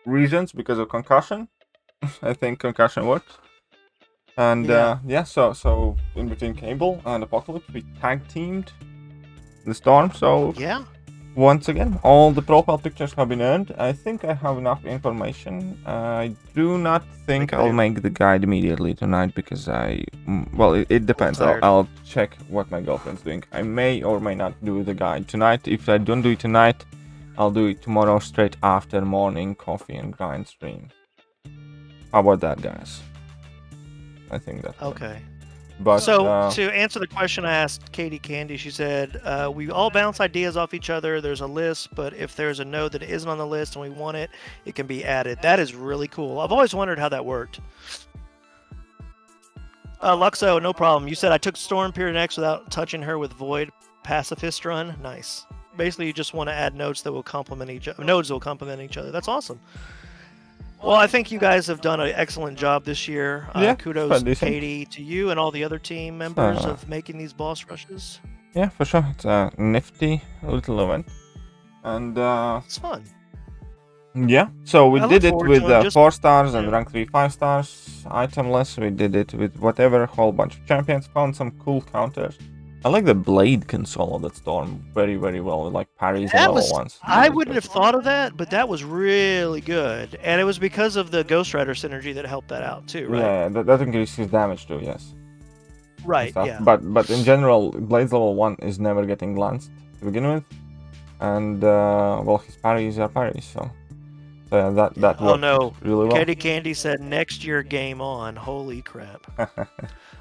S1: of concussion. I think concussion works. And yeah, so in between Cable and Apocalypse, we tag teamed the Storm. So
S2: yeah,
S1: once again, all the profile pictures have been earned. I think I have enough information. I do not think I'll make the guide immediately tonight, because it depends. I'll check what my girlfriend's doing. I may or may not do the guide tonight. If I don't do it tonight, I'll do it tomorrow straight after morning coffee and grind stream. How about that, guys? I think that's
S2: okay.
S1: But
S2: so to answer the question I asked Katie Candy, she said, we all bounce ideas off each other. There's a list, but if there's a node that isn't on the list and we want it, it can be added. That is really cool. I've always wondered how that worked. Luxo, no problem. You said I took Storm Period X without touching her with Void Pacifist Run. Nice. Basically, you just want to add nodes that will complement each other. That's awesome. Well, I think you guys have done an excellent job this year. Kudos, Katie, to you and all the other team members of making these boss rushes.
S1: Yeah, for sure. It's a nifty little event. And
S2: it's fun.
S1: Yeah, so we did it with 4 stars and
S2: yeah.
S1: rank 3 5 stars, itemless. We did it with whatever, a whole bunch of champions. Found some cool counters. I like the blade console of that Storm very, very well, with like parries and level ones.
S2: I wouldn't have thought of that, but that was really good. And it was because of the Ghost Rider synergy that helped that out too, right?
S1: Yeah, that increases damage too, yes.
S2: Right, yeah.
S1: But in general, Blade's level 1 is never getting glanced to begin with. And, well, his parries are parries, so yeah, that worked really well.
S2: Katie Candy said, next year game on. Holy crap.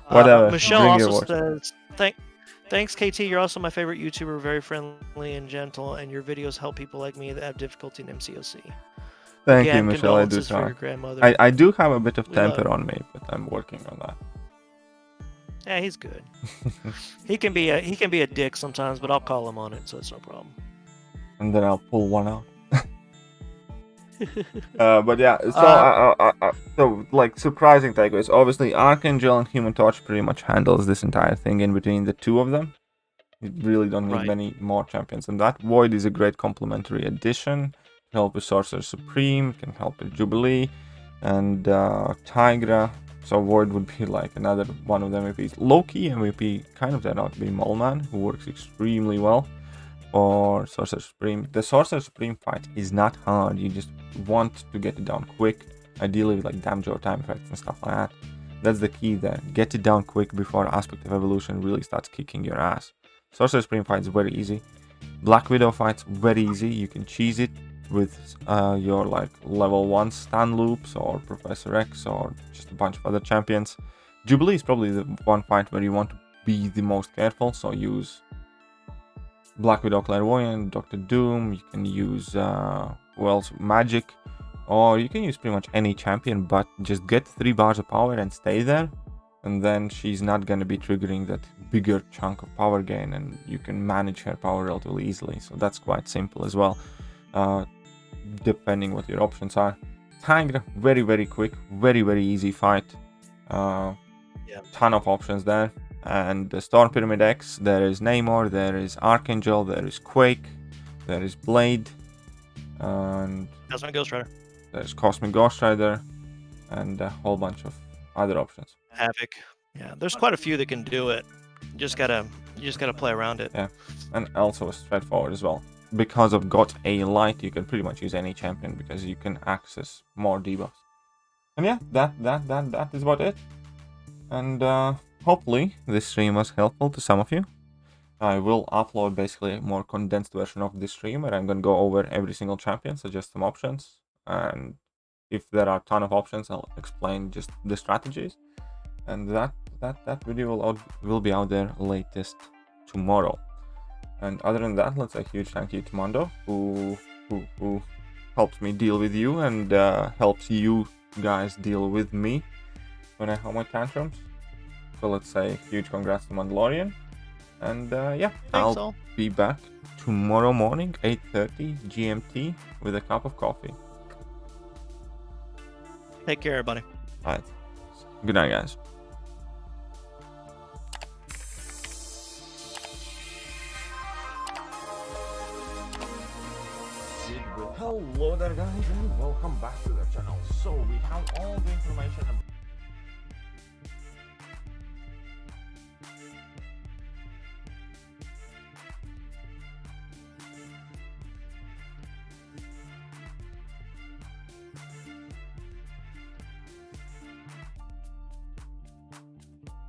S1: Whatever.
S2: Michelle also says, thanks, KT. You're also my favorite YouTuber, very friendly and gentle, and your videos help people like me that have difficulty in MCOC.
S1: Thank you, Michelle. I do try. I do have a bit of temper on me, but I'm working on that.
S2: Yeah, he's good. he can be a dick sometimes, but I'll call him on it, so it's no problem.
S1: And then I'll pull one out. But yeah, so like surprising takeaways. Obviously, Archangel and Human Torch pretty much handles this entire thing in between the two of them. You really don't need many more champions than that. Void is a great complementary addition. Can help with Sorcerer Supreme, can help with Jubilee, and Tigra. So Void would be like another one of the MVPs. Low-key MVP kind of turned out to be Moleman, who works extremely well for Sorcerer Supreme. The Sorcerer Supreme fight is not hard. You just want to get it down quick, ideally with like damage or time effects and stuff like that. That's the key there. Get it down quick before Aspect of Evolution really starts kicking your ass. Sorcerer Supreme fight is very easy. Black Widow fight's very easy. You can cheese it with your like level 1 stun loops or Professor X or just a bunch of other champions. Jubilee is probably the one fight where you want to be the most careful, so use Black Widow, Clairvoyant, Dr. Doom. You can use Magic, or you can use pretty much any champion, but just get 3 bars of power and stay there, and then she's not going to be triggering that bigger chunk of power gain, and you can manage her power relatively easily. So that's quite simple as well, depending what your options are. Tigra, very, very quick, very, very easy fight. Ton of options there. And the Storm Pyramid X, there is Namor, there is Archangel, there is Quake, there is Blade, and
S2: Cosmic Ghost Rider.
S1: There's Cosmic Ghost Rider, and a whole bunch of other options.
S2: Havoc. Yeah, there's quite a few that can do it. You just gotta play around it.
S1: Yeah, and also straightforward as well. Because of Got a Light, you can pretty much use any champion because you can access more debuffs. And yeah, that is about it. And hopefully this stream was helpful to some of you. I will upload basically a more condensed version of this stream where I'm going to go over every single champion, suggest some options, and if there are a ton of options, I'll explain just the strategies. And that video will be out there latest tomorrow. And other than that, let's say a huge thank you to Mondo, who helps me deal with you and helps you guys deal with me when I have my tantrums. So let's say huge congrats to Mandalorian. And yeah,
S2: Thanks,
S1: I'll be back tomorrow morning, 8:30 GMT, with a cup of coffee.
S2: Take care, everybody.
S1: All right. Good night, guys. Hello there, guys, and welcome back to the channel. So we have all the information